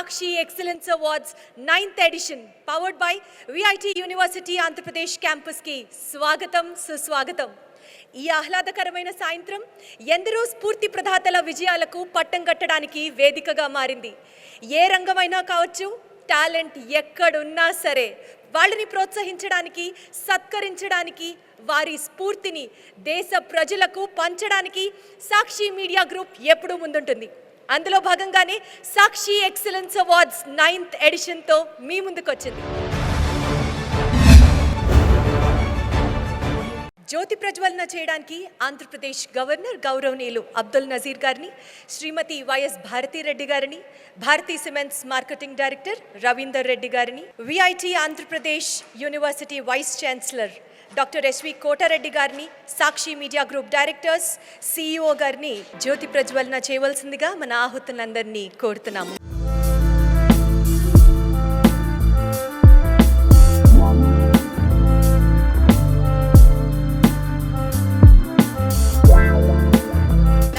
Sakshi Excellence Awards 9th edition powered by VIT University Andhra Pradesh campus ki స్వాగతం సుస్వాగతం. ఈ ఆహ్లాదకరమైన సాయంత్రం ఎందరో స్ఫూర్తి ప్రదాతల విజయాలకు పట్టం కట్టడానికి వేదికగా మారింది. ఏ రంగమైనా కావచ్చు, టాలెంట్ ఎక్కడున్నా సరే వాళ్ళని ప్రోత్సహించడానికి, సత్కరించడానికి, వారి స్ఫూర్తిని దేశ ప్రజలకు పంచడానికి సాక్షి మీడియా గ్రూప్ ఎప్పుడూ ముందుంటుంది. అందులో భాగంగానే సాక్షి ఎక్సలెన్స్ అవార్డ్స్ 9th ఎడిషన్తో మీ ముందుకు వచ్చింది. జ్యోతి ప్రజ్వలన చేయడానికి ఆంధ్రప్రదేశ్ గవర్నర్ గౌరవనీయులు అబ్దుల్ నజీర్ గారిని, శ్రీమతి వైఎస్ భారతీరెడ్డి గారిని, Bharathi cements marketing director Ravinder Reddy గారిని, VIT Andhra Pradesh university vice chancellor doctor SV Kotareddy గారిని, Sakshi media group directors, CEO గారిని జ్యోతి ప్రజ్వలన చేయవలసిందిగా మన ఆహుతులందరినీ కోరుతున్నాము.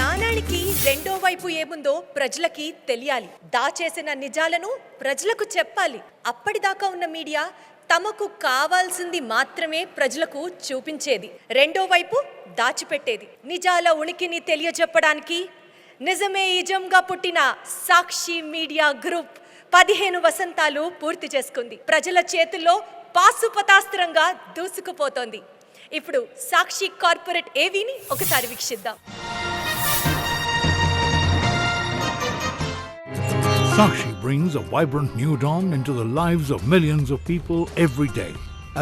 నాణానికి రెండో వైపు ఏముందో ప్రజలకి తెలియాలి. దాచేసిన నిజాలను ప్రజలకు చెప్పాలి. అప్పటిదాకా ఉన్న మీడియా తమకు కావాల్సింది మాత్రమే ప్రజలకు చూపించేది, రెండో వైపు దాచిపెట్టేది. నిజాల ఉనికిని తెలియజెప్పడానికి నిజమే నిజంగా పుట్టిన సాక్షి మీడియా గ్రూప్ 15 వసంతాలు పూర్తి చేసుకుంది. ప్రజల చేతుల్లో పాశుపతాస్త్రంగా దూసుకుపోతోంది. ఇప్పుడు సాక్షి కార్పొరేట్ ఏవీని ఒకసారి వీక్షిద్దాం. Sakshi brings a vibrant new dawn into the lives of millions of people every day.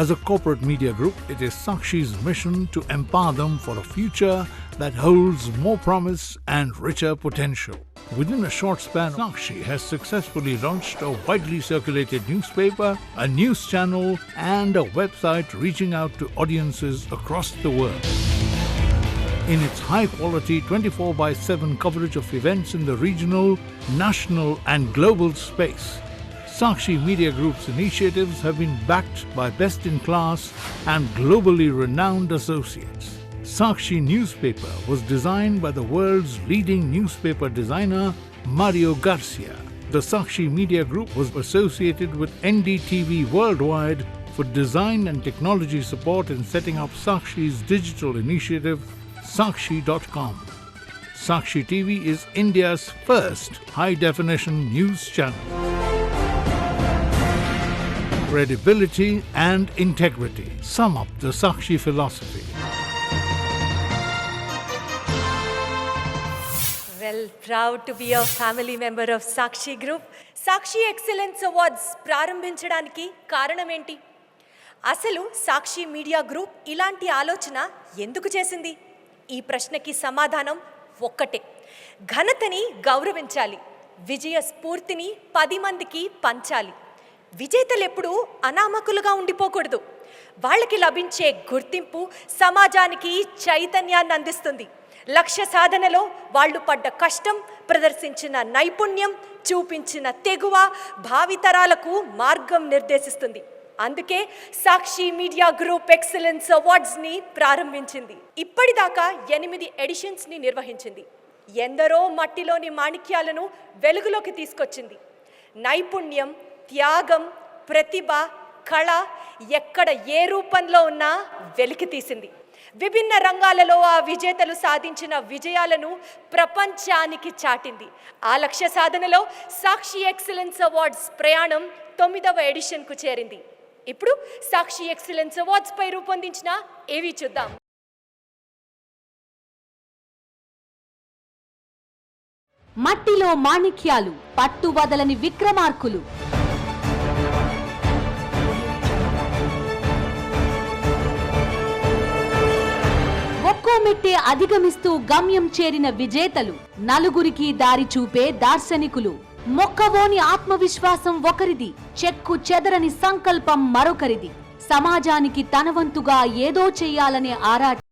As a corporate media group, it is Sakshi's mission to empower them for a future that holds more promise and richer potential. Within a short span, Sakshi has successfully launched a widely circulated newspaper, a news channel, and a website reaching out to audiences across the world. In its high-quality 24/7 coverage of events in the regional, national and global space, Sakshi Media Group's initiatives have been backed by best-in-class and globally renowned associates. Sakshi newspaper was designed by the world's leading newspaper designer, Mario Garcia. The Sakshi Media Group was associated with NDTV Worldwide for design and technology support in setting up Sakshi's digital initiative, Sakshi.com. Sakshi TV is India's first high-definition news channel. Credibility and integrity sum up the Sakshi philosophy. Well, proud to be a family member of Sakshi Group. Sakshi Excellence Awards ప్రారంభించడానికి కారణం ఏంటి? అసలు సాక్షి media group ఇలాంటి ఆలోచన ఎందుకు చేసింది? ఈ ప్రశ్నకి సమాధానం ఒక్కటే: ఘనతని గౌరవించాలి, విజయ స్ఫూర్తిని 10 మందికి పంచాలి. విజేతలు ఎప్పుడూ అనామకులుగా ఉండిపోకూడదు. వాళ్ళకి లభించే గుర్తింపు సమాజానికి చైతన్యాన్ని అందిస్తుంది. లక్ష్య సాధనలో వాళ్ళు పడ్డ కష్టం, ప్రదర్శించిన నైపుణ్యం, చూపించిన తెగువ భావితరాలకు మార్గం నిర్దేశిస్తుంది. అందుకే సాక్షి మీడియా గ్రూప్ ఎక్సలెన్స్ అవార్డ్స్ని ప్రారంభించింది. ఇప్పటిదాకా 8 ఎడిషన్స్ని నిర్వహించింది. ఎందరో మట్టిలోని మాణిక్యాలను వెలుగులోకి తీసుకొచ్చింది. నైపుణ్యం, త్యాగం, ప్రతిభ, కళ ఎక్కడ ఏ రూపంలో ఉన్నా వెలికి తీసింది. విభిన్న రంగాలలో ఆ విజేతలు సాధించిన విజయాలను ప్రపంచానికి చాటింది. ఆ లక్ష్య సాధనలో సాక్షి ఎక్సలెన్స్ అవార్డ్స్ ప్రయాణం 9వ ఎడిషన్కు చేరింది. ఇప్పుడు సాక్షి ఎక్సలెన్స్ అవార్డ్స్ పై రూపొందించిన ఏవి చూద్దాం. మట్టిలో మాణిక్యాలు, పట్టు వదలని విక్రమార్కులు. ఒక్కో మెట్టే అధిగమిస్తూ గమ్యం చేరిన విజేతలు, నలుగురికి దారి చూపే దార్శనికులు. మొక్కవోని ఆత్మవిశ్వాసం ఒకరిది, చెక్కు చెదరని సంకల్పం మరొకరిది. సమాజానికి తనవంతుగా ఏదో చెయ్యాలనే ఆరాటం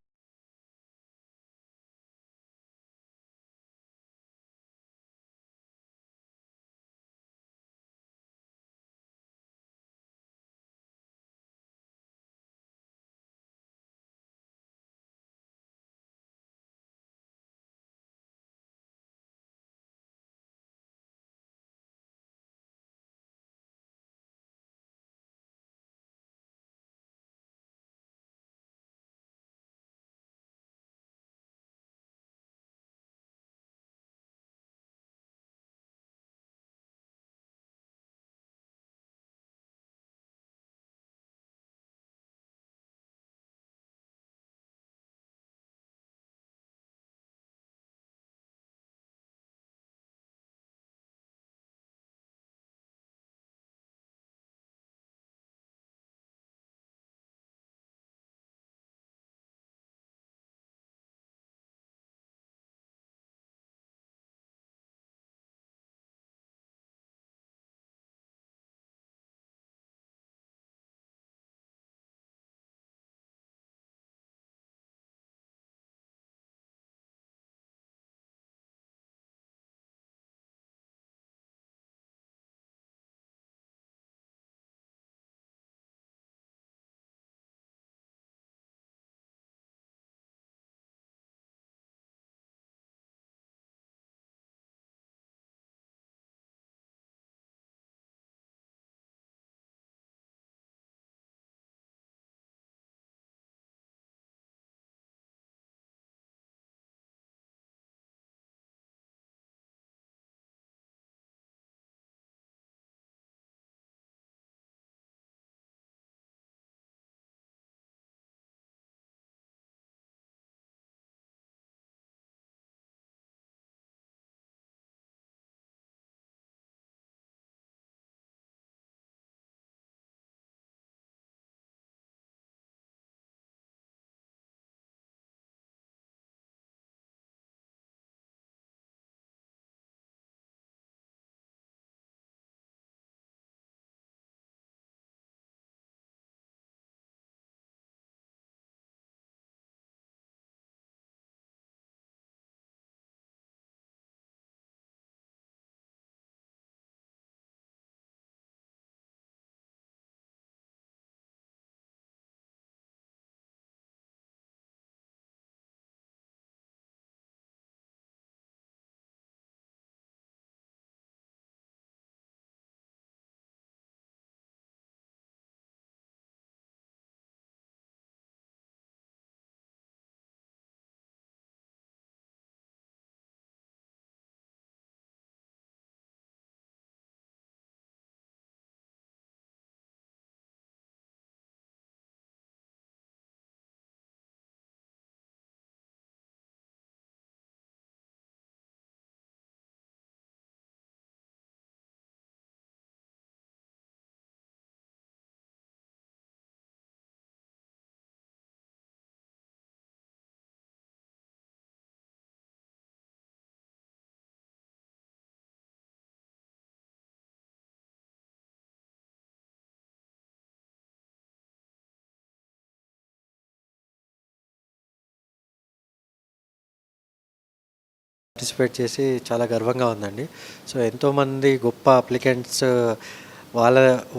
పార్టిసిపేట్ చేసి చాలా గర్వంగా ఉందండి. సో ఎంతోమంది గొప్ప అప్లికెంట్స్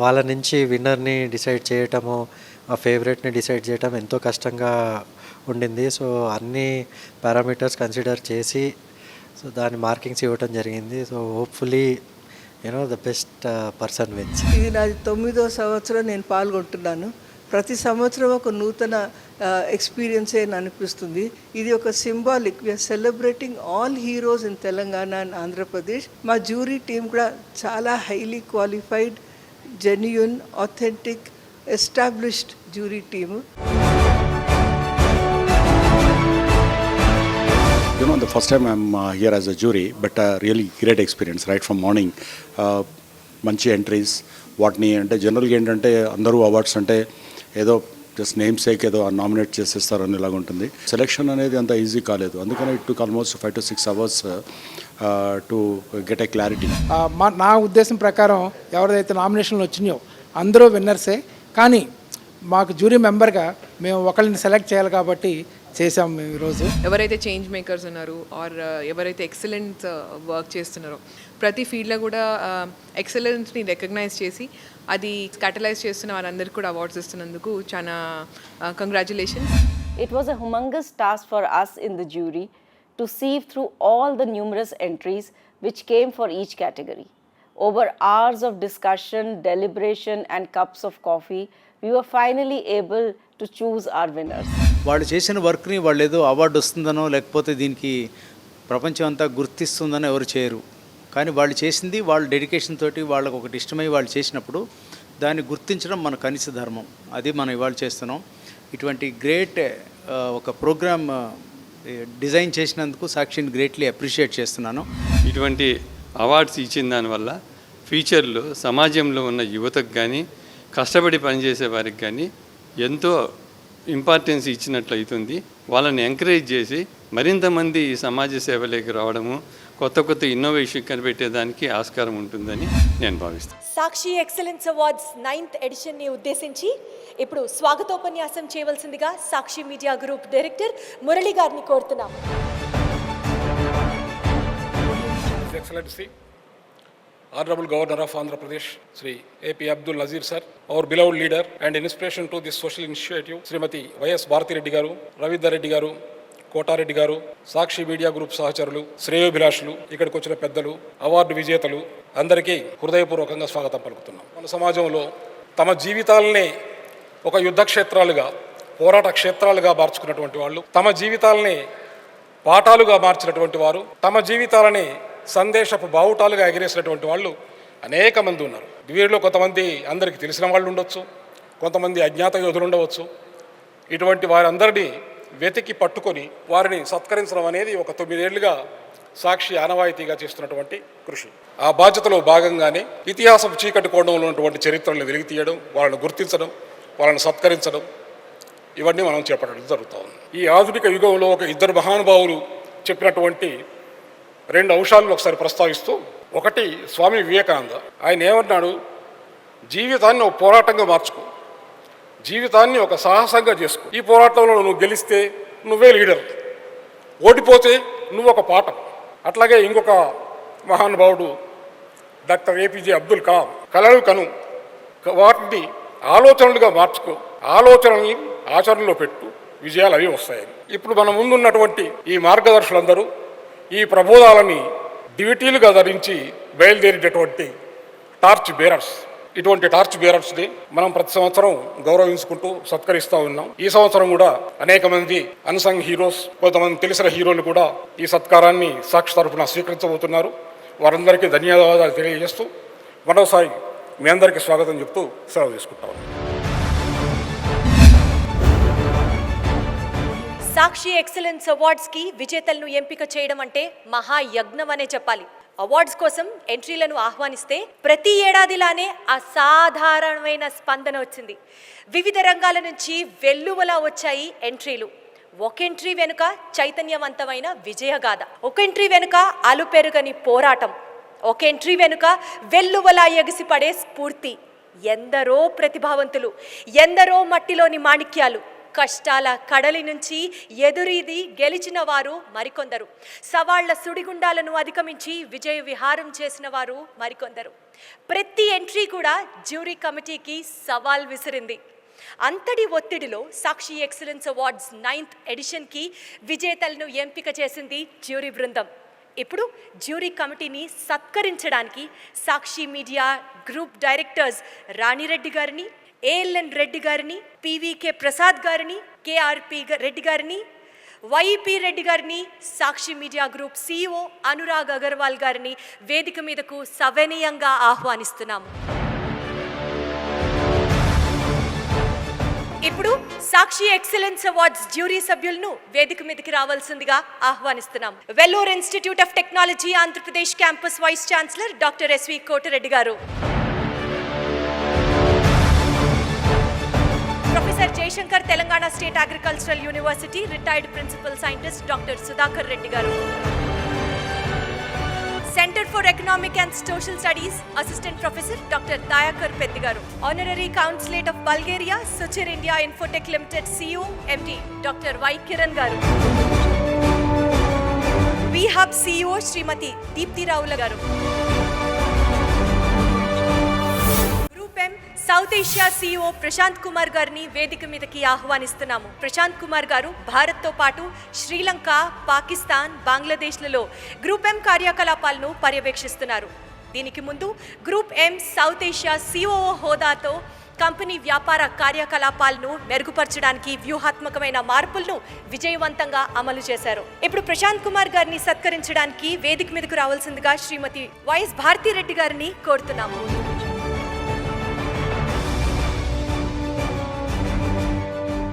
వాళ్ళ నుంచి విన్నర్ని డిసైడ్ చేయటము, ఆ ఫేవరెట్ని డిసైడ్ చేయటం ఎంతో కష్టంగా ఉండింది. సో అన్ని పారామీటర్స్ కన్సిడర్ చేసి సో దాని మార్కింగ్స్ ఇవ్వటం జరిగింది. So hopefully the best person wins. ఇది నాది 9వ సంవత్సరం నేను పాల్గొంటున్నాను. ప్రతి సంవత్సరం ఒక నూతన ఎక్స్పీరియన్సే అనిపిస్తుంది. ఇది ఒక symbolic. We are celebrating all heroes in Telangana and Andhra Pradesh. మా జ్యూరీ టీం కూడా చాలా highly qualified, genuine, authentic, established jury team. The first time I'm here as a jury, but really great experience right from morning. మంచి entries వాటిని అంటే జనరల్గా ఏంటంటే అందరూ awards అంటే ఏదో జస్ట్ నేమ్ సేక్ ఏదో నామినేట్ చేసేస్తారు అని ఇలాగ ఉంటుంది. సెలెక్షన్ అనేది అంత ఈజీ కాలేదు, అందుకని it took almost 5 to 6 hours to get a clarity. నా ఉద్దేశం ప్రకారం ఎవరైతే నామినేషన్లు వచ్చినాయో అందరూ విన్నర్సే, కానీ మాకు జ్యూరీ మెంబర్గా మేము ఒకరిని సెలెక్ట్ చేయాలి కాబట్టి చేసాం మేము ఈరోజు. ఎవరైతే చేంజ్ మేకర్స్ ఉన్నారో ఆర్ ఎవరైతే ఎక్సలెంట్ వర్క్ చేస్తున్నారో ప్రతి ఫీల్డ్లో కూడా ఎక్సలెన్స్ని రికగ్నైజ్ చేసి అది క్యాటలైజ్ చేస్తున్న వారందరికీ కూడా అవార్డ్స్ ఇస్తున్నందుకు చాలా congratulations. It was a humongous task for us in the jury to sieve through all the numerous entries which came for each category. Over hours of discussion, deliberation and cups of coffee, we were finally able to choose our winners. వాళ్ళు చేసిన వర్క్ని వాళ్ళు ఏదో award వస్తుందనో లేకపోతే దీనికి ప్రపంచం అంతా గుర్తిస్తుందనో ఎవరు చేయరు. కానీ వాళ్ళు చేసింది వాళ్ళ డెడికేషన్ తోటి వాళ్ళకు ఒకటి ఇష్టమై వాళ్ళు చేసినప్పుడు దాన్ని గుర్తించడం మన కనీస ధర్మం. అది మనం ఇవాళ చేస్తున్నాం. ఇటువంటి గ్రేట్ ఒక ప్రోగ్రామ్ డిజైన్ చేసినందుకు సాక్షిని గ్రేట్లీ అప్రిషియేట్ చేస్తున్నాను. ఇటువంటి అవార్డ్స్ ఇచ్చిన దానివల్ల ఫ్యూచర్లో సమాజంలో ఉన్న యువతకు కానీ కష్టపడి పనిచేసే వారికి కానీ ఎంతో ఇంపార్టెన్స్ ఇచ్చినట్లు అవుతుంది. వాళ్ళని ఎంకరేజ్ చేసి మరింత మంది ఈ సమాజ సేవలోకి రావడము, కొత్త కొత్త ఇన్నోవేషన్ కనిపెట్టేదానికి ఆస్కారం ఉంటుందని నేను భావిస్తాను. సాక్షి ఎక్సలెన్స్ అవార్డ్స్ 9th ఎడిషన్ని ఉద్దేశించి ఇప్పుడు స్వాగతోపన్యాసం చేయవలసిందిగా సాక్షి మీడియా గ్రూప్ డైరెక్టర్ మురళి గారిని కోరుతున్నాం. Excellency, Honorable Governor of Andhra Pradesh, Sri A.P. Abdul Nazir sir, our beloved leader and inspiration to this social initiative, Srimati Y.S. Bharati Reddy garu, Ravindra Reddy garu, Kota Reddy garu, Sakshi media group సహచరులు, శ్రేయోభిలాషులు, ఇక్కడికి వచ్చిన పెద్దలు, award విజేతలు అందరికీ హృదయపూర్వకంగా స్వాగతం పలుకుతున్నాం. మన సమాజంలో తమ జీవితాలనే ఒక యుద్ధ క్షేత్రాలుగా, పోరాట క్షేత్రాలుగా మార్చుకున్నటువంటి వాళ్ళు, తమ జీవితాలనే పాఠాలుగా మార్చినటువంటి వారు, తమ జీవితాలని సందేశపు బావుటాలుగా ఎగిరేసినటువంటి వాళ్ళు అనేక మంది ఉన్నారు. వీరిలో కొంతమంది అందరికీ తెలిసిన వాళ్ళు ఉండొచ్చు, కొంతమంది అజ్ఞాత యోధులు ఉండవచ్చు. ఇటువంటి వారందరినీ వెతికి పట్టుకొని వారిని సత్కరించడం అనేది ఒక 9 ఏళ్లుగా సాక్షి ఆనవాయితీగా చేస్తున్నటువంటి కృషి. ఆ బాధ్యతలో భాగంగానే ఇతిహాసపు చీకటి కోణంలో ఉన్నటువంటి చరిత్రలను వెలికి తీయడం, వాళ్ళని గుర్తించడం, వాళ్ళని సత్కరించడం, ఇవన్నీ మనం చేపట్టడం జరుగుతూ ఉంది. ఈ ఆధునిక యుగంలో ఒక ఇద్దరు మహానుభావులు చెప్పినటువంటి 2 అంశాలను ఒకసారి ప్రస్తావిస్తూ, ఒకటి స్వామి వివేకానంద. ఆయన ఏమన్నాడు, జీవితాన్ని ఒక పోరాటంగా మార్చుకో, జీవితాన్ని ఒక సాహసంగా చేసుకో. ఈ పోరాటంలో నువ్వు గెలిస్తే నువ్వే లీడర్, ఓడిపోతే నువ్వు ఒక పాఠం. అట్లాగే ఇంకొక మహానుభావుడు డాక్టర్ ఏపీజే అబ్దుల్ కలాం, కలలు కను, వాటిని ఆలోచనలుగా మార్చుకో, ఆలోచనల్ని ఆచరణలో పెట్టు, విజయాలు అవి వస్తాయి. ఇప్పుడు మన ముందున్నటువంటి ఈ మార్గదర్శులందరూ ఈ ప్రబోధాలని డ్యూటీలుగా ధరించి బయలుదేరేటటువంటి టార్చ్ బేరర్స్. ఇటువంటి టార్చ్ బేరర్స్ని మనం ప్రతి సంవత్సరం గౌరవించుకుంటూ సత్కరిస్తూ ఉన్నాం. ఈ సంవత్సరం కూడా అనేక మంది అన్సంగ్ హీరోస్, కొంతమంది తెలిసిన హీరోలు కూడా ఈ సత్కారాన్ని సాక్షి తరఫున స్వీకరించబోతున్నారు. వారందరికీ ధన్యవాదాలు తెలియజేస్తూ మరోసారి మీ అందరికీ స్వాగతం చెప్తూ సెలవు తీసుకుంటాం. సాక్షి ఎక్సలెన్స్ అవార్డ్స్కి విజేతలను ఎంపిక చేయడం అంటే మహాయజ్ఞం అనే చెప్పాలి. అవార్డ్స్ కోసం ఎంట్రీలను ఆహ్వానిస్తే ప్రతి ఏడాదిలానే అసాధారణమైన స్పందన వచ్చింది. వివిధ రంగాల నుంచి వెల్లువలా వచ్చాయి ఎంట్రీలు. ఒక ఎంట్రీ వెనుక చైతన్యవంతమైన విజయగాథ, ఒక ఎంట్రీ వెనుక అలుపెరుగని పోరాటం, ఒక ఎంట్రీ వెనుక వెల్లువలా ఎగిసిపడే స్ఫూర్తి. ఎందరో ప్రతిభావంతులు, ఎందరో మట్టిలోని మాణిక్యాలు, కష్టాల కడలి నుంచి ఎదురీది గెలిచిన వారు మరికొందరు, సవాళ్ల సుడిగుండాలను అధిగమించి విజయ విహారం చేసిన వారు మరికొందరు. ప్రతి ఎంట్రీ కూడా జ్యూరీ కమిటీకి సవాల్ విసిరింది. అంతటి ఒత్తిడిలో సాక్షి ఎక్సలెన్స్ అవార్డ్స్ 9th ఎడిషన్కి విజేతలను ఎంపిక చేసింది జ్యూరీ బృందం. ఇప్పుడు జ్యూరీ కమిటీని సత్కరించడానికి సాక్షి మీడియా గ్రూప్ డైరెక్టర్స్ రాణిరెడ్డి గారిని, ఏఎల్ఎన్ రెడ్డి గారిని, పివికే ప్రసాద్ గారిని, కేఆర్పి రెడ్డి గారిని, వైపి రెడ్డి గారిని, Sakshi media group CEO Anurag Agarwal గారిని వేదిక మీదకు సవినయంగా ఆహ్వానిస్తున్నాము. ఇప్పుడు సాక్షి ఎక్సలెన్స్ అవార్డ్స్ జ్యూరీ సభ్యులను వేదిక మీదకి రావాల్సిందిగా ఆహ్వానిస్తున్నాం. Vellore institute of technology Andhra Pradesh campus vice chancellor doctor SV Koti Reddy గారు, professor Jayashankar Telangana state agricultural university retired principal scientist doctor Sudhakar Reddy గారు, centre for economic and social studies assistant professor doctor Dayakar Peddi గారు, honorary consulate of Bulgaria Suchir India Infotech limited CEO MD doctor Y Kiran గారు, we hub CEO Srimathi Deepthi Ravula గారు, group M South Asia CEO Prashant Kumar గారిని వేదిక మీదకి ఆహ్వానిస్తున్నాము. ప్రశాంత్ కుమార్ గారు భారత్తో పాటు శ్రీలంక, పాకిస్తాన్, బంగ్లాదేశ్లలో గ్రూప్ ఎం కార్యకలాపాలను పర్యవేక్షిస్తున్నారు. దీనికి ముందు group M South Asia CEO హోదాతో company వ్యాపార కార్యకలాపాలను మెరుగుపరచడానికి వ్యూహాత్మకమైన మార్పులను విజయవంతంగా అమలు చేశారు. ఇప్పుడు ప్రశాంత్ కుమార్ గారిని సత్కరించడానికి వేదిక మీదకు రావాల్సిందిగా శ్రీమతి వైఎస్ భారతిరెడ్డి గారిని కోరుతున్నాము.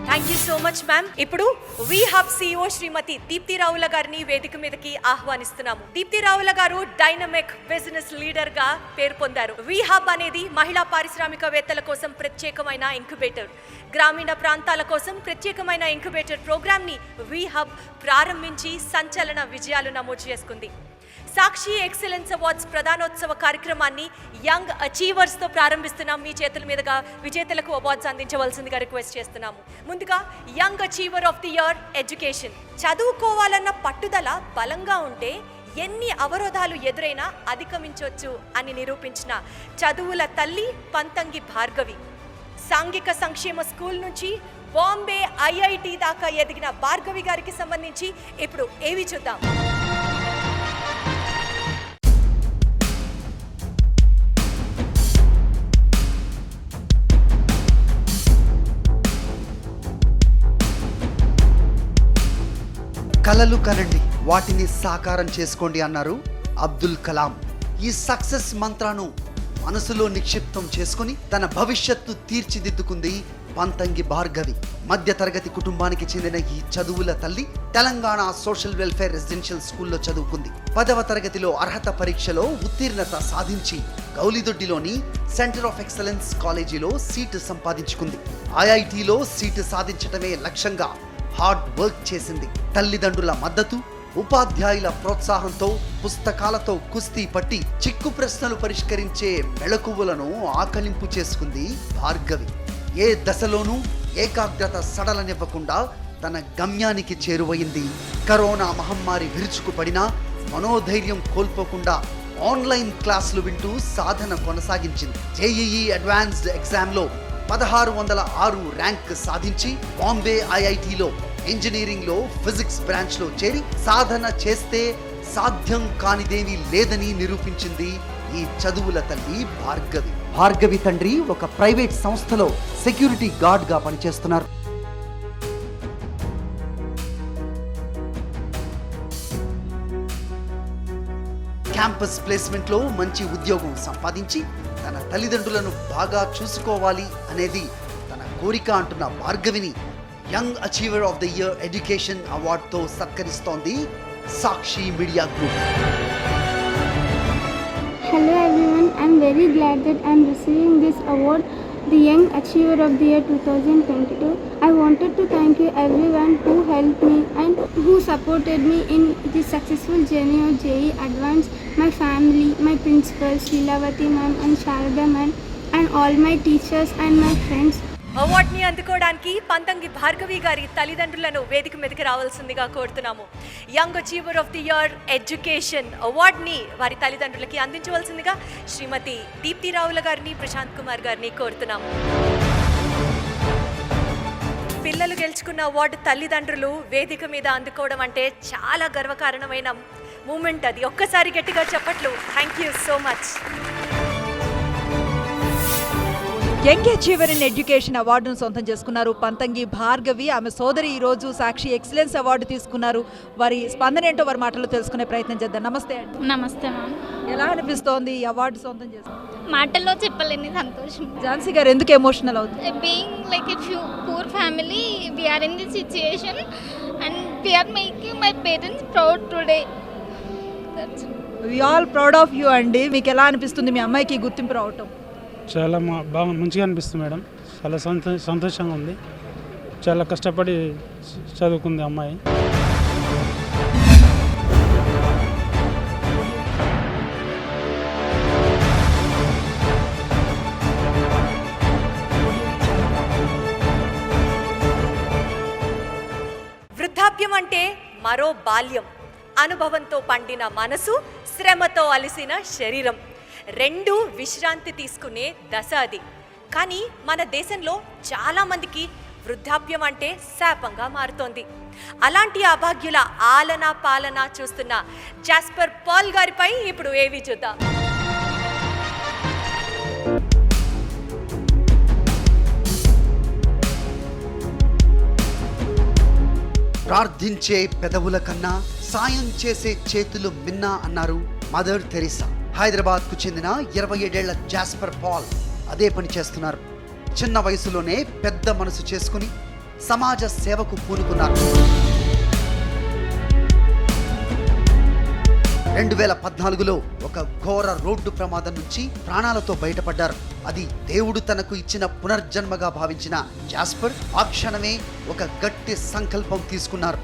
Thank you so much ma'am. ఇప్పుడు వి హబ్ సిఇఓ శ్రీమతి దీప్తి రావుల గారిని వేదిక మీదకి ఆహ్వానిస్తున్నాము. దీప్తి రావుల గారు డైనమిక్ బిజినెస్ లీడర్ గా పేరు పొందారు. వి హబ్ అనేది మహిళా పారిశ్రామికవేత్తల కోసం ప్రత్యేకమైన ఇంక్యుబేటర్. గ్రామీణ ప్రాంతాల కోసం ప్రత్యేకమైన ఇంక్యుబేటర్ ప్రోగ్రామ్ ని వి హబ్ ప్రారంభించి సంచలన విజయాలు నమోదు చేసుకుంది. సాక్షి ఎక్సలెన్స్ అవార్డ్స్ ప్రధానోత్సవ కార్యక్రమాన్ని యంగ్ అచీవర్స్ తో ప్రారంభిస్తున్నాం. మీ చేతుల మీదుగా విజేతలకు అవార్డ్స్ అందించవలసిందిగా రిక్వెస్ట్ చేస్తున్నాము. ముందుగా young achiever of the year education. చదువుకోవాలన్న పట్టుదల బలంగా ఉంటే ఎన్ని అవరోధాలు ఎదురైనా అధిగమించవచ్చు అని నిరూపించిన చదువుల తల్లి పంతంగి భార్గవి. సాంఘిక సంక్షేమ స్కూల్ నుంచి బాంబే ఐఐటి దాకా ఎదిగిన భార్గవి గారికి సంబంధించి ఇప్పుడు ఏవి చూద్దాం. కలలు కనండి, వాటిని సాకారం చేసుకోండి అన్నారు అబ్దుల్ కలాం. ఈ సక్సెస్ మంత్రాను మనసులో నిక్షిప్తం చేసుకుని తన భవిష్యత్తు తీర్చిదిద్దుకుంది పంతంగి భార్గవి. మధ్యతరగతి కుటుంబానికి చెందిన ఈ చదువుల తల్లి తెలంగాణ సోషల్ వెల్ఫేర్ రెసిడెన్షియల్ స్కూల్లో చదువుకుంది. 10వ తరగతిలో అర్హత పరీక్షలో ఉత్తీర్ణత సాధించి గౌలిదొడ్డిలోని సెంటర్ ఆఫ్ ఎక్సలెన్స్ కాలేజీలో సీటు సంపాదించుకుంది. ఐఐటిలో సీటు సాధించటమే లక్ష్యంగా హార్డ్ వర్క్ చేసింది. తల్లిదండ్రుల మద్దతు, ఉపాధ్యాయుల ప్రోత్సాహంతో పుస్తకాలతో కుస్తీ పట్టి చిక్కు ప్రశ్నలు పరిష్కరించే మెళకువలను ఆకలింపు చేసుకుంది భార్గవి. ఏ దశలోనూ ఏకాగ్రత సడలనివ్వకుండా తన గమ్యానికి చేరువయింది. కరోనా మహమ్మారి విరుచుకుపడినా మనోధైర్యం కోల్పోకుండా ఆన్లైన్ క్లాసులు వింటూ సాధన కొనసాగించింది. జేఈఈ అడ్వాన్స్డ్ ఎగ్జామ్లో 1606 ర్యాంక్ సాధించి బాంబే ఐఐటిలో ఇంజనీరింగ్లో ఫిజిక్స్ బ్రాంచ్లో చేరి సాధన చేస్తే సాధ్యం కానిదేమీ లేదని నిరూపించింది ఈ చదువుల తల్లి భార్గవి. భార్గవి తండ్రి ఒక ప్రైవేట్ సంస్థలో సెక్యూరిటీ గార్డ్గా పనిచేస్తున్నారు. క్యాంపస్ ప్లేస్మెంట్లో మంచి ఉద్యోగం సంపాదించి తన తల్లిదండ్రులను బాగా చూసుకోవాలి అనేది తన కోరిక అంటున్న భార్గవిని young achiever of the year education అవార్డుతో సత్కరిస్తోంది Sakshi media group. Hello everyone, I'm very glad that I'm receiving this award, the Young Achiever of the Year 2022. I wanted to thank you everyone who helped me and who supported me in this successful journey of JEE Advanced, my family, my principals, Sheelavati ma'am and Sharada ma'am, and all my teachers and my friends. అవార్డుని అందుకోవడానికి పంతంగి భార్గవి గారి తల్లిదండ్రులను వేదిక మీదకి రావాల్సిందిగా కోరుతున్నాము. Young achiever of the year education అవార్డుని వారి తల్లిదండ్రులకి అందించవలసిందిగా శ్రీమతి దీప్తి రావుల గారిని, ప్రశాంత్ కుమార్ గారిని కోరుతున్నాము. పిల్లలు గెలుచుకున్న అవార్డు తల్లిదండ్రులు వేదిక మీద అందుకోవడం అంటే చాలా గర్వకారణమైన మూమెంట్. అది ఒక్కసారి గట్టిగా చెప్పట్లు. Thank you so much. Young achiever in education అవార్డును సొంతం చేసుకున్నారు పంతంగి భార్గవి. ఆమె సోదరి ఈరోజు సాక్షి ఎక్సలెన్స్ అవార్డు తీసుకున్నారు. వారి స్పందన ఏంటో వారి మాటల్లో తెలుసుకునే ప్రయత్నం చేద్దాం. నమస్తే అండి. నమస్తే మ్యామ్. ఎలా అనిపిస్తోంది ఈ అవార్డు సొంతం చేసుకున్నారు? మాటల్లో చెప్పలేని సంతోషం. ఝాన్సీ గారు ఎందుకు ఎమోషనల్ అవుతుంది? Being like a poor family we are in this situation and we are making my parents proud today. We all proud of you అండి. మీకు ఎలా అనిపిస్తుంది మీ అమ్మాయికి గుర్తింపు రావటం? చాలా బాగా మంచిగా అనిపిస్తుంది మేడం. చాలా సంతోషంగా ఉంది. చాలా కష్టపడి చదువుకుంది అమ్మాయి. వృద్ధాప్యం అంటే మరో బాల్యం. అనుభవంతో పండిన మనసు, శ్రమతో అలసిన శరీరం రెండు విశ్రాంతి తీసుకునే దశ అది. కానీ మన దేశంలో చాలామందికి వృద్ధాప్యం అంటే శాపంగా మారుతోంది. అలాంటి అభాగ్యుల ఆలనా పాలన చూస్తున్న జాస్పర్ పాల్ గారిపై ఇప్పుడు ఏవి చూద్దాం. ప్రార్థించే పెదవుల కన్నా సాయం చేసే చేతులు మిన్నా అన్నారు మదర్ తెరీసా. హైదరాబాద్కు చెందిన 27 ఏళ్ల జాస్పర్ పాల్ అదే పని చేస్తున్నారు. చిన్న వయసులోనే పెద్ద మనసు చేసుకుని సమాజ సేవకు పూనుకున్నారు. 2014లో ఒక ఘోర రోడ్డు ప్రమాదం నుంచి ప్రాణాలతో బయటపడ్డారు. అది దేవుడు తనకు ఇచ్చిన పునర్జన్మగా భావించిన జాస్పర్ ఆ క్షణమే ఒక గట్టి సంకల్పం తీసుకున్నారు.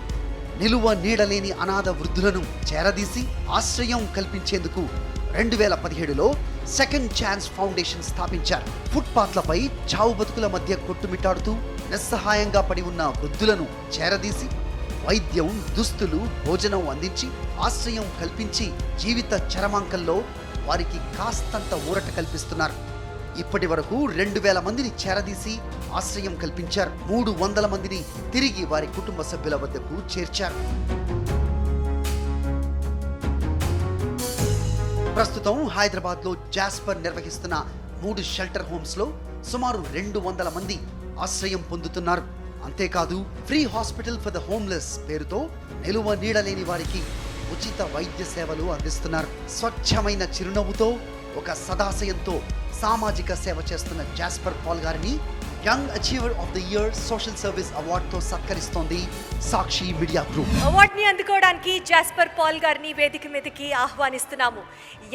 నిలువ నీడలేని అనాథ వృద్ధులను చేరదీసి ఆశ్రయం కల్పించేందుకు 2017లో సెకండ్ ఛాన్స్ ఫౌండేషన్ స్థాపించారు. ఫుట్పాత్లపై చావు బతుకుల మధ్య కొట్టుమిట్టాడుతూ నిస్సహాయంగా పడి ఉన్న వృద్ధులను చేరదీసి వైద్యం, దుస్తులు, భోజనం అందించి ఆశ్రయం కల్పించి జీవిత చరమాంకంలో వారికి కాస్తంత ఊరట కల్పిస్తున్నారు. ఇప్పటి వరకు 2000 మందిని చేరదీసి ఆశ్రయం కల్పించారు. 300 మందిని తిరిగి వారి కుటుంబ సభ్యుల వద్దకు చేర్చారు. ప్రస్తుతం హైదరాబాద్లో జాస్పర్ నిర్వహిస్తున్న 3 షెల్టర్ హోమ్స్లో సుమారు 200 మంది ఆశ్రయం పొందుతున్నారు. అంతేకాదు free hospital for the homeless పేరుతో నిలువ నీడలేని వారికి ఉచిత వైద్య సేవలు అందిస్తున్నారు. స్వచ్ఛమైన చిరునవ్వుతో ఒక సదాశయంతో సామాజిక సేవ చేస్తున్న జాస్పర్ పాల్ గారిని young achiever of the year social service అవార్డుతో సత్కరిస్తోంది సాక్షి మీడియా గ్రూప్. అవార్డుని అందుకోవడానికి జాస్పర్ పాల్ గారిని వేదిక మీదకి ఆహ్వానిస్తున్నాము.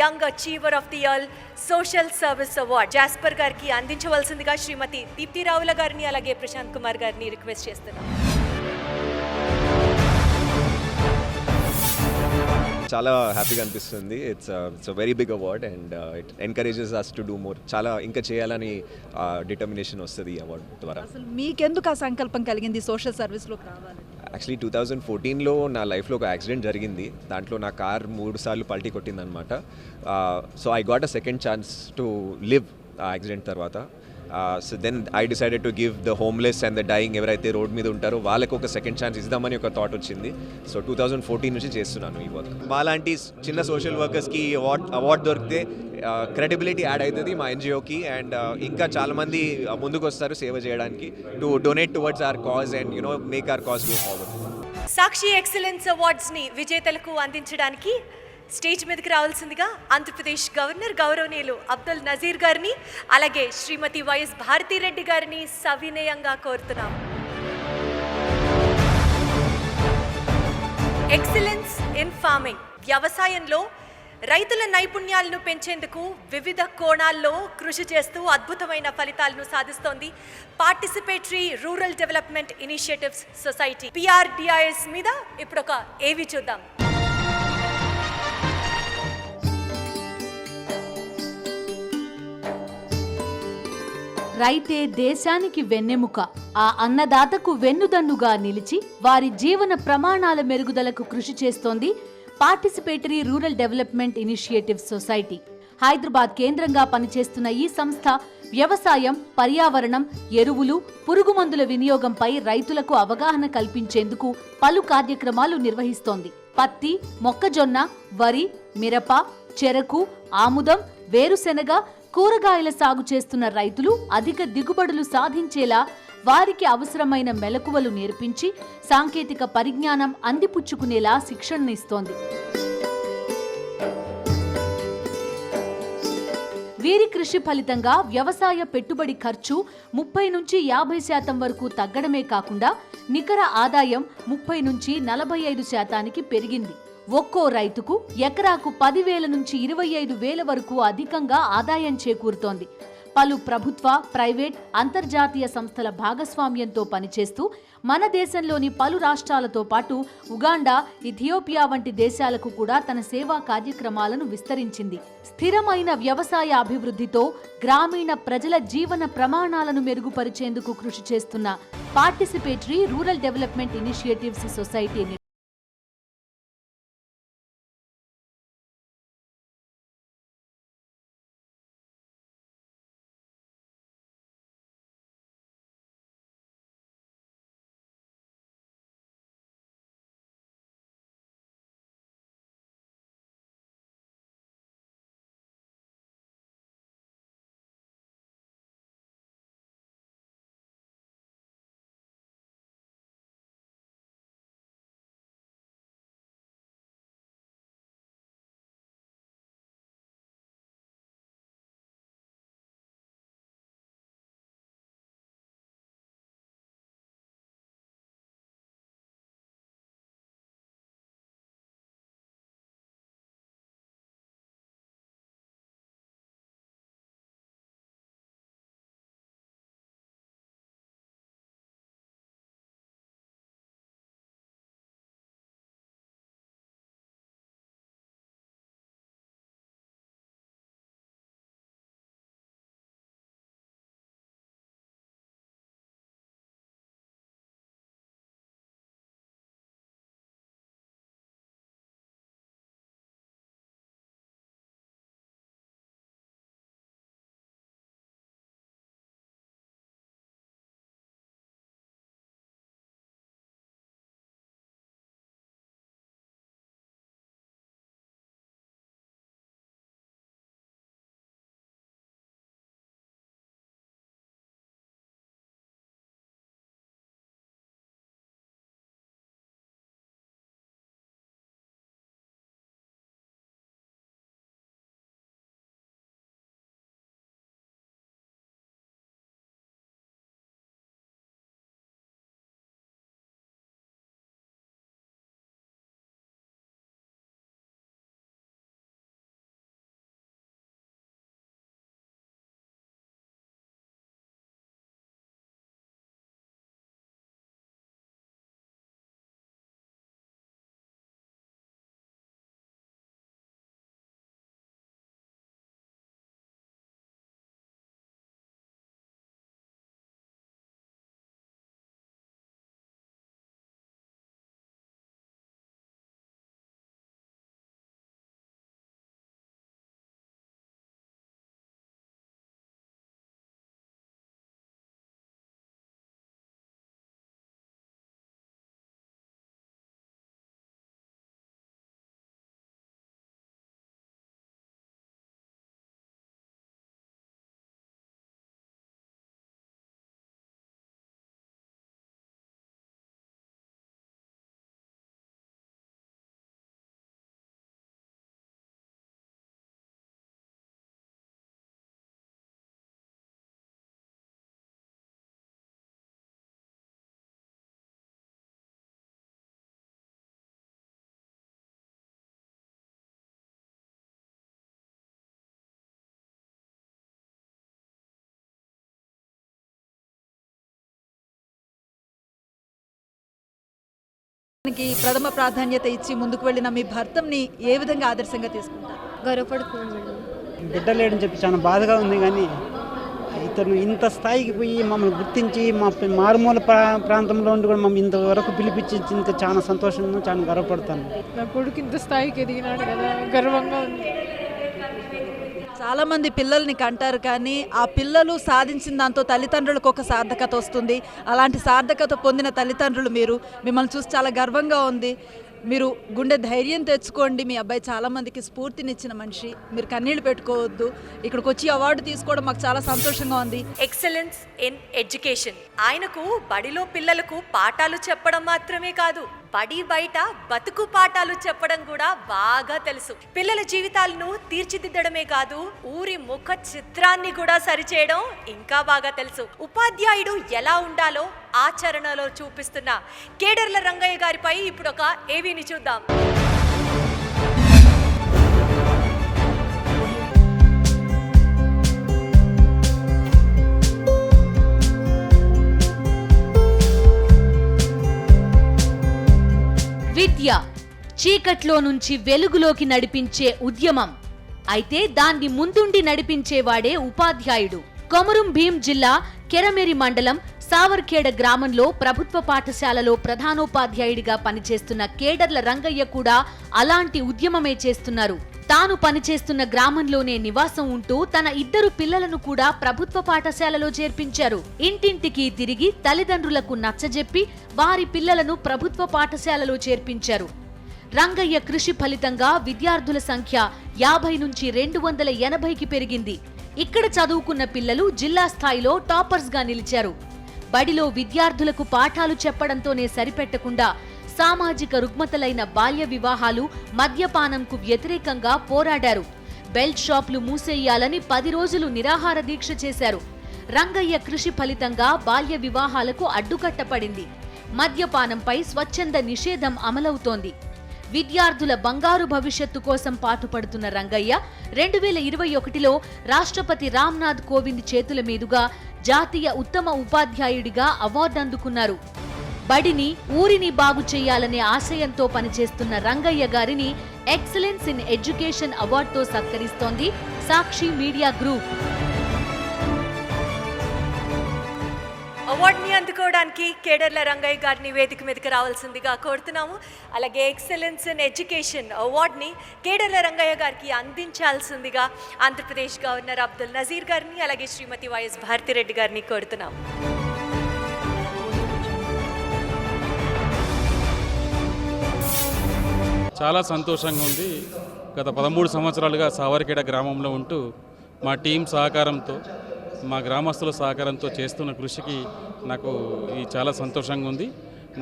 Young achiever of the year social service award Jasper గారికి అందించవలసిందిగా శ్రీమతి దీప్తి రావుల గారిని, అలాగే ప్రశాంత్ కుమార్ గారిని రిక్వెస్ట్ చేస్తున్నాము. చాలా హ్యాపీగా అనిపిస్తుంది. It's very big award and it encourages us to do more. చాలా ఇంకా చేయాలని డిటర్మినేషన్ వస్తుంది ఈ అవార్డు ద్వారా. అసలు మీకెందుకు ఆ సంకల్పం కలిగింది సోషల్ సర్వీస్లోకి రావాలి? యాక్చువల్లీ 2014లో నా లైఫ్లో ఒక యాక్సిడెంట్ జరిగింది. దాంట్లో నా కార్ 3 సార్లు పల్టీ కొట్టిందనమాట. So I got a second chance to live ఆ యాక్సిడెంట్ తర్వాత. So then I decided to give the homeless and the dying ఎవరైతే రోడ్ మీద ఉంటారో వాళ్ళకి ఒక సెకండ్ ఛాన్స్ ఇద్దామని ఒక థాట్ వచ్చింది. సో 2014 నుంచి చేస్తున్నాను ఈ వర్క్. వాళ్ళంటి చిన్న సోషల్ వర్కర్స్కి అవార్డ్ దొరికితే క్రెడిబిలిటీ యాడ్ అవుతుంది మా ఎన్జిఓకి. అండ్ ఇంకా చాలామంది ముందుకు వస్తారు సేవ చేయడానికి to donate towards our cause and make our cause go forward. Sakshi excellence అవార్డ్స్ని విజేతలకు అందించడానికి స్టేజ్ మీదకి రావాల్సిందిగా ఆంధ్రప్రదేశ్ గవర్నర్ గౌరవనీయులు అబ్దుల్ నజీర్ గారిని, అలాగే శ్రీమతి వైఎస్ భారతిరెడ్డి గారిని సవినయంగా కోరుతున్నాం. ఎక్సలెన్స్ ఇన్ ఫార్మింగ్, వ్యవసాయంలో రైతుల నైపుణ్యాలను పెంచేందుకు వివిధ కోణాల్లో కృషి చేస్తూ అద్భుతమైన ఫలితాలను సాధిస్తోంది participatory rural development initiatives society PRDIS మీద ఇప్పుడు ఒక ఏవి చూద్దాం. రైతే దేశానికి వెన్నెముక. ఆ అన్నదాతకు వెన్నుదన్నుగా నిలిచి వారి జీవన ప్రమాణాల మెరుగుదలకు కృషి చేస్తోంది participatory rural development initiative society. Hyderabad కేంద్రంగా పనిచేస్తున్న ఈ సంస్థ వ్యవసాయం, పర్యావరణం, ఎరువులు, పురుగుమందుల వినియోగంపై రైతులకు అవగాహన కల్పించేందుకు పలు కార్యక్రమాలు నిర్వహిస్తోంది. పత్తి, మొక్కజొన్న, వరి, మిరప, చెరకు, ఆముదం, వేరుశెనగ, కూరగాయల సాగు చేస్తున్న రైతులు అధిక దిగుబడులు సాధించేలా వారికి అవసరమైన మెలకువలు నేర్పించి సాంకేతిక పరిజ్ఞానం అందిపుచ్చుకునేలా శిక్షణనిస్తోంది. వీరి కృషి ఫలితంగా వ్యవసాయ పెట్టుబడి ఖర్చు 30 నుంచి 50% వరకు తగ్గడమే కాకుండా నికర ఆదాయం 30 నుంచి 45% పెరిగింది. ఒక్కో రైతుకు ఎకరాకు 10,000 నుంచి 25,000 వరకు అధికంగా ఆదాయం చేకూరుతోంది. పలు ప్రభుత్వ, ప్రైవేట్, అంతర్జాతీయ సంస్థల భాగస్వామ్యంతో పనిచేస్తూ మన దేశంలోని పలు రాష్ట్రాలతో పాటు ఉగాండా, ఇథియోపియా వంటి దేశాలకు కూడా తన సేవా కార్యక్రమాలను విస్తరించింది. స్థిరమైన వ్యవసాయ అభివృద్ధితో గ్రామీణ ప్రజల జీవన ప్రమాణాలను మెరుగుపరిచేందుకు కృషి చేస్తున్న participatory rural development initiatives society ప్రథమ ప్రాధాన్యత ఇచ్చి ముందుకు వెళ్ళిన మీ భర్తని ఏ విధంగా ఆదర్శంగా తీసుకుంటారు? గర్వపడుతున్నాను మేడం. బిడ్డ లేడని చెప్పి చాలా బాధగా ఉంది, కానీ ఇతను ఇంత స్థాయికి పోయి మమ్మల్ని గుర్తించి మా మారుమూల ప్రాంతంలో ఉండి కూడా మమ్మల్ని ఇంతవరకు పిలిపించి ఇంత చాలా సంతోషం, చాలా గర్వపడతాను. నా కొడుకు ఇంత స్థాయికి ఎదిగినాడు కదా, గర్వంగా ఉంది. చాలామంది పిల్లల్ని కంటారు, కానీ ఆ పిల్లలు సాధించిన దాంతో తల్లిదండ్రులకు ఒక సార్థకత వస్తుంది. అలాంటి సార్థకత పొందిన తల్లిదండ్రులు మీరు, మిమ్మల్ని చూసి చాలా గర్వంగా ఉంది. మీరు గుండె ధైర్యం తెచ్చుకోండి. మీ అబ్బాయి చాలామందికి స్ఫూర్తినిచ్చిన మనిషి, మీరు కన్నీళ్లు పెట్టుకోవద్దు. ఇక్కడికి వచ్చి అవార్డు తీసుకోవడం మాకు చాలా సంతోషంగా ఉంది. Excellence in education. ఆయనకు బడిలో పిల్లలకు పాఠాలు చెప్పడం మాత్రమే కాదు, బడి బయట బతుకు పాఠాలు చెప్పడం కూడా బాగా తెలుసు. పిల్లల జీవితాలను తీర్చిదిద్దడమే కాదు, ఊరి ముఖ చిత్రాన్ని కూడా సరిచేయడం ఇంకా బాగా తెలుసు. ఉపాధ్యాయుడు ఎలా ఉండాలో ఆచరణలో చూపిస్తున్న కేడర్ల రంగయ్య గారిపై ఇప్పుడు ఒక ఏవీని చూద్దాం. విద్య చీకట్లో నుంచి వెలుగులోకి నడిపించే ఉద్యమం. అయితే దాన్ని ముందుండి నడిపించేవాడే ఉపాధ్యాయుడు. కొమరం భీం జిల్లా కెరమెరి మండలం సావర్ఖేడ గ్రామంలో ప్రభుత్వ పాఠశాలలో ప్రధానోపాధ్యాయుడిగా పనిచేస్తున్న కేడర్ల రంగయ్య కూడా అలాంటి ఉద్యమమే చేస్తున్నారు. తాను పనిచేస్తున్న గ్రామంలోనే నివాసం ఉంటూ తన 2 పిల్లలను కూడా ప్రభుత్వ పాఠశాలలో చేర్పించారు. ఇంటింటికి తిరిగి తల్లిదండ్రులకు నచ్చజెప్పి వారి పిల్లలను ప్రభుత్వ పాఠశాలలో చేర్పించారు. రంగయ్య కృషి ఫలితంగా విద్యార్థుల సంఖ్య 50 నుంచి 280కి పెరిగింది. ఇక్కడ చదువుకున్న పిల్లలు జిల్లా స్థాయిలో టాపర్స్ గా నిలిచారు. బడిలో విద్యార్థులకు పాఠాలు చెప్పడంతోనే సరిపెట్టకుండా సామాజిక రుగ్మతలైన బాల్య వివాహాలు, మద్యపానంకు వ్యతిరేకంగా పోరాడారు. బెల్ట్ షాపులు మూసేయాలని 10 రోజులు నిరాహార దీక్ష చేశారు. రంగయ్య కృషి ఫలితంగా బాల్య వివాహాలకు అడ్డుకట్టపడింది. మద్యపానంపై స్వచ్ఛంద నిషేధం అమలవుతోంది. విద్యార్థుల బంగారు భవిష్యత్తు కోసం పాటుపడుతున్న రంగయ్య 2021లో రాష్ట్రపతి రామ్నాథ్ కోవింద్ చేతుల మీదుగా జాతీయ ఉత్తమ ఉపాధ్యాయుడిగా అవార్డు అందుకున్నారు. బడిని, ఊరిని బాగు చేయాలనే ఆశయంతో పనిచేస్తున్న రంగయ్య గారిని ఎక్సలెన్స్ ఇన్ ఎడ్యుకేషన్ అవార్డుతో సత్కరిస్తోంది సాక్షి మీడియా గ్రూప్. అవార్డుని అందుకోవడానికి కేడర్ల రంగయ్య గారిని వేదిక మీదకి రావాల్సిందిగా కోరుతున్నాము. అలాగే ఎక్సలెన్స్ ఇన్ ఎడ్యుకేషన్ అవార్డుని కేడర్ల రంగయ్య గారికి అందించాల్సిందిగా ఆంధ్రప్రదేశ్ గవర్నర్ అబ్దుల్ నజీర్ గారిని, అలాగే శ్రీమతి వైఎస్ భారతిరెడ్డి గారిని కోరుతున్నాము. చాలా సంతోషంగా ఉంది. గత 13 సంవత్సరాలుగా సావర్ఖేడ గ్రామంలో ఉంటూ మా టీం సహకారంతో, మా గ్రామస్తుల సహకారంతో చేస్తున్న కృషికి నాకు చాలా సంతోషంగా ఉంది.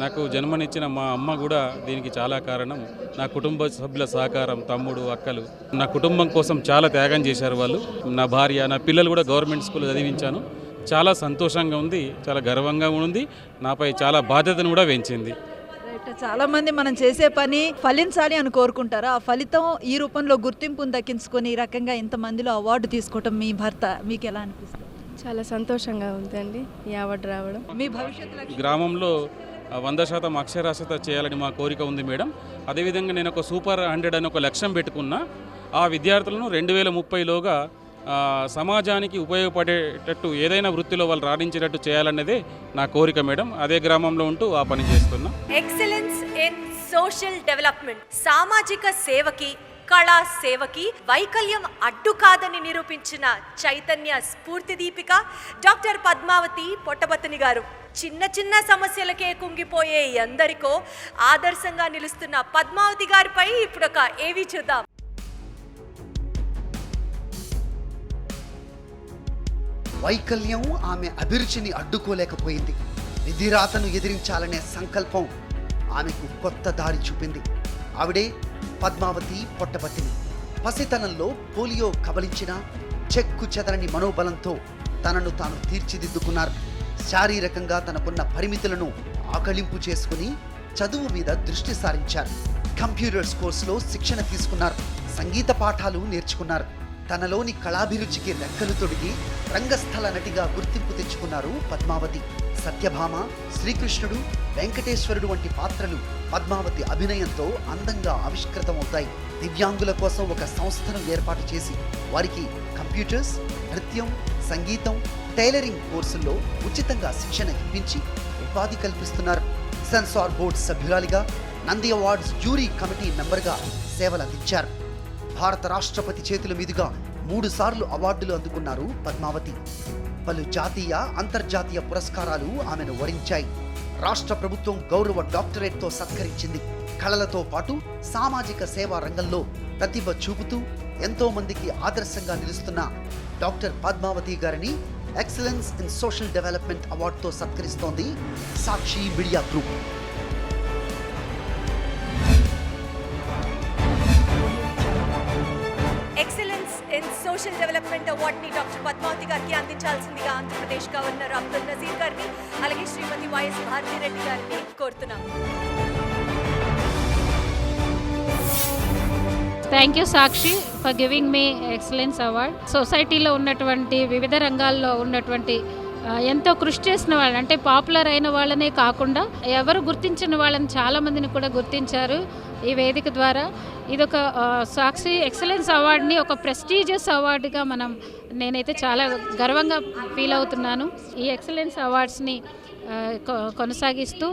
నాకు జన్మనిచ్చిన మా అమ్మ కూడా దీనికి చాలా కారణం. నా కుటుంబ సభ్యుల సహకారం, తమ్ముడు, అక్కలు, నా కుటుంబం కోసం చాలా త్యాగం చేశారు వాళ్ళు. నా భార్య, నా పిల్లలు కూడా గవర్నమెంట్ స్కూల్ చదివించాను. చాలా సంతోషంగా ఉంది, చాలా గర్వంగా ఉంది. నాపై చాలా బాధ్యతను కూడా పెంచింది. చాలా మంది మనం చేసే పని ఫలించాలి అని కోరుకుంటారు. ఆ ఫలితం ఈ రూపంలో గుర్తింపును దక్కించుకొని ఈ రకంగా ఇంతమందిలో అవార్డు తీసుకోవటం మీ భర్త మీకు ఎలా అనిపిస్తుంది? చాలా సంతోషంగా ఉందండి ఈ అవార్డు రావడం. మీ భవిష్యత్తు గ్రామంలో 100% అక్షరాస్యత చేయాలని మా కోరిక ఉంది మేడం. అదేవిధంగా నేను ఒక సూపర్ 100 అని ఒక లక్ష్యం పెట్టుకున్నా. ఆ విద్యార్థులను 2030లోగా సమాజానికి ఉపయోగపడేటట్టు ఏదైనా వృత్తిలో వాళ్ళు రాణించేటట్టు చేయాలన్నదే నా కోరిక మేడం. అదే గ్రామంలో ఉంటూ ఆ పని చేస్తున్నా. Excellence in social development. సామాజిక సేవకి, కళా సేవకి వైకల్యం అడ్డు కాదని నిరూపించిన చైతన్య స్ఫూర్తి దీపిక డాక్టర్ పద్మావతి పొట్టబత్తిని గారు. చిన్న చిన్న సమస్యలకే కుంగిపోయే ఎందరికో ఆదర్శంగా నిలుస్తున్న పద్మావతి గారిపై ఇప్పుడు ఒక ఏవి చూద్దాం. వైకల్యం ఆమె అభిరుచిని అడ్డుకోలేకపోయింది. విధిరాతను ఎదిరించాలనే సంకల్పం ఆమెకు కొత్త దారి చూపింది. ఆవిడే పద్మావతి పొట్టపత్తిని. పసితనంలో పోలియో కబలించిన చెక్కు చెదరని మనోబలంతో తనను తాను తీర్చిదిద్దుకున్నారు. శారీరకంగా తనకున్న పరిమితులను ఆకళింపు చేసుకుని చదువు మీద దృష్టి సారించారు. కంప్యూటర్స్ కోర్సులో శిక్షణ తీసుకున్నారు. సంగీత పాఠాలు నేర్చుకున్నారు. తనలోని కళాభిరుచికి రెక్కలు తొడిగి రంగస్థల నటిగా గుర్తింపు తెచ్చుకున్నారు పద్మావతి. సత్యభామ, శ్రీకృష్ణుడు, వెంకటేశ్వరుడు వంటి పాత్రలు పద్మావతి అభినయంతో అందంగా ఆవిష్కృతమవుతాయి. దివ్యాంగుల కోసం ఒక సంస్థను ఏర్పాటు చేసి వారికి కంప్యూటర్స్, నృత్యం, సంగీతం, టైలరింగ్ కోర్సుల్లో ఉచితంగా శిక్షణ ఇప్పించి ఉపాధి కల్పిస్తున్నారు. సెన్సార్ బోర్డు సభ్యురాలిగా, నంది అవార్డ్స్ జ్యూరీ కమిటీ మెంబర్గా సేవలందించారు. భారత రాష్ట్రపతి చేతుల మీదుగా 3 సార్లు అవార్డులు అందుకున్నారు పద్మావతి. పలు జాతీయ, అంతర్జాతీయ పురస్కారాలు ఆమెను వరించాయి. రాష్ట్ర ప్రభుత్వం గౌరవ డాక్టరేట్తో సత్కరించింది. కళలతో పాటు సామాజిక సేవా రంగంలో ప్రతిభ చూపుతూ ఎంతో మందికి ఆదర్శంగా నిలుస్తున్న డాక్టర్ పద్మావతి గారిని ఎక్సలెన్స్ ఇన్ సోషల్ డెవలప్మెంట్ అవార్డుతో సత్కరిస్తోంది Sakshi media group. Excellence in social development అవార్డుని డాక్టర్ పద్మావతి గారికి అందించాల్సిందిగా ఆంధ్రప్రదేశ్ గవర్నర్ అబ్దుల్ నజీర్ గారిని అలాగే శ్రీమతి వైఎస్ భారతిరెడ్డి గారిని కోరుతున్నాం. Thank you Sakshi for giving me excellence award. సొసైటీలో ఉన్నటువంటి వివిధ రంగాల్లో ఉన్నటువంటి ఎంతో కృషి చేసిన వాళ్ళు, అంటే పాపులర్ అయిన వాళ్ళనే కాకుండా ఎవరు గుర్తించిన వాళ్ళని చాలామందిని కూడా గుర్తించారు ఈ వేదిక ద్వారా. ఇదొక సాక్షి ఎక్సలెన్స్ అవార్డుని ఒక ప్రెస్టీజియస్ అవార్డుగా నేనైతే చాలా గర్వంగా ఫీల్ అవుతున్నాను. ఈ ఎక్సలెన్స్ అవార్డ్స్ని కొనసాగిస్తూ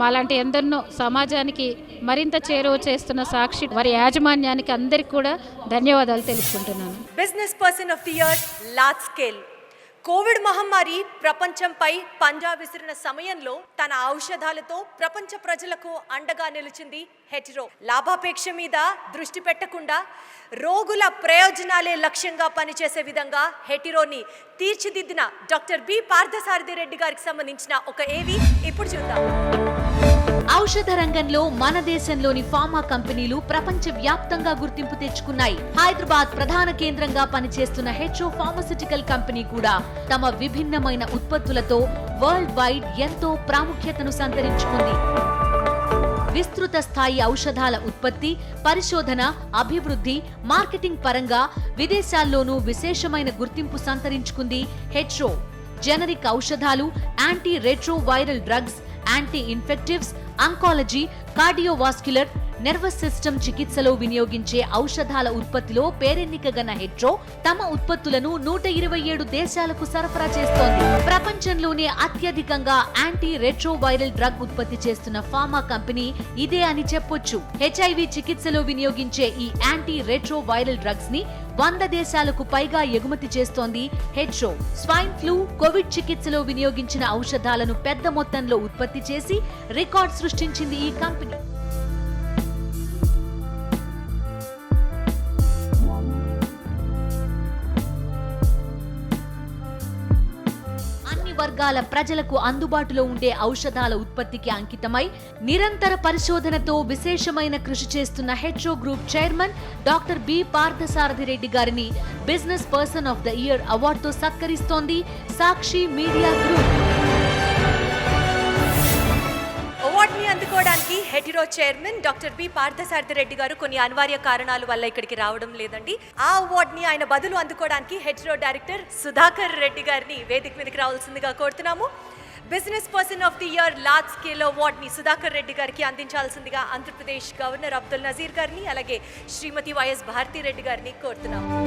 మాలాంటి ఎందరినో సమాజానికి మరింత చేరువ చేస్తున్న సాక్షి వారి యాజమాన్యానికి అందరికీ కూడా ధన్యవాదాలు తెలుసుకుంటున్నాను. Business person of the year large scale. Covid మహమ్మారి ప్రపంచంపై పంజా విసిరిన సమయంలో తన ఔషధాలతో ప్రపంచ ప్రజలకు అండగా నిలిచింది హెటిరో. లాభాపేక్ష మీద దృష్టి పెట్టకుండా రోగుల ప్రయోజనాలే లక్ష్యంగా పనిచేసే విధంగా హెటిరోని తీర్చిదిద్దిన డాక్టర్ బి పార్థసారథి రెడ్డి గారికి సంబంధించిన ఒక ఏవి ఇప్పుడు చూద్దాం. ఔషధ రంగంలో మన దేశంలోని ఫార్మా కంపెనీలు ప్రపంచ వ్యాప్తంగా గుర్తింపు తెచ్చుకున్నాయి. హైదరాబాద్ ప్రధాన కేంద్రంగా పనిచేస్తున్న హెచ్ఓ ఫార్మస్యూటికల్ కంపెనీ కూడా తమ విభిన్నమైన ఉత్పత్తులతో వరల్డ్ వైడ్ ఎంతో ప్రాముఖ్యతను సంతరించుకుంది. విస్తృత స్థాయి ఔషధాల ఉత్పత్తి, పరిశోధన, అభివృద్ధి, మార్కెటింగ్ పరంగా విదేశాల్లోనూ విశేషమైన గుర్తింపు సంతరించుకుంది హెచ్ఓ. జెనరిక్ ఔషధాలు, anti retro viral drugs, anti infectives, oncology, cardiovascular, nervous system చికిత్సలో వినియోగించే ఔషధాల ఉత్పత్తిలో పేరెన్నికగన్న హెట్రో తమ ఉత్పత్తులను 127 దేశాలకు సరఫరా చేస్తోంది. ప్రపంచంలోనే అత్యధికంగా యాంటీ రెట్రో వైరల్ డ్రగ్ ఉత్పత్తి చేస్తున్న ఫార్మా కంపెనీ ఇదే అని చెప్పొచ్చు. హెచ్ఐవి చికిత్సలో వినియోగించే ఈ యాంటీ రెట్రో వైరల్ డ్రగ్స్ ని 100 దేశాలకు పైగా ఎగుమతి చేస్తోంది హెచ్ఓ. స్వైన్ ఫ్లూ, కోవిడ్ చికిత్సలో వినియోగించిన ఔషధాలను పెద్ద మొత్తంలో ఉత్పత్తి చేసి రికార్డ్ సృష్టించింది ఈ కంపెనీ. వర్గాల ప్రజలకు అందుబాటులో ఉండే ఔషధాల ఉత్పత్తికి అంకితమై నిరంతర పరిశోధనతో విశేషమైన కృషి చేస్తున్న హెచ్ఓ group chairman doctor B Parthasarathi Reddy గారిని business person of the year అవార్డుతో సత్కరిస్తోంది సాక్షి మీడియా గ్రూప్. అవార్డుని అందుకోవడానికి Hetero chairman doctor B Parthasarathi Reddy గారు కొన్ని అనివార్య కారణాల వల్ల ఇక్కడికి రావడం లేదండి. ఆ అవార్డుని ఆయన బదులు అందుకోవడానికి హెటిరో డైరెక్టర్ సుధాకర్ రెడ్డి గారిని వేదిక మీదకి రావాల్సిందిగా కోరుతున్నాము. Business person of the year large scale అవార్డుని సుధాకర్ రెడ్డి గారికి అందించాల్సిందిగా ఆంధ్రప్రదేశ్ గవర్నర్ అబ్దుల్ నజీర్ గారిని అలాగే శ్రీమతి వైఎస్ భారతిరెడ్డి గారిని కోరుతున్నాము.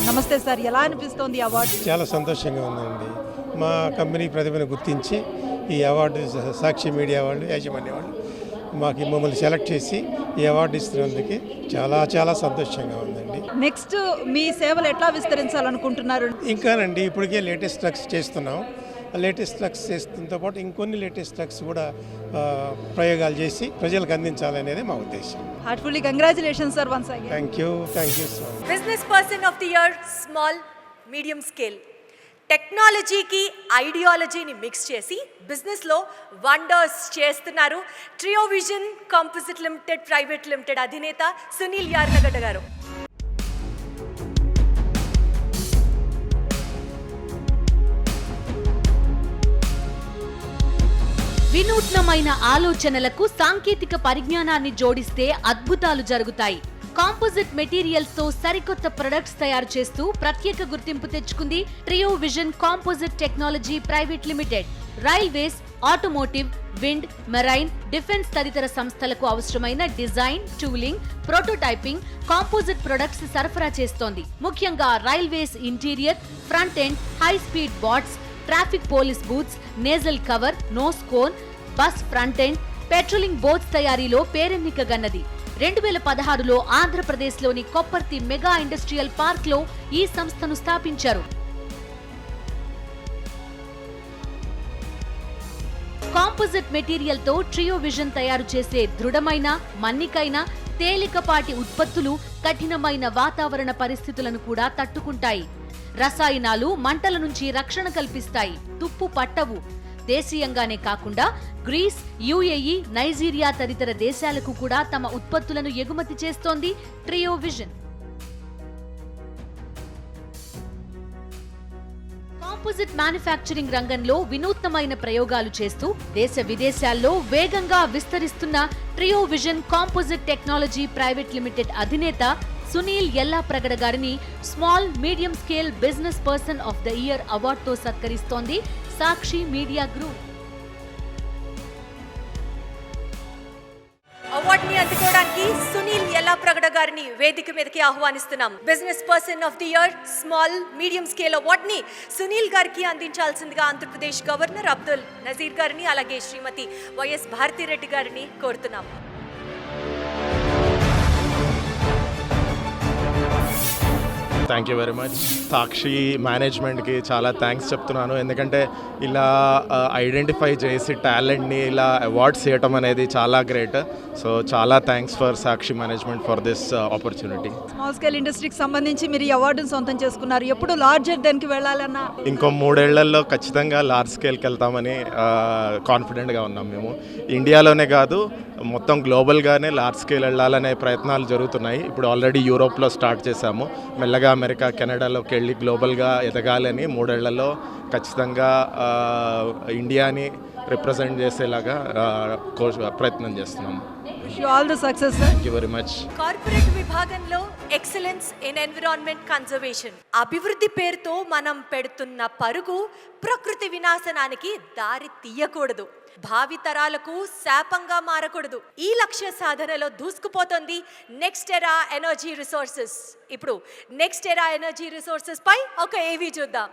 నమస్తే సార్, ఎలా అనిపిస్తోంది అవార్డు? చాలా సంతోషంగా ఉందండి. మా కంపెనీ ప్రతిభను గుర్తించి ఈ అవార్డు సాక్షి మీడియా వాళ్ళు, యాజమాన్య వాళ్ళు మమ్మల్ని సెలెక్ట్ చేసి ఈ అవార్డు ఇస్తున్నందుకు చాలా చాలా సంతోషంగా ఉందండి. నెక్స్ట్ మీ సేవలు ఎట్లా విస్తరించాలనుకుంటున్నారు? ఇంకానండి, ఇప్పటికే లేటెస్ట్ డ్రగ్స్ చేస్తున్నాం. లేటెస్ట్ డ్రగ్స్ చేస్తున్నతో పాటు ఇంకొన్ని లేటెస్ట్ డ్రగ్స్ కూడా ప్రయోగాలు చేసి ప్రజలకు అందించాలనేది మా ఉద్దేశం. Heartfully congratulations sir once again. Thank you so much. Business person of the year small medium scale. టెక్నాలజీకి ఐడియాలజీని మిక్స్ చేసి బిజినెస్లో వండర్స్ చేస్తున్నారు trio vision composite limited private limited అధినేత సునీల్ యార్లగడ్డ గారు. వినూత్నమైన ఆలోచనలకు సాంకేతిక పరిజ్ఞానాన్ని జోడిస్తే అద్భుతాలు జరుగుతాయి. కాంపోజిట్ మెటీరియల్స్ తో సరికొత్త ప్రొడక్ట్స్ తయారు చేస్తూ ప్రత్యేక గుర్తింపు తెచ్చుకుంది trio vision composite technology private limited. Railways, automotive, wind, marine, defence తదితర సంస్థలకు అవసరమైన design, tooling, prototyping, composite products సరఫరా చేస్తోంది. ముఖ్యంగా railways interior, front end, high speed boats, traffic police booths, nasal cover, nose cone, bus front end, patrolling boats తయారీలో పేరెన్నికగన్నది. 2016లో ఆంధ్రప్రదేశ్లోని Kopparthi mega industrial పార్క్లో ఈ సంస్థను స్థాపించారు. కాంపోజిట్ మెటీరియల్ తో ట్రియో విజన్ తయారు చేసే దృఢమైన, మన్నికైన, తేలికపాటి ఉత్పత్తులు కఠినమైన వాతావరణ పరిస్థితులను కూడా తట్టుకుంటాయి. రసాయనాలు, మంటల నుంచి రక్షణ కల్పిస్తాయి. తుప్పు పట్టవు. దేశీయంగానే కాకుండా గ్రీస్, యుఏఈ, నైజీరియా తదితర దేశాలకు కూడా తమ ఉత్పత్తులను ఎగుమతి చేస్తోంది ట్రియో విజన్. కాంపోజిట్ మ్యానుఫ్యాక్చరింగ్ రంగంలో వినూత్నమైన ప్రయోగాలు చేస్తూ దేశ విదేశాల్లో వేగంగా విస్తరిస్తున్న trio vision composite technology private limited అధినేత సునీల్ యల్లాప్రగడ గారిని small medium scale business person of the year అవార్డుతో సత్కరిస్తోంది సాక్షి మీడియా గ్రూప్. అవార్డుని అందుకోవడానికి సునీల్ యల్లాప్రగడ గారిని వేదిక మీదకి ఆహ్వానిస్తున్నాం. Business person of the year small medium scale అవార్డుని సునీల్ గారికి అందించాల్సిందిగా ఆంధ్రప్రదేశ్ గవర్నర్ అబ్దుల్ నజీర్ గారిని అలాగే శ్రీమతి వైఎస్ భారతిరెడ్డి గారిని కోరుతున్నాం. Thank you very much. Sakshi మేనేజ్మెంట్కి చాలా థ్యాంక్స్ చెప్తున్నాను. ఎందుకంటే ఇలా ఐడెంటిఫై చేసి టాలెంట్ని ఇలా అవార్డ్స్ చేయటం అనేది చాలా గ్రేట్. సో చాలా thanks for Sakshi management for this opportunity. Small scale ఇండస్ట్రీకి సంబంధించి మీరు ఈ అవార్డును సొంతం చేసుకున్నారు. ఎప్పుడు లార్జర్ దానికి వెళ్ళాలన్నా ఇంకో 3 ఏళ్లలో ఖచ్చితంగా లార్జ్ స్కేల్కి వెళ్తామని కాన్ఫిడెంట్గా ఉన్నాం మేము. ఇండియాలోనే కాదు, మొత్తం గ్లోబల్గానే లార్జ్ స్కేల్ వెళ్ళాలనే ప్రయత్నాలు జరుగుతున్నాయి. ఇప్పుడు ఆల్రెడీ యూరోప్లో స్టార్ట్ చేశాము. మెల్లగా అమెరికా, కెనడాలోకి వెళ్ళి గ్లోబల్గా ఎదగాలని 3 ఏళ్లలో ఖచ్చితంగా ఇండియాని రిప్రజెంట్ చేసేలాగా ప్రయత్నం చేస్తున్నాము. All the success. Thank you very much. Corporate విభాగంలో ఎక్సలెన్స్ ఇన్ ఎన్విరాన్మెంట్ కన్జర్వేషన్ అభివృద్ధి పేరుతో మనం పెడుతున్న పరుగు ప్రకృతి వినాశనానికి దారి తీయకూడదు, భావి తరాలకు శాపంగా మారకూడదు. ఈ లక్ష్య సాధనలో దూసుకుపోతోంది నెక్స్ట్ ఎరా ఎనర్జీ రిసోర్సెస్. ఇప్పుడు నెక్స్ట్ ఎరా ఎనర్జీ రిసోర్సెస్ పై ఒక ఏవీ చూద్దాం.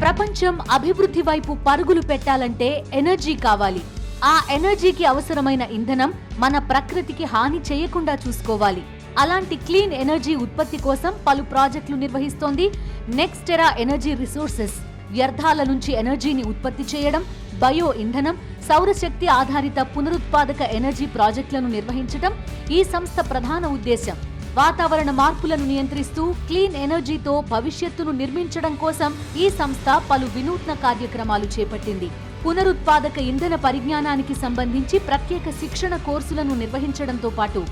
ప్రపంచం అభివృద్ధి వైపు పరుగులు పెట్టాలంటే ఎనర్జీ కావాలి. ఆ ఎనర్జీకి అవసరమైన ఇంధనం మన ప్రకృతికి హాని చేయకుండా చూసుకోవాలి. అలాంటి క్లీన్ ఎనర్జీ ఉత్పత్తి కోసం పలు ప్రాజెక్టులు నిర్వహిస్తోంది నెక్స్ట్ ఎరా ఎనర్జీ రిసోర్సెస్. వ్యర్థాల నుంచి ఎనర్జీని ఉత్పత్తి చేయడం, బయో ఇంధనం, సౌరశక్తి ఆధారిత పునరుత్పాదక ఎనర్జీ ప్రాజెక్టులను నిర్వహించడం ఈ సంస్థ ప్రధాన ఉద్దేశం. వాతావరణ మార్పులను నియంత్రిస్తూ క్లీన్ ఎనర్జీతో భవిష్యత్తును నిర్మించడం కోసం ఈ సంస్థ పలు వినూత్న కార్యక్రమాలు చేపట్టింది. పునరుత్పాదక ఇంధన పరిజ్ఞానానికి సంబంధించి ప్రత్యేక శిక్షణ కోర్సులను నిర్వహించడంతో పాటు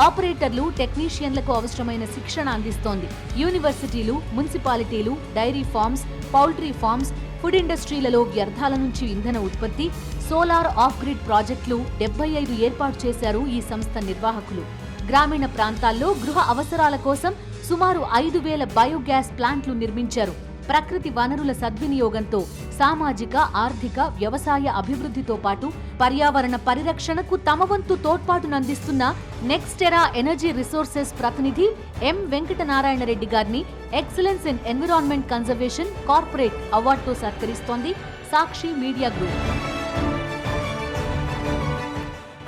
ఆపరేటర్లు, టెక్నీషియన్లకు అవసరమైన శిక్షణ అందిస్తోంది. యూనివర్సిటీలు, మున్సిపాలిటీలు, dairy farms, poultry farms, food ఇండస్ట్రీలలో వ్యర్థాల నుంచి ఇంధన ఉత్పత్తి, సోలార్ ఆఫ్ గ్రిడ్ ప్రాజెక్టులు 75 ఏర్పాటు చేశారు ఈ సంస్థ నిర్వాహకులు. గ్రామీణ ప్రాంతాల్లో గృహ అవసరాల కోసం సుమారు 5,000 బయోగ్యాస్ ప్లాంట్లు నిర్మించారు. ప్రకృతి వనరుల సద్వినియోగంతో సామాజిక, ఆర్థిక, వ్యవసాయ అభివృద్ధితో పాటు పర్యావరణ పరిరక్షణకు తమ వంతు తోడ్పాటునందిస్తున్న నెక్స్ట్ ఎరా ఎనర్జీ రిసోర్సెస్ ప్రతినిధి ఎం వెంకటనారాయణ రెడ్డి గారిని excellence in environment conservation corporate అవార్డుతో సత్కరిస్తోంది సాక్షి మీడియా గ్రూప్.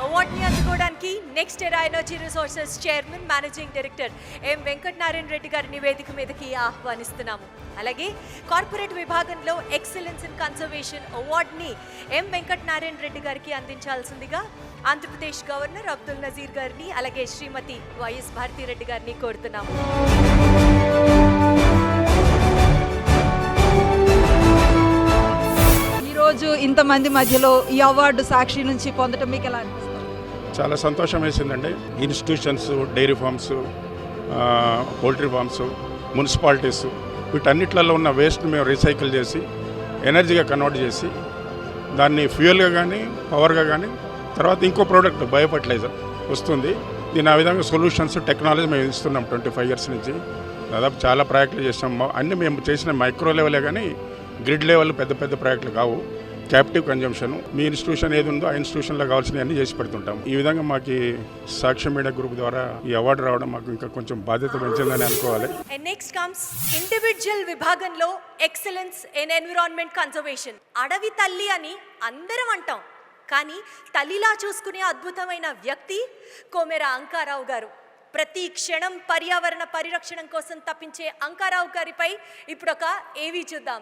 అవార్డుని అందుకోవడానికి next era energy resources chairman, managing director M Venkatanarayana Reddy గారిని వేదిక మీదకి ఆహ్వానిస్తున్నాము. అలాగే కార్పొరేట్ విభాగంలో ఎక్సలెన్స్ ఇన్ కన్జర్వేషన్ అవార్డుని ఎం వెంకటనారాయణ రెడ్డి గారికి అందించాల్సిందిగా ఆంధ్రప్రదేశ్ గవర్నర్ అబ్దుల్ నజీర్ గారిని అలాగే శ్రీమతి వైఎస్ భారతిరెడ్డి గారిని కోరుతున్నాము. ఈరోజు ఇంతమంది మధ్యలో ఈ అవార్డు సాక్షి నుంచి పొందడం మీకు ఎలా అనిపిస్తుంది? చాలా సంతోషం వేసిందండి. Institutions, dairy farms, poultry farms, municipalities వీటన్నిట్లలో ఉన్న వేస్ట్ని మేము రీసైకిల్ చేసి ఎనర్జీగా కన్వర్ట్ చేసి దాన్ని ఫ్యూయల్గా కానీ పవర్గా కానీ తర్వాత ఇంకో ప్రోడక్ట్ బయో ఫర్టిలైజర్ వస్తుంది. దీని ఆ విధంగా సొల్యూషన్స్, టెక్నాలజీ మేము ఇస్తున్నాం 25 years నుంచి. దాదాపు చాలా ప్రాజెక్టులు చేసాం. అన్నీ మేము చేసిన మైక్రో లెవెలే కానీ గ్రిడ్ లెవెల్ పెద్ద పెద్ద ప్రాజెక్టులు కావు. క్యాప్టివ్ కన్జంప్షన్ మీ ఇన్స్టిట్యూషన్ ఏది ఉందో ఆ ఇన్స్టిట్యూషన్లో కావాల్సినవన్నీ చేసి పెడుతుంటాం. ఈ విధంగా మాకు సాక్షి మీడియా గ్రూప్ ద్వారా ఈ అవార్డు రావడం మాకు ఇంకా కొంచెం బాధ్యత పెంచిందని అనుకోవాలి. నెక్స్ట్ కమ్స్ ఇండివిజువల్ విభాగంలో ఎక్సలెన్స్ ఇన్ ఎన్విరాన్మెంట్ కన్జర్వేషన్. అడవి తల్లి అని అందరం అంటాం, కానీ తల్లిలా చూసుకునే అద్భుతమైన వ్యక్తి కొమెర అంకారావు గారు. ప్రతి క్షణం పర్యావరణ పరిరక్షణ కోసం తప్పించే అంకారావు గారిపై ఇప్పుడు ఒక ఏవీ చూద్దాం.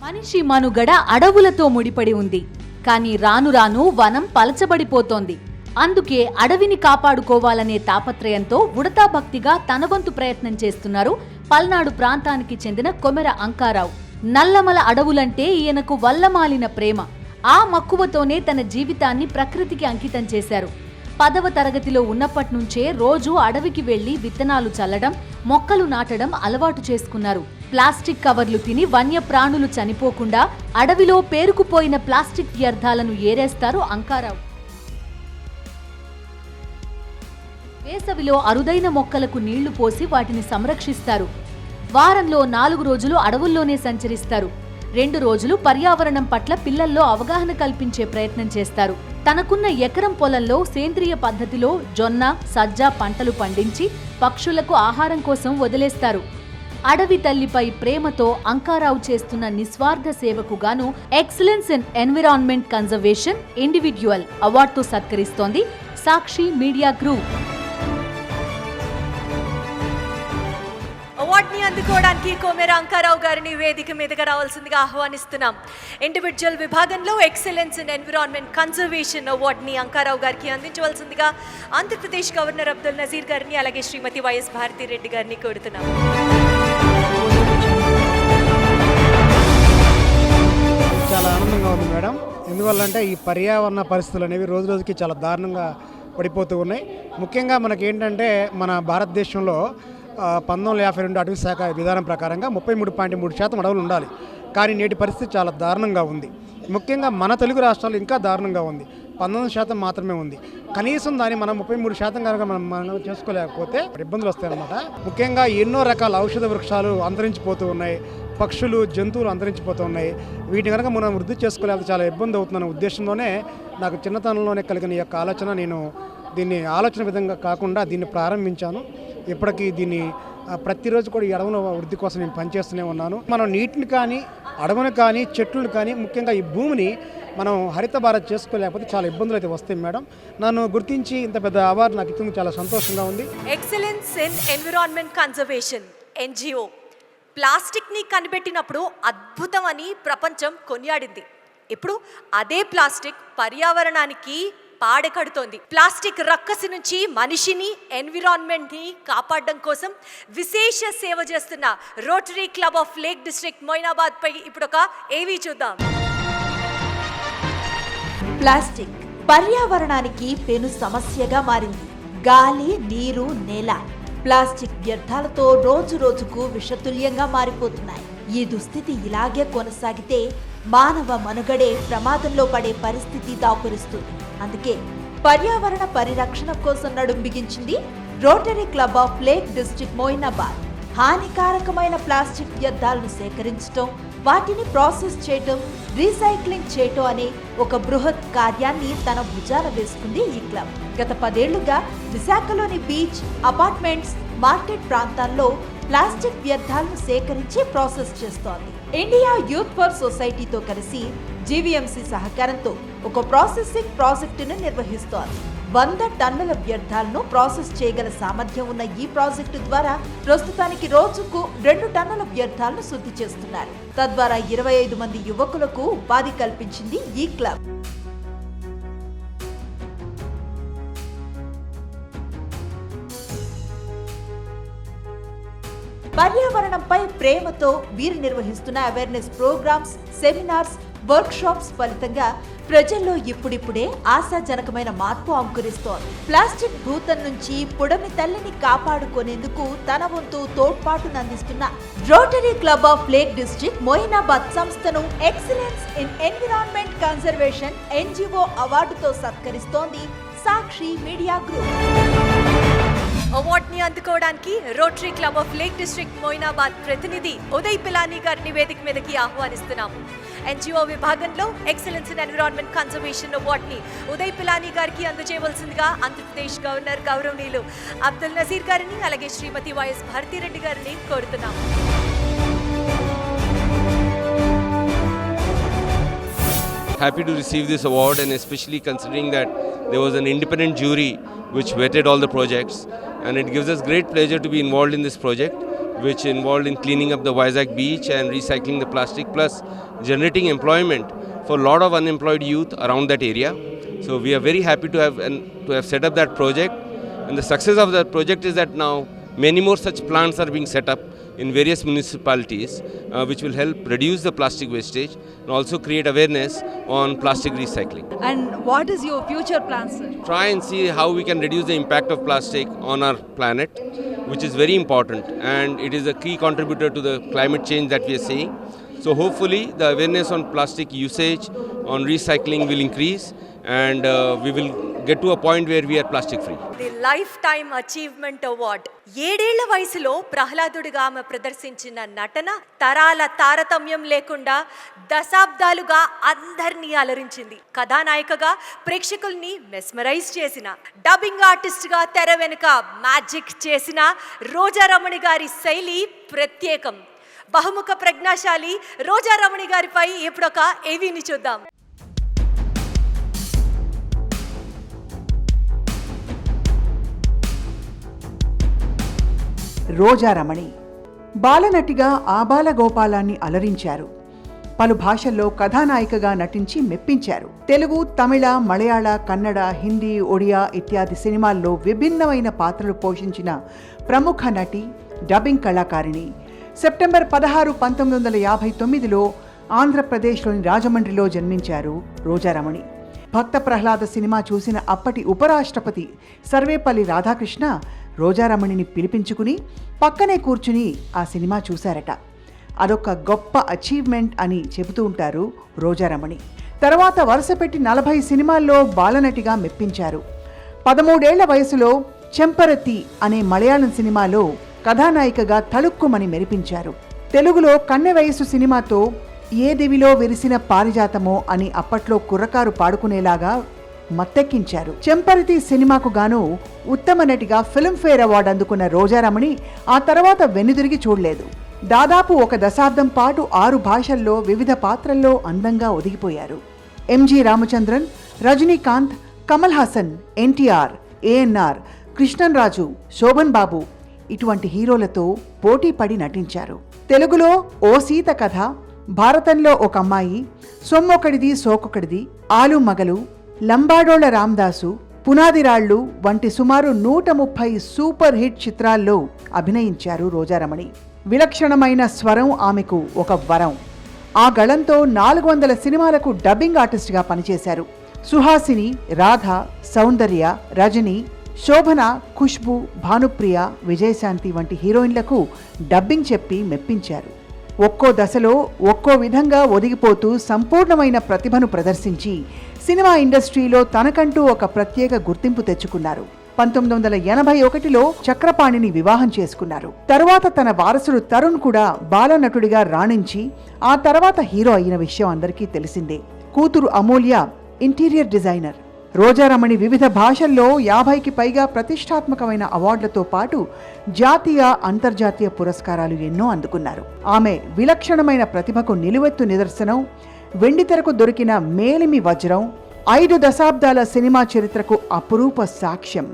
మనిషి మనుగడ అడవులతో ముడిపడి ఉంది. కానీ రాను రాను వనం పలచబడిపోతోంది. అందుకే అడవిని కాపాడుకోవాలనే తాపత్రయంతో ఉడతా భక్తిగా తన వంతు ప్రయత్నం చేస్తున్నారు పల్నాడు ప్రాంతానికి చెందిన కొమెర అంకారావు. నల్లమల అడవులంటే ఈయనకు వల్లమాలిన ప్రేమ. ఆ మక్కువతోనే తన జీవితాన్ని ప్రకృతికి అంకితం చేశారు. 10వ తరగతిలో ఉన్నప్పటి నుంచే రోజు అడవికి వెళ్లి విత్తనాలు చల్లడం, మొక్కలు నాటడం అలవాటు చేసుకున్నారు. ప్లాస్టిక్ కవర్లు తిని వన్యప్రాణులు చనిపోకుండా అడవిలో పేరుకుపోయిన ప్లాస్టిక్ వ్యర్థాలను ఏరేస్తారు అంకారావు. వేసవిలో అరుదైన మొక్కలకు నీళ్లు పోసి వాటిని సంరక్షిస్తారు. వారంలో 4 రోజులు అడవుల్లోనే సంచరిస్తారు. 2 రోజులు పర్యావరణం పట్ల పిల్లల్లో అవగాహన కల్పించే ప్రయత్నం చేస్తారు. తనకున్న ఎకరం పొలంలో సేంద్రియ పద్ధతిలో జొన్న, సజ్జ పంటలు పండించి పక్షులకు ఆహారం కోసం వదిలేస్తారు. అడవి తల్లిపై ప్రేమతో అంకారావు చేస్తున్న నిస్వార్థ సేవకు గాను excellence in environment conservation individual అవార్డుతో సత్కరిస్తోంది సాక్షి మీడియా గ్రూప్. అవార్డుని అందుకోవడానికి కొమెర అంకారావు గారిని వేదిక మీదగా రావాల్సిందిగా ఆహ్వానిస్తున్నాం. ఇండివిజువల్ విభాగంలో ఎక్సలెన్స్ ఇన్ ఎన్విరాన్మెంట్ కన్జర్వేషన్ అవార్డుని అంకారావు గారికి అందించవలసిందిగా ఆంధ్రప్రదేశ్ గవర్నర్ అబ్దుల్ నజీర్ గారిని, అలాగే శ్రీమతి వైఎస్ భారతిరెడ్డి గారిని కోరుతున్నాం. చాలా ఆనందంగా ఉంది మేడం. ఎందువల్లంటే ఈ పర్యావరణ పరిస్థితులు అనేవి రోజు రోజుకి చాలా దారుణంగా పడిపోతూ ఉన్నాయి. ముఖ్యంగా మనకి ఏంటంటే మన భారతదేశంలో 1952 అటవీ శాఖ విధానం ప్రకారంగా 33.3% అడవులు ఉండాలి. కానీ నేటి పరిస్థితి చాలా దారుణంగా ఉంది. ముఖ్యంగా మన తెలుగు రాష్ట్రాలు ఇంకా దారుణంగా ఉంది. 19% మాత్రమే ఉంది. కనీసం దాన్ని మనం 33% కనుక మనం చేసుకోలేకపోతే ఇబ్బందులు వస్తాయన్నమాట. ముఖ్యంగా ఎన్నో రకాల ఔషధ వృక్షాలు అంతరించిపోతూ ఉన్నాయి. పక్షులు, జంతువులు అంతరించిపోతూ ఉన్నాయి. వీటిని కనుక మనం వృద్ధి చేసుకోలేకపోతే చాలా ఇబ్బంది అవుతుందనే ఉద్దేశంతోనే నాకు చిన్నతనంలోనే కలిగిన ఈ యొక్క ఆలోచన, నేను దీన్ని ఆలోచన విధంగా కాకుండా దీన్ని ప్రారంభించాను. ఇప్పటికీ దీన్ని ప్రతిరోజు కూడా ఈ అడవుల వృద్ధి కోసం నేను పనిచేస్తూనే ఉన్నాను. మనం నీటిని కానీ, అడవుని కానీ, చెట్లను కానీ, ముఖ్యంగా ఈ భూమిని మనం హరిత భారత్ చేసుకోలేకపోతే చాలా ఇబ్బందులు అయితే వస్తాయి మేడం. నన్ను గుర్తించి ఇంత పెద్ద అవార్డు నాకు ఇచ్చింది చాలా సంతోషంగా ఉంది. Excellence in environment conservation NGO ప్లాస్టిక్ని కనిపెట్టినప్పుడు అద్భుతం అని ప్రపంచం కొనియాడింది. ఇప్పుడు అదే ప్లాస్టిక్ పర్యావరణానికి పాడెకడుతోంది. ప్లాస్టిక్ రక్కసి నుంచి మనిషిని, ఎన్విరాన్మెంట్ని కాపాడడం కోసం విశేష సేవ చేస్తున్న Rotary Club of Lake District Moinabad పై ఇప్పుడు ఒక ఏవీ చూద్దాం. ప్లాస్టిక్ పర్యావరణానికి పెను సమస్యగా మారింది. గాలి, నీరు, నేల ప్లాస్టిక్ వ్యర్థాలతో రోజు రోజుకు విషతుల్యంగా మారిపోతున్నాయి. ఈ దుస్థితి ఇలాగే కొనసాగితే మానవ మనుగడే ప్రమాదంలో పడే పరిస్థితి దాపురిస్తుంది. అందుకే పర్యావరణ పరిరక్షణ కోసం నడుం బిగించింది Rotary Club of Lake District Moinabad. హానికారకమైన ప్లాస్టిక్ వ్యర్థాలను సేకరించడం, వాటిని ప్రాసెస్ చేయటం, రీసైక్లింగ్ చేయటం అనే ఒక బృహత్ కార్యాన్ని తన భుజాన వేసుకుంది ఈ క్లబ్. గత 10 ఏళ్లుగా విశాఖలోని బీచ్, అపార్ట్మెంట్స్, మార్కెట్ ప్రాంతాల్లో ప్లాస్టిక్ వ్యర్థాలను సేకరించి ప్రాసెస్ చేస్తోంది. ఇండియా యూత్ ఫర్ సొసైటీతో కలిసి జీవీఎంసీ సహకారంతో ఒక ప్రాసెసింగ్ ప్రాజెక్టును నిర్వహిస్తోంది. 100 టన్నుల వ్యర్థాలను ప్రాసెస్ చేయగల సామర్థ్యం ఉన్న ఈ ప్రాజెక్టు ద్వారా ప్రస్తుతానికి రోజుకు 2 టన్నుల వ్యర్థాలను శుద్ధి చేస్తున్నారు. తద్వారా 25 మంది యువకులకు ఉపాధి కల్పించింది ఈ క్లబ్. పర్యావరణంపై ప్రేమతో వీరు నిర్వహిస్తున్న అవేర్నెస్ ప్రోగ్రామ్స్, సెమినార్స్, వర్క్షాప్స్ ఫలితంగా ప్రజల్లో ఇప్పుడిప్పుడే ఆశాజనకమైన మార్పు అంకురిస్తోంది. ప్లాస్టిక్ భూతం నుంచి పుడమి తల్లిని కాపాడుకునేందుకు తన వంతు తోడ్పాటునందిస్తున్న Rotary Club of Lake District Moinabad సంస్థను excellence in environment conservation NGO అవార్డుతో సత్కరిస్తోంది సాక్షి మీడియా గ్రూప్. అవార్డుని అందుకోవడానికి Rotary Club of Lake District Moinabad ప్రతినిధి ఉదయ్ పిలానీ గారిని వేదిక మీదకి ఆహ్వానిస్తున్నాము. NGO విభాగంలో ఎక్సలెన్స్ ఇన్ ఎన్విరాన్మెంట్ కన్జర్వేషన్ అవార్డుని ఉదయ్ పిలానీ గారికి అందజేయవలసిందిగా ఆంధ్రప్రదేశ్ గవర్నర్ గౌరవనీయులు అబ్దుల్ నజీర్ గారిని, అలాగే శ్రీమతి వైఎస్ భారతిరెడ్డి గారిని కోరుతున్నాము. Happy to receive this award, and especially considering that there was an independent jury which vetted all the projects, and it gives us great pleasure to be involved in this project, which involved in cleaning up the Vizag beach and recycling the plastic, plus generating employment for a lot of unemployed youth around that area. So we are very happy to have set up that project, and the success of that project is that now many more such plants are being set up in various municipalities, which will help reduce the plastic wastage and also create awareness on plastic recycling. And what is your future plans, sir? Try and see how we can reduce the impact of plastic on our planet, which is very important, and it is a key contributor to the climate change that we are seeing. So hopefully the awareness on plastic usage, on recycling will increase, and we will get to a point where we are plastic free. The life time achievement award. 7 ఏళ్ల వయసులో ప్రహ్లాదుడిగా ఆమె ప్రదర్శించిన నటన తరాల తారతమ్యం లేకుండా దశాబ్దాలుగా అందరినీ అలరించింది. కథానాయికగా ప్రేక్షకుల్ని మెస్మరైజ్ చేసిన, డబ్బింగ్ ఆర్టిస్ట్గా తెర వెనుక మ్యాజిక్ చేసిన రోజారమణి గారి శైలి ప్రత్యేకం. బహుముఖ ప్రజ్ఞాశాలి రోజారమణి గారిపై ఇప్పుడొక ఏవీని చూద్దాం. రోజారమణి బాలనటిగా ఆబాల గోపాలాన్ని అలరించారు. పలు భాషల్లో కథానాయికగా నటించి మెప్పించారు. తెలుగు, తమిళ, మలయాళ, కన్నడ, హిందీ, ఒడియా ఇత్యాది సినిమాల్లో విభిన్నమైన పాత్రలు పోషించిన ప్రముఖ నటి, డబ్బింగ్ కళాకారిణి. సెప్టెంబర్ 16, 1959లో ఆంధ్రప్రదేశ్లోని రాజమండ్రిలో జన్మించారు రోజారమణి. భక్త ప్రహ్లాద సినిమా చూసిన అప్పటి ఉపరాష్ట్రపతి సర్వేపల్లి రాధాకృష్ణ రోజారమణిని పిలిపించుకుని పక్కనే కూర్చుని ఆ సినిమా చూశారట. అదొక గొప్ప అచీవ్మెంట్ అని చెబుతూ ఉంటారు రోజారమణి. తర్వాత వరుసపెట్టి 40 సినిమాల్లో బాలనటిగా మెప్పించారు. 13 ఏళ్ల వయసులో చెంపరతి అనే మలయాళం సినిమాలో కథానాయికగా తళుక్కుమని మెరిపించారు. తెలుగులో కన్నె వయసు సినిమాతో ఏ దివిలో విరిసిన పారిజాతమో అని అప్పట్లో కుర్రకారు పాడుకునేలాగా మత్తెక్కించారు. చెంపరతి సినిమాకు గాను ఉత్తమ నటిగా ఫిల్మ్ఫేర్ అవార్డు అందుకున్న రోజారమణి ఆ తర్వాత వెనుదిరిగి చూడలేదు. దాదాపు 1 దశాబ్దం పాటు 6 భాషల్లో వివిధ పాత్రల్లో అందంగా ఒదిగిపోయారు. MG Ramachandran, Rajinikanth, Kamal Haasan, NTR, ANR, Krishnan రాజు, శోభన్ బాబు ఇటువంటి హీరోలతో పోటీ పడి నటించారు. తెలుగులో ఓ సీత కథ, భారతంలో ఒక అమ్మాయి, సొమ్మొకడిది సోకొకడిది, ఆలు మగలు, లంబాడోళ్ల రామదాసు, పునాదిరాళ్లు వంటి సుమారు 130 సూపర్ హిట్ చిత్రాల్లో అభినయించారు రోజారమణి. విలక్షణమైన స్వరం ఆమెకు ఒక వరం. ఆ గళంతో 400 సినిమాలకు డబ్బింగ్ ఆర్టిస్ట్గా పనిచేశారు. సుహాసిని, రాధ, సౌందర్య, రజని, శోభన, ఖుష్బు, భానుప్రియ, విజయశాంతి వంటి హీరోయిన్లకు డబ్బింగ్ చెప్పి మెప్పించారు. ఒక్కో దశలో ఒక్కో విధంగా ఒదిగిపోతూ సంపూర్ణమైన ప్రతిభను ప్రదర్శించి సినిమా ఇండస్ట్రీలో తనకంటూ ఒక ప్రత్యేక గుర్తింపు తెచ్చుకున్నారు. 1981లో చక్రపాణిని వివాహం చేసుకున్నారు. తరువాత తన వారసుడు తరుణ్ కూడా బాలనటుడిగా రాణించి ఆ తర్వాత హీరో అయిన విషయం అందరికీ తెలిసిందే. కూతురు అమూల్య ఇంటీరియర్ డిజైనర్. రోజారమణి వివిధ భాషల్లో 50కి పైగా ప్రతిష్టాత్మకమైన అవార్డులతో పాటు జాతీయ, అంతర్జాతీయ పురస్కారాలు ఎన్నో అందుకున్నారు. ఆమె విలక్షణమైన ప్రతిభకు నిలువెత్తు నిదర్శనం. వెండితెరకు దొరికిన మేలిమి వజ్రం, 5 దశాబ్దాల సినిమా చరిత్రకు అపురూప సాక్ష్యం.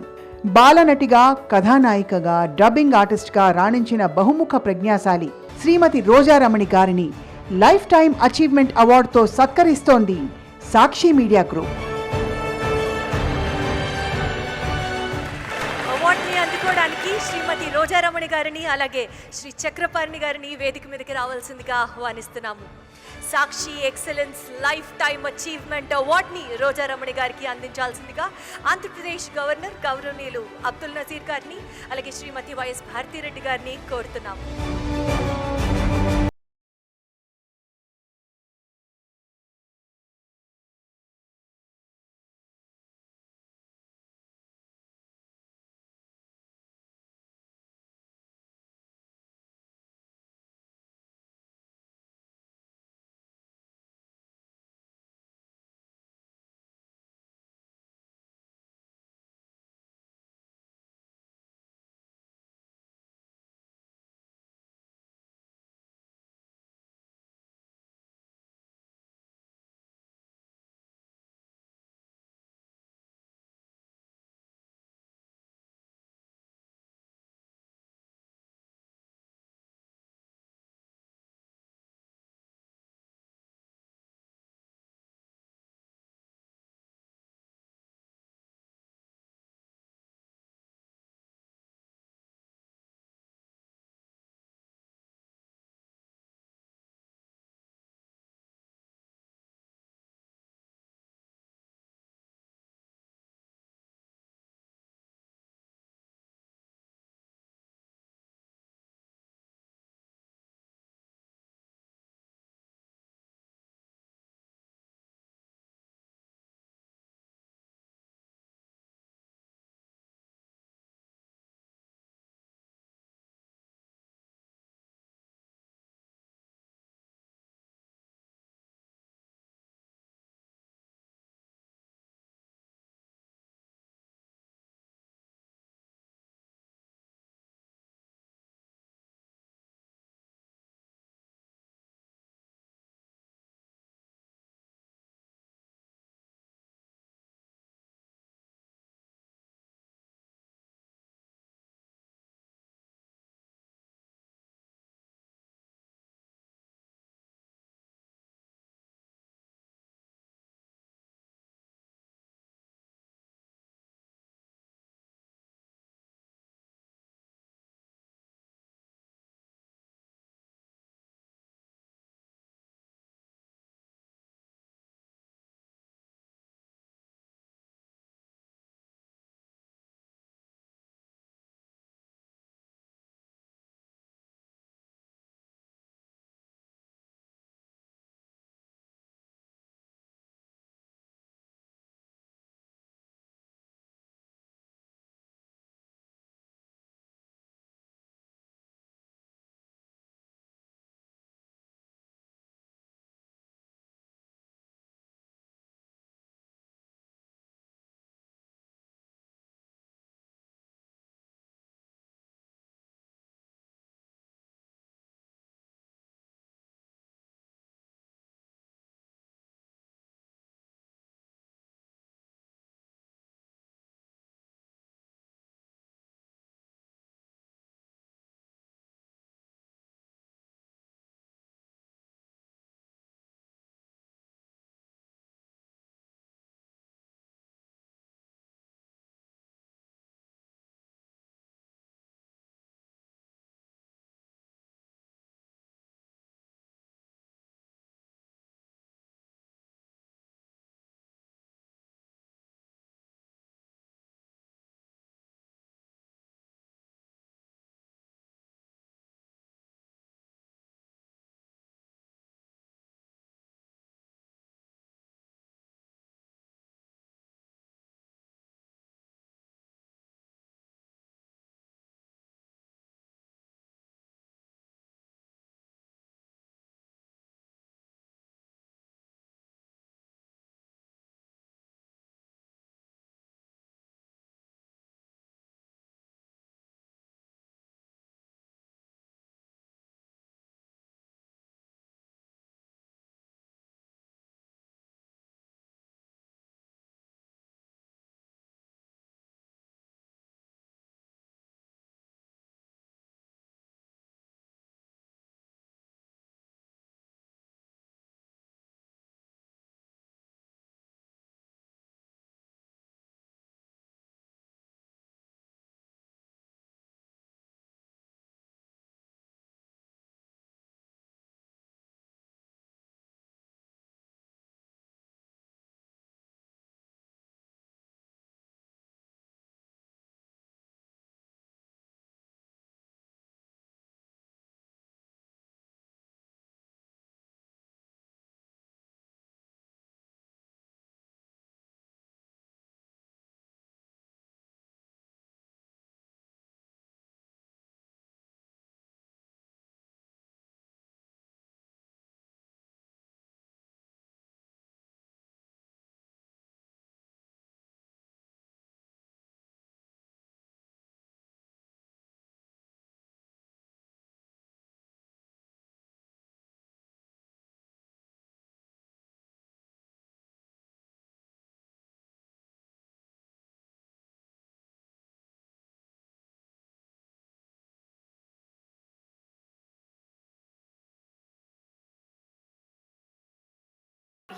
బాలనటిగా, కథానాయికగా, డబ్బింగ్ ఆర్టిస్ట్గా రాణించిన బహుముఖ ప్రజ్ఞాశాలి శ్రీమతి రోజారమణి గారిని లైఫ్ టైమ్ అచీవ్మెంట్ అవార్డుతో సత్కరిస్తోంది సాక్షి మీడియా గ్రూప్. అవార్డుని అందుకోవడానికి శ్రీమతి రోజారమణి గారిని అలాగే శ్రీ చక్రపాణి గారిని వేదిక మీదకి రావాల్సిందిగా ఆహ్వానిస్తున్నాము. Sakshi excellence life time achievement అవార్డ్ని రోజారమణి గారికి అందించాల్సిందిగా ఆంధ్రప్రదేశ్ గవర్నర్ గౌరవనీయులు అబ్దుల్ నజీర్ గారిని అలాగే శ్రీమతి వైఎస్ భారతిరెడ్డి గారిని కోరుతున్నాము.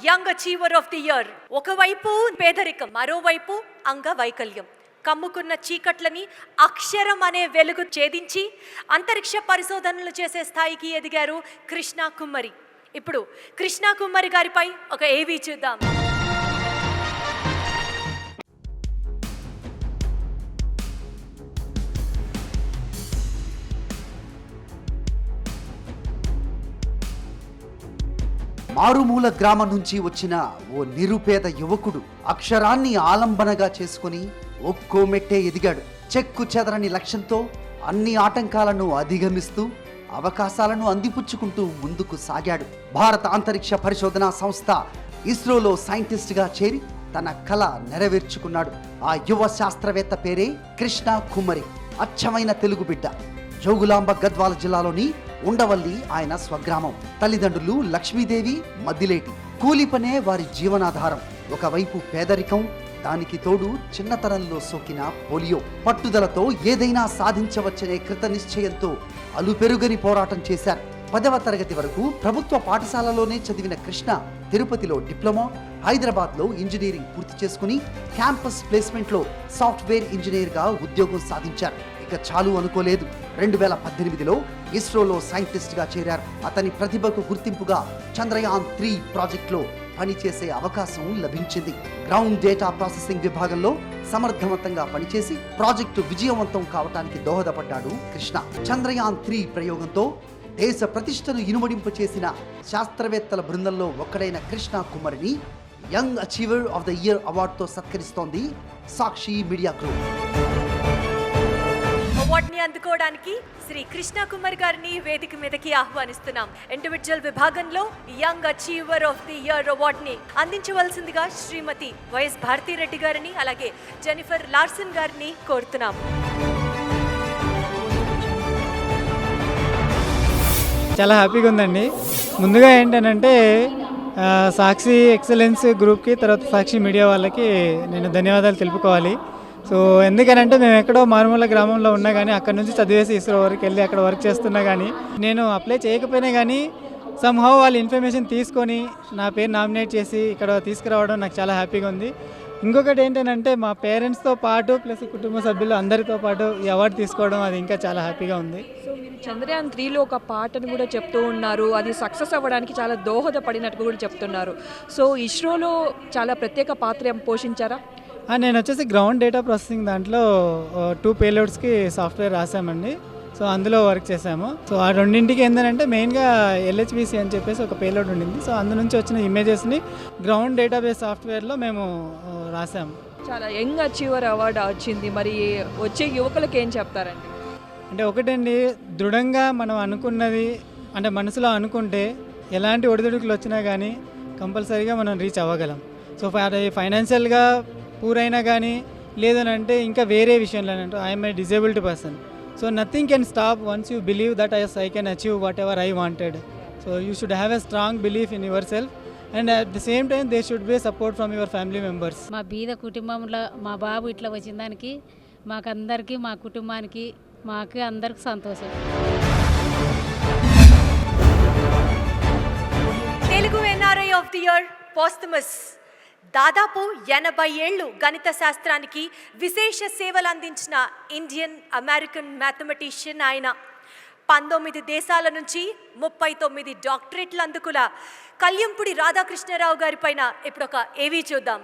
Young achiever of the year. ఒకవైపు పేదరికం, మరోవైపు అంగవైకల్యం కమ్ముకున్న చీకట్లని అక్షరం అనే వెలుగు ఛేదించి అంతరిక్ష పరిశోధనలు చేసే స్థాయికి ఎదిగారు కృష్ణ కుమ్మరి. ఇప్పుడు కృష్ణ కుమ్మరి గారిపై ఒక ఏవీ చూద్దాం. మారుమూల గ్రామం నుంచి వచ్చిన ఓ నిరుపేద యువకుడు అక్షరాన్ని ఆలంబనగా చేసుకుని ఒక్కో మెట్టే ఎదిగాడు. చెక్కు చెదరని లక్ష్యంతో అన్ని ఆటంకాలను అధిగమిస్తూ అవకాశాలను అందిపుచ్చుకుంటూ ముందుకు సాగాడు. భారత అంతరిక్ష పరిశోధనా సంస్థ ఇస్రోలో సైంటిస్ట్గా చేరి తన కళ నెరవేర్చుకున్నాడు. ఆ యువ శాస్త్రవేత్త పేరే కృష్ణ కుమ్మరి. అచ్చమైన తెలుగు బిడ్డ. జోగులాంబ గద్వాల జిల్లాలోని ఉండవల్లి ఆయన స్వగ్రామం. తల్లిదండ్రులు లక్ష్మీదేవి, మద్దిలేటి. కూలి పనే వారి జీవనాధారం. ఒకవైపు పేదరికం, దానికి తోడు చిన్నతనంలో సోకిన పోలియో. పట్టుదలతో ఏదైనా సాధించవచ్చనే కృత నిశ్చయంతో అలుపెరుగని పోరాటం చేశారు. 10వ తరగతి వరకు ప్రభుత్వ పాఠశాలలోనే చదివిన కృష్ణ తిరుపతిలో డిప్లొమా, హైదరాబాద్లో ఇంజనీరింగ్ పూర్తి చేసుకుని క్యాంపస్ ప్లేస్మెంట్లో సాఫ్ట్వేర్ ఇంజనీర్గా ఉద్యోగం సాధించారు. ఇక చాలు అనుకోలేదు. 2018లో ఇస్రోలో సైంటిస్ట్గా చేరారు. అతని ప్రతిభకు గుర్తింపుగా చంద్రయాన్ 3 ప్రాజెక్టులో పనిచేసే అవకాశం లభించింది. గ్రౌండ్ డేటా ప్రాసెసింగ్ విభాగంలో సమర్థవంతంగా పనిచేసి ప్రాజెక్టు విజయవంతం కావడానికి దోహదపడ్డాడు కృష్ణ. చంద్రయాన్ 3 ప్రయోగంతో దేశ ప్రతిష్టను ఇనుమడింపు చేసిన శాస్త్రవేత్తల బృందంలో ఒక్కడైన కృష్ణ కుమ్మరిని young achiever of the year అవార్డుతో సత్కరిస్తోంది సాక్షి మీడియా గ్రూప్. అవార్డుని అందుకోవడానికి శ్రీ కృష్ణ కుమార్ గారిని వేదిక మీదకి ఆహ్వానిస్తున్నాం. ఇండివిజువల్ విభాగంలో young achiever of the year అవార్డుని అందించవలసిందిగా శ్రీమతి వైఎస్ భారతిరెడ్డి గారిని, అలాగే జెనిఫర్ లార్సన్ గారిని కోరుతున్నాం. చాలా హ్యాపీగా ఉందండి. ముందుగా ఏంటంటే సాక్షి ఎక్సలెన్స్ గ్రూప్కి, తర్వాత సాక్షి మీడియా వాళ్ళకి నేను ధన్యవాదాలు తెలుపుకోవాలి. సో ఎందుకనంటే మేము ఎక్కడో మారుమూల గ్రామంలో ఉన్నా కానీ అక్కడ నుంచి చదివేసి ఇస్రో వరకు వెళ్ళి అక్కడ వర్క్ చేస్తున్నా కానీ నేను అప్లై చేయకపోయినా కానీ సమ్హౌ వాళ్ళ ఇన్ఫర్మేషన్ తీసుకొని నా పేరు నామినేట్ చేసి ఇక్కడ తీసుకురావడం నాకు చాలా హ్యాపీగా ఉంది. ఇంకొకటి ఏంటంటే మా పేరెంట్స్తో పాటు ప్లస్ కుటుంబ సభ్యులు అందరితో పాటు ఈ అవార్డు తీసుకోవడం అది ఇంకా చాలా హ్యాపీగా ఉంది. సో మీరు చంద్రయాన్ 3లో ఒక పాటను కూడా చెప్తూ ఉన్నారు, అది సక్సెస్ అవ్వడానికి చాలా దోహదపడినట్టు కూడా చెప్తున్నారు. సో ఇస్రోలో చాలా ప్రత్యేక పాత్ర పోషించారా? నేను వచ్చేసి గ్రౌండ్ డేటా ప్రాసెసింగ్ దాంట్లో 2 పేలోడ్స్కి సాఫ్ట్వేర్ రాసామండి. సో అందులో వర్క్ చేసాము. సో ఆ రెండింటికి ఏంటంటే మెయిన్గా LHVC అని చెప్పేసి ఒక పేలోడ్ ఉండింది. సో అందు నుంచి వచ్చిన ఇమేజెస్ని గ్రౌండ్ డేటాబేస్ సాఫ్ట్వేర్లో మేము రాసాము. చాలా యంగ్ అచీవర్ అవార్డు వచ్చింది, మరి వచ్చే యువకులకు ఏం చెప్తారండి? అంటే ఒకటండి, దృఢంగా మనం అనుకున్నది అంటే మనసులో అనుకుంటే ఎలాంటి ఒడిదుడుకులు వచ్చినా కానీ కంపల్సరీగా మనం రీచ్ అవ్వగలం. సో ఫైనాన్షియల్గా పూరైనా కానీ లేదనంటే ఇంకా వేరే విషయంలో అంటే I'm a disabled person. So nothing can stop once you believe that I can achieve what ever I wanted. So you should have a strong belief in your self and at the same time they should be support from your family members. మా బీద కుటుంబంలో మా బాబు ఇట్లా వచ్చిన దానికి మాకందరికీ, మా కుటుంబానికి, మాకు అందరికి సంతోషం. Telugu NRI of the year posthumous. దాదాపు 80 ఏళ్ళు గణిత శాస్త్రానికి విశేష సేవలు అందించిన ఇండియన్ అమెరికన్ మ్యాథమెటిషియన్ ఆయన. 19 దేశాల నుంచి 39 డాక్టరేట్లు అందుకుల కళ్యంపూడి రాధాకృష్ణరావు గారి పైన ఇప్పుడు ఒక ఏవీ చూద్దాం.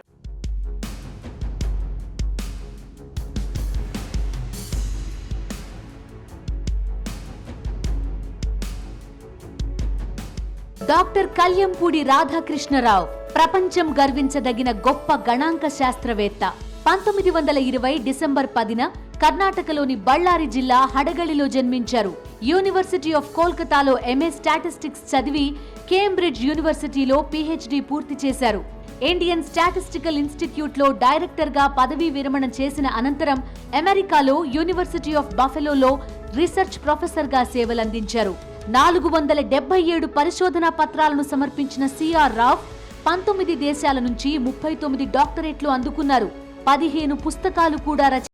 డాక్టర్ కళ్యంపూడి రాధాకృష్ణరావు ప్రపంచం గర్వించదగిన గొప్ప గణాంక శాస్త్రవేత్త. 1920 డిసెంబర్ 10న కర్ణాటకలోని బళ్ళారి జిల్లా హడగళిలో జన్మించారు. యూనివర్సిటీ ఆఫ్ కోల్కతాలో MA స్టాటిస్టిక్స్ చదివి కేంబ్రిడ్జ్ యూనివర్సిటీలో PhD పూర్తి చేశారు. ఇండియన్ స్టాటిస్టికల్ ఇన్స్టిట్యూట్లో డైరెక్టర్గా పదవీ విరమణ చేసిన అనంతరం అమెరికాలో యూనివర్సిటీ ఆఫ్ బఫెలోలో రీసెర్చ్ ప్రొఫెసర్గా సేవలందించారు. 477 పరిశోధనా పత్రాలను సమర్పించిన CR రావ్ 19 దేశాల నుంచి 39 డాక్టరేట్లు అందుకున్నారు. 15 పుస్తకాలు కూడా రచించారు.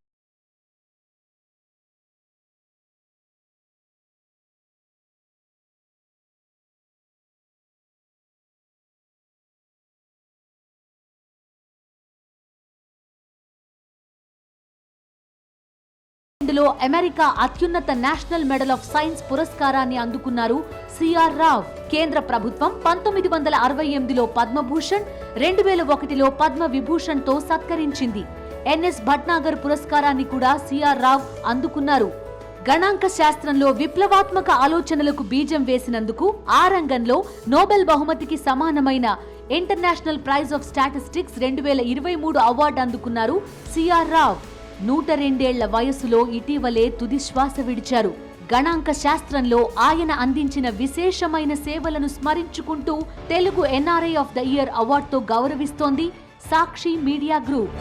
ఇందులో అమెరికా అత్యున్నత నేషనల్ మెడల్ ఆఫ్ సైన్స్ పురస్కారాన్ని అందుకున్నారు సిఆర్ రావ్. కేంద్ర ప్రభుత్వం 1968లో పద్మభూషణ్, 2001లో పద్మ విభూషణ్తో సత్కరించింది. ఎన్ఎస్ భట్నాగర్ పురస్కారాన్ని కూడా సిఆర్ రావ్ అందుకున్నారు. గణాంక శాస్త్రంలో విప్లవాత్మక ఆలోచనలకు బీజం వేసినందుకు ఆ రంగంలో నోబెల్ బహుమతికి సమానమైన international praise of statistics 2023 award అందుకున్నారు సిఆర్ రావ్. 102 ఏళ్ల వయసులో ఇటీవలే తుది శ్వాస విడిచారు. గణాంక శాస్త్రంలో ఆయన అందించిన విశేషమైన సేవలను స్మరించుకుంటూ Telugu NRI of the year అవార్డుతో గౌరవిస్తోంది సాక్షి మీడియా గ్రూప్.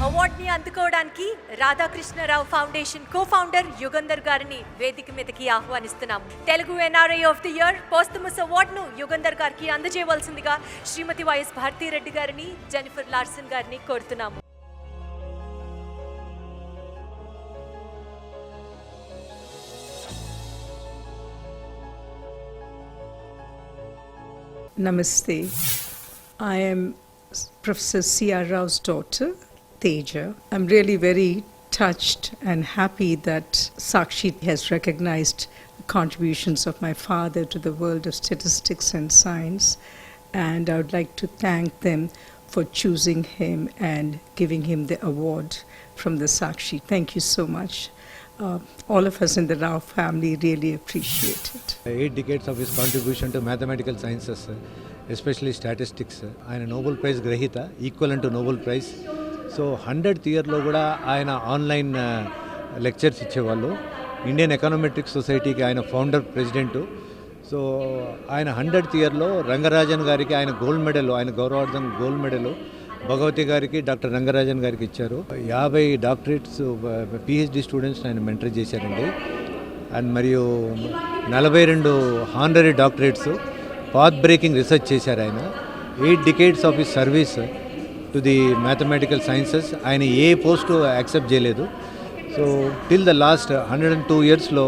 అవార్డుని అందుకోవడానికి రాధాకృష్ణరావు ఫౌండేషన్ కో-ఫౌండర్ యుగంధర్ గారిని వేదిక మీదకి ఆహ్వానిస్తున్నాం. Telugu NRI of the year posthumous అవార్డును యుగంధర్ గారికి అందజేయవలసిందిగా శ్రీమతి వైఎస్ భారతీరెడ్డి గారిని, జెనిఫర్ లార్సన్ గారిని కోరుతున్నాము. Namaste. I am Professor C.R. Rao's daughter, Teja. I'm really very touched and happy that Sakshi has recognized the contributions of my father to the world of statistics and science, and I would like to thank them for choosing him and giving him the award from the Sakshi. Thank you so much. All of us in the Rao family really appreciate it. 8 decades of his contribution to mathematical sciences, especially statistics. ఆయన Nobel prize గ్రహీత, equivalent to Nobel prize. So 100th ఇయర్లో కూడా ఆయన online lectures ఇచ్చేవాళ్ళు. Indian econometric సొసైటీకి ఆయన founder president. So ఆయన 100th ఇయర్లో రంగరాజన్ గారికి ఆయన గోల్డ్ మెడల్, ఆయన గౌరవార్థం గోల్డ్ మెడల్ భగవతి గారికి, డాక్టర్ రంగరాజన్ గారికి ఇచ్చారు. 50 డాక్టరేట్స్ పిహెచ్డి స్టూడెంట్స్ ఆయన మెంటర్ చేశారండి. అండ్ మరియు 42 honorary doctorates, path breaking research చేశారు ఆయన. 8 decades of his service to the mathematical sciences. ఆయన ఏ పోస్టు యాక్సెప్ట్ చేయలేదు. సో టిల్ ద లాస్ట్ 102 yearsలో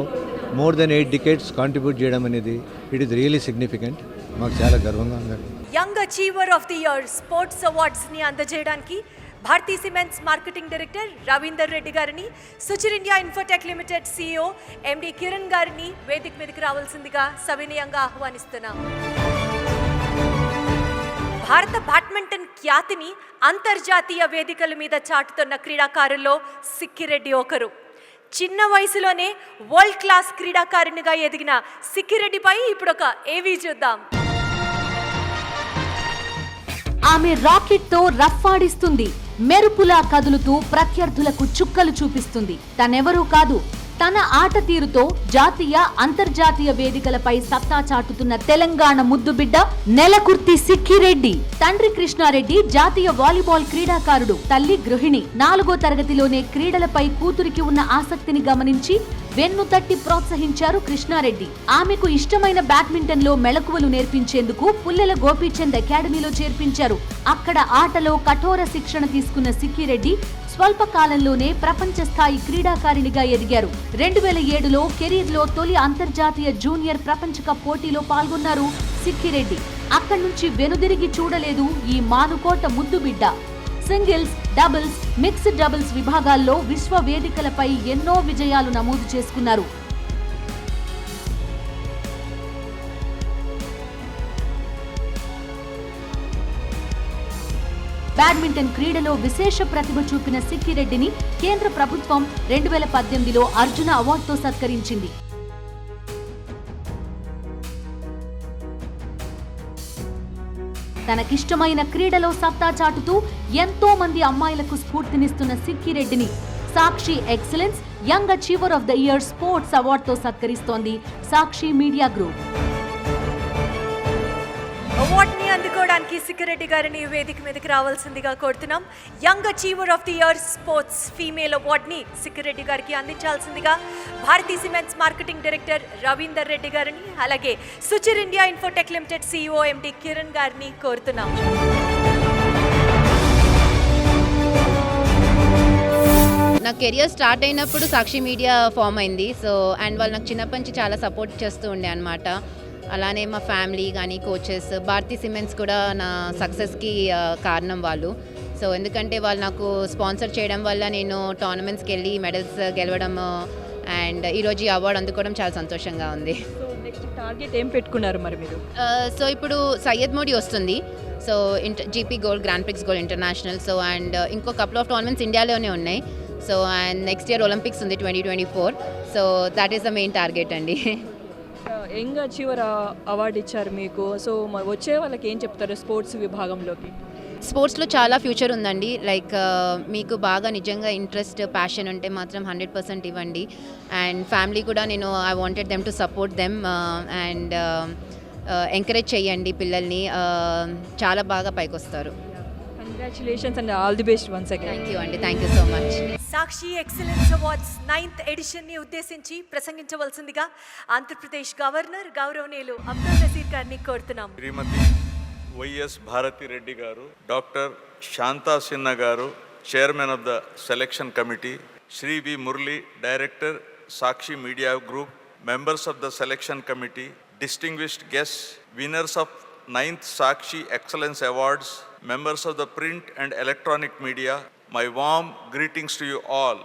మోర్ దెన్ 8 decades కాంట్రిబ్యూట్ చేయడం అనేది ఇట్ ఈస్ రియలీ సిగ్నిఫికెంట్. మాకు చాలా గర్వంగా ఉందండి. Young achiever of the year sports అవార్డ్స్ని అందజేయడానికి Bharathi cements marketing director Ravinder Reddy గారిని, Suchir India Infotech limited CEO MD Kiran గారిని వేదిక మీదకి రావాల్సిందిగా సవినయంగా ఆహ్వానిస్తున్నాం. భారత బ్యాడ్మింటన్ ఖ్యాతిని అంతర్జాతీయ వేదికల మీద చాటుతున్న క్రీడాకారుల్లో సిక్కిరెడ్డి ఒకరు. చిన్న వయసులోనే వరల్డ్ క్లాస్ క్రీడాకారిణిగా ఎదిగిన సిక్కిరెడ్డిపై ఇప్పుడు ఒక ఏవీ చూద్దాం. ఆమె రాకెట్ తో రఫ్ఫాడిస్తుంది, మెరుపులా కదులుతూ ప్రత్యర్థులకు చుక్కలు చూపిస్తుంది. తనెవరూ కాదు, తన ఆట తీరుతో జాతీయ అంతర్జాతీయ వేదికలపై సత్తా చాటుతున్న తెలంగాణ ముద్దుబిడ్డ నెలకుర్తి సిక్కిరెడ్డి. తండ్రి కృష్ణారెడ్డి జాతీయ వాలీబాల్ క్రీడాకారుడు, తల్లి గృహిణి. 4వ తరగతిలోనే క్రీడలపై కూతురికి ఉన్న ఆసక్తిని గమనించి వెన్ను తట్టి ప్రోత్సహించారు కృష్ణారెడ్డి. ఆమెకు ఇష్టమైన బ్యాడ్మింటన్ లో మెళకువలు నేర్పించేందుకు పుల్లెల గోపీచంద్ అకాడమీలో చేర్పించారు. అక్కడ ఆటలో కఠోర శిక్షణ తీసుకున్న సిక్కిరెడ్డి స్వల్ప కాలంలోనే ప్రపంచ స్థాయి క్రీడాకారిణిగా ఎదిగారు. 2007లో కెరీర్లో తొలి అంతర్జాతీయ జూనియర్ ప్రపంచ కప్ పోటీలో పాల్గొన్నారు సిక్కిరెడ్డి. అక్కడి నుంచి వెనుదిరిగి చూడలేదు ఈ మానుకోట ముద్దుబిడ్డ. సింగిల్స్, డబుల్స్, మిక్స్డ్ డబుల్స్ విభాగాల్లో విశ్వ వేదికలపై ఎన్నో విజయాలు నమోదు చేసుకున్నారు. బ్యాడ్మింటన్ క్రీడలో విశేష ప్రతిభ చూపిన సిక్కిరెడ్డిని కేంద్ర ప్రభుత్వం 2018లో అర్జున అవార్డుతో సత్కరించింది. తనకిష్టమైన క్రీడలో సత్తా చాటుతూ ఎంతో మంది అమ్మాయిలకు స్ఫూర్తినిస్తున్న సిక్కిరెడ్డిని Sakshi excellence young achiever of the year sports అవార్డుతో సత్కరిస్తోంది సాక్షి మీడియా గ్రూప్. అవార్డుని అందుకోవడానికి సిక్కిరెడ్డి గారిని వేదిక మీదకి రావాల్సిందిగా కోరుతున్నాం. Young achiever of the year sports female అవార్డుని సిక్కిరెడ్డి గారికి అందించాల్సిందిగా Bharathi cements marketing director Ravinder Reddy గారిని, అలాగే Suchir India Infotech limited CEO MD Kiran గారిని కోరుతున్నాం. నా కెరియర్ స్టార్ట్ అయినప్పుడు సాక్షి మీడియా ఫామ్ అయింది. సో అండ్ వాళ్ళు నాకు చిన్నప్పటి నుంచి చాలా సపోర్ట్ చేస్తూ ఉండే అనమాట. అలానే మా ఫ్యామిలీ కానీ కోచెస్, భారతీ సిమెంట్స్ కూడా నా సక్సెస్కి కారణం వాళ్ళు. సో సో ఎందుకంటే వాళ్ళు నాకు స్పాన్సర్ చేయడం వల్ల నేను టోర్నమెంట్స్కి వెళ్ళి మెడల్స్ గెలవడం అండ్ ఈరోజు ఈ అవార్డు అందుకోవడం చాలా సంతోషంగా ఉంది. సో నెక్స్ట్ టార్గెట్ ఏం పెట్టుకున్నారు మరి మీరు? సో ఇప్పుడు సయ్యద్ మోడీ వస్తుంది. So GP gold, grand prix gold international. So and ఇంకో కపుల్ ఆఫ్ టోర్నమెంట్స్ ఇండియాలోనే ఉన్నాయి. So and next year Olympics ఉంది 2024. So that is the main target అండి. యంగ్ అచీవర్ అవార్డు ఇచ్చారు మీకు. సో మరి వచ్చే వాళ్ళకి ఏం చెప్తారు స్పోర్ట్స్ విభాగంలోకి? స్పోర్ట్స్లో చాలా ఫ్యూచర్ ఉందండి. లైక్ మీకు బాగా నిజంగా ఇంట్రెస్ట్, ప్యాషన్ ఉంటే మాత్రం 100% ఇవ్వండి. అండ్ ఫ్యామిలీ కూడా నేను I wanted them to support them and encourage చేయండి పిల్లల్ని. చాలా బాగా పైకి వస్తారు. Congratulations and all the best once again. Thank you అండి, thank you so much. Sakshi excellence awards 9th ఎడిషన్ని ఉద్దేశించి ప్రసంగించవలసిందిగా ఆంధ్రప్రదేశ్ గవర్నర్ గౌరవనీయులు అబ్దుల్ నజీర్ గారిని కోరుతున్నాం. శ్రీమతి వైఎస్ భారతిరెడ్డి గారు, డాక్టర్ శాంతా సిన్హా గారు, chairman of the selection committee, Shri V Murali, director Sakshi media group, members of the selection committee, distinguished guests, winners of 9th Sakshi Excellence Awards, members of the print and electronic media, my warm greetings to you all.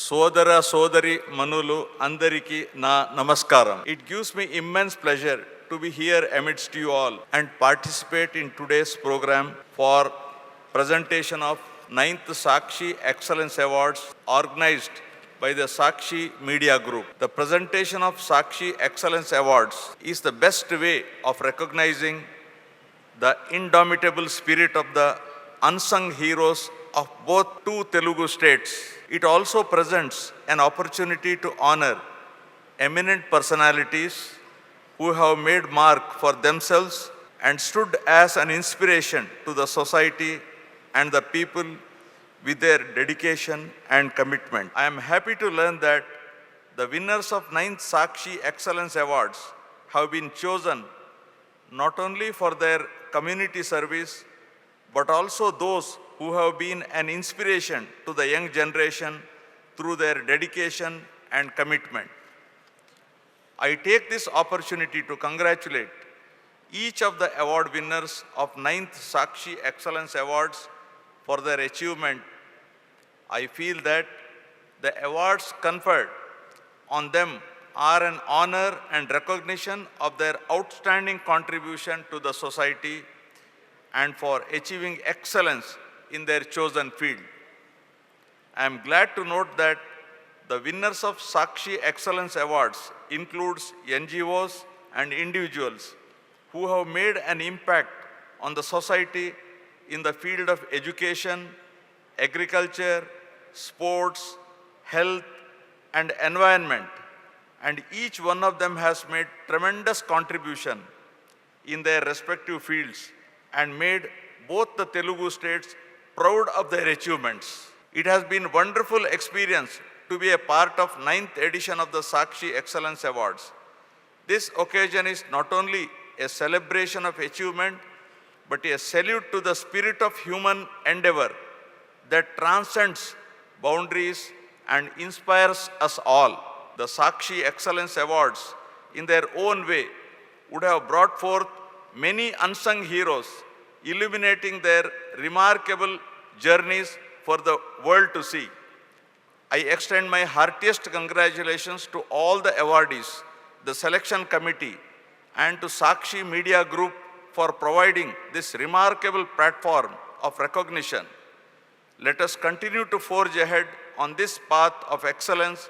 Sodara Sodari Manulu Andariki na Namaskaram. It gives me immense pleasure to be here amidst you all and participate in today's program for presentation of 9th Sakshi Excellence Awards organized by the Sakshi Media Group. The presentation of Sakshi Excellence Awards is the best way of recognizing the indomitable spirit of the unsung heroes of both two Telugu states. It also presents an opportunity to honor eminent personalities who have made mark for themselves and stood as an inspiration to the society and the people with their dedication and commitment. I am happy to learn that the winners of 9th Sakshi Excellence Awards have been chosen not only for their community service, but also those who have been an inspiration to the young generation through their dedication and commitment. I take this opportunity to congratulate each of the award winners of 9th Sakshi Excellence Awards for their achievement. I feel that the awards conferred on them are an honor and recognition of their outstanding contribution to the society and for achieving excellence in their chosen field. I am glad to note that the winners of Sakshi Excellence Awards includes NGOs and individuals who have made an impact on the society in the field of education, agriculture, sports, health, and environment, and each one of them has made tremendous contribution in their respective fields and made both the Telugu states proud of their achievements. It has been a wonderful experience to be a part of 9th edition of the Sakshi Excellence Awards. This occasion is not only a celebration of achievement, but a salute to the spirit of human endeavor that transcends boundaries and inspires us all. The Sakshi Excellence Awards, in their own way, would have brought forth many unsung heroes, illuminating their remarkable journeys for the world to see. I extend my heartiest congratulations to all the awardees, the selection committee, and to Sakshi Media Group for providing this remarkable platform of recognition. Let us continue to forge ahead on this path of excellence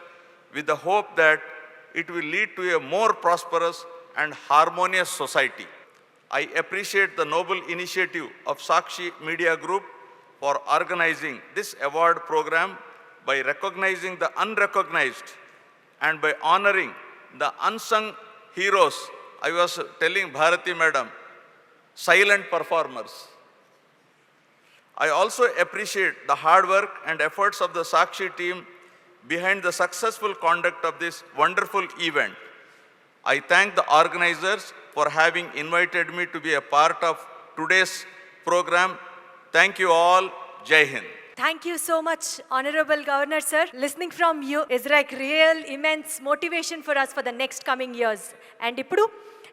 with the hope that it will lead to a more prosperous and harmonious society. I appreciate the noble initiative of Sakshi Media Group for organizing this award program by recognizing the unrecognized and by honoring the unsung heroes. I was telling Bharati Madam, silent performers. I also appreciate the hard work and efforts of the Sakshi team behind the successful conduct of this wonderful event. I thank the organizers for having invited me to be a part of today's program. Thank you all. Jai Hind. Thank you so much, Honorable Governor Sir. Listening from you is like real immense motivation for us for the next coming years. And Ippudu,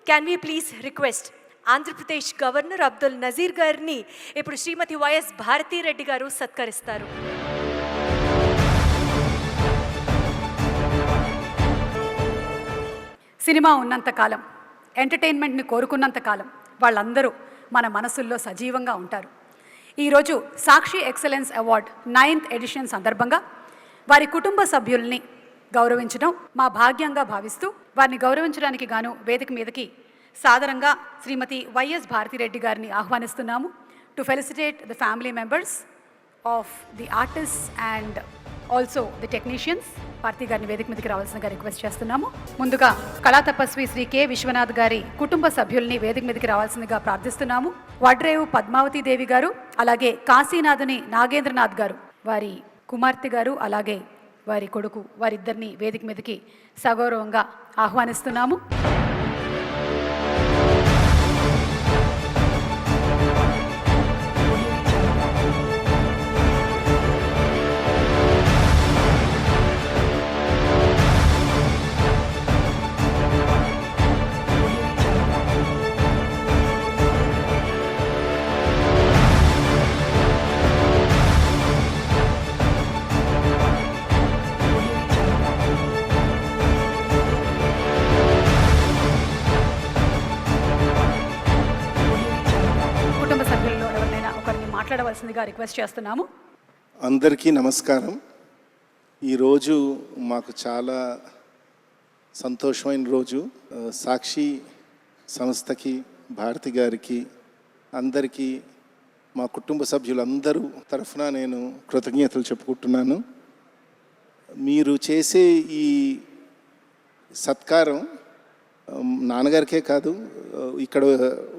can we please request Andhra Pradesh governor Abdul Nazeer గారిని ఇప్పుడు శ్రీమతి వైఎస్ భారతీరెడ్డి గారు సత్కరిస్తారు. Cinema ఉన్నంతకాలం, ఎంటర్టైన్మెంట్ని కోరుకున్నంతకాలం వాళ్ళందరూ మన మనసుల్లో సజీవంగా ఉంటారు. ఈరోజు సాక్షి ఎక్సలెన్స్ అవార్డ్ 9th ఎడిషన్ సందర్భంగా వారి కుటుంబ సభ్యుల్ని గౌరవించడం మా భాగ్యంగా భావిస్తూ వారిని గౌరవించడానికి గాను వేదిక మీదకి సాదరంగా శ్రీమతి వైఎస్ భారతిరెడ్డి గారిని ఆహ్వానిస్తున్నాము. To felicitate the family members of the artist and also the technicians. Bharathi గారిని వేదిక మీదకి రావాల్సిందిగా రిక్వెస్ట్ చేస్తున్నాము. ముందుగా కళా తపస్వి శ్రీ కె విశ్వనాథ్ గారి కుటుంబ సభ్యుల్ని వేదిక మీదకి రావాల్సిందిగా ప్రార్థిస్తున్నాము. వడ్రేవు పద్మావతి దేవి గారు, అలాగే కాశీనాథుని నాగేంద్రనాథ్ గారు, వారి కుమార్తె గారు, అలాగే వారి కొడుకు, వారిద్దరిని వేదిక మీదకి సగౌరవంగా ఆహ్వానిస్తున్నాము. మాట్లాడవలసిందిగా రిక్వెస్ట్ చేస్తున్నాము. అందరికీ నమస్కారం. ఈరోజు మాకు చాలా సంతోషమైన రోజు. సాక్షి సంస్థకి, భారతి గారికి, అందరికీ మా కుటుంబ సభ్యులందరూ తరఫున నేను కృతజ్ఞతలు చెప్పుకుంటున్నాను. మీరు చేసే ఈ సత్కారం నాన్నగారికే కాదు, ఇక్కడ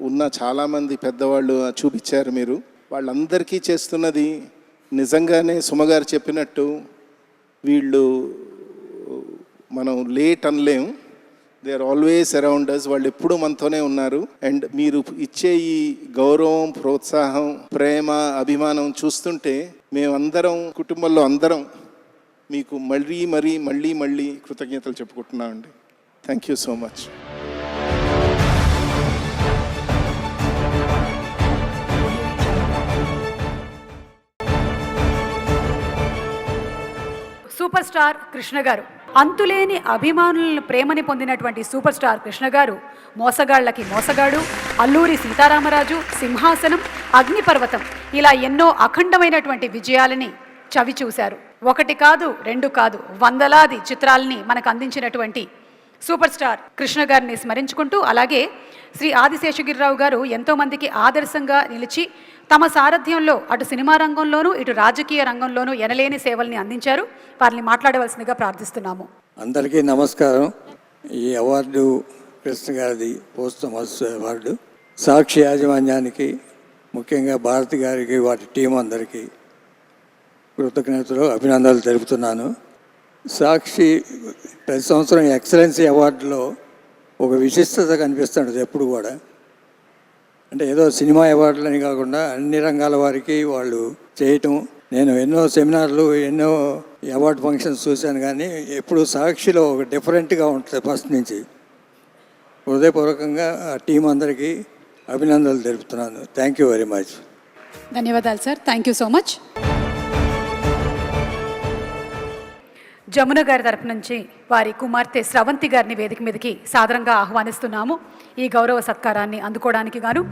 ఉన్న చాలామంది పెద్దవాళ్ళు చూపించారు. మీరు వాళ్ళందరికీ చేస్తున్నది నిజంగానే సుమగారు చెప్పినట్టు వీళ్ళు మనం లేట్ అనలేం. They are always around us. వాళ్ళు ఎప్పుడూ మనతోనే ఉన్నారు. అండ్ మీరు ఇచ్చే ఈ గౌరవం, ప్రోత్సాహం, ప్రేమ, అభిమానం చూస్తుంటే మేమందరం కుటుంబంలో అందరం మీకు మళ్ళీ కృతజ్ఞతలు చెప్పుకుంటున్నామండి. Thank you so much. Super star Krishna గారు, అంతులేని అభిమానులను ప్రేమని పొందినటువంటి సూపర్ స్టార్ కృష్ణ గారు మోసగాళ్లకి మోసగాడు, అల్లూరి సీతారామరాజు, సింహాసనం, అగ్నిపర్వతం ఇలా ఎన్నో అఖండమైనటువంటి విజయాలని చవి చూశారు. ఒకటి కాదు, రెండు కాదు, వందలాది చిత్రాలని మనకు అందించినటువంటి సూపర్ స్టార్ కృష్ణ గారిని స్మరించుకుంటూ, అలాగే శ్రీ ఆదిశేషగిరిరావు గారు ఎంతోమందికి ఆదర్శంగా నిలిచి తమ సారథ్యంలో అటు సినిమా రంగంలోనూ ఇటు రాజకీయ రంగంలోనూ ఎనలేని సేవల్ని అందించారు. వారిని మాట్లాడవలసిందిగా ప్రార్థిస్తున్నాము. అందరికీ నమస్కారం. ఈ అవార్డు కృష్ణ గారిది పోస్టమస్ అవార్డు. సాక్షి యాజమాన్యానికి, ముఖ్యంగా భారతి గారికి, వాటి టీం అందరికీ కృతజ్ఞతలు, అభినందనలు తెలుపుతున్నాను. సాక్షి ప్రతి సంవత్సరం ఎక్సలెన్సీ అవార్డులో ఒక విశిష్టత కనిపిస్తుంటుంది ఎప్పుడు కూడా. అంటే ఏదో సినిమా అవార్డులని కాకుండా అన్ని రంగాల వారికి వాళ్ళు చేయటం. నేను ఎన్నో సెమినార్లు, ఎన్నో అవార్డు ఫంక్షన్స్ చూశాను, కానీ ఎప్పుడు సాక్షిలో ఒక డిఫరెంట్గా ఉంటుంది ఫస్ట్ నుంచి. హృదయపూర్వకంగా ఆ టీం అందరికీ అభినందనలు తెలుపుతున్నాను. Thank you very much. ధన్యవాదాలు sir. Thank you so much. Jamuna గారి తరపు నుంచి వారి కుమార్తె స్రవంతి గారిని వేదిక మీదకి సాదరంగా ఆహ్వానిస్తున్నాము ఈ గౌరవ సత్కారాన్ని అందుకోవడానికి గాను.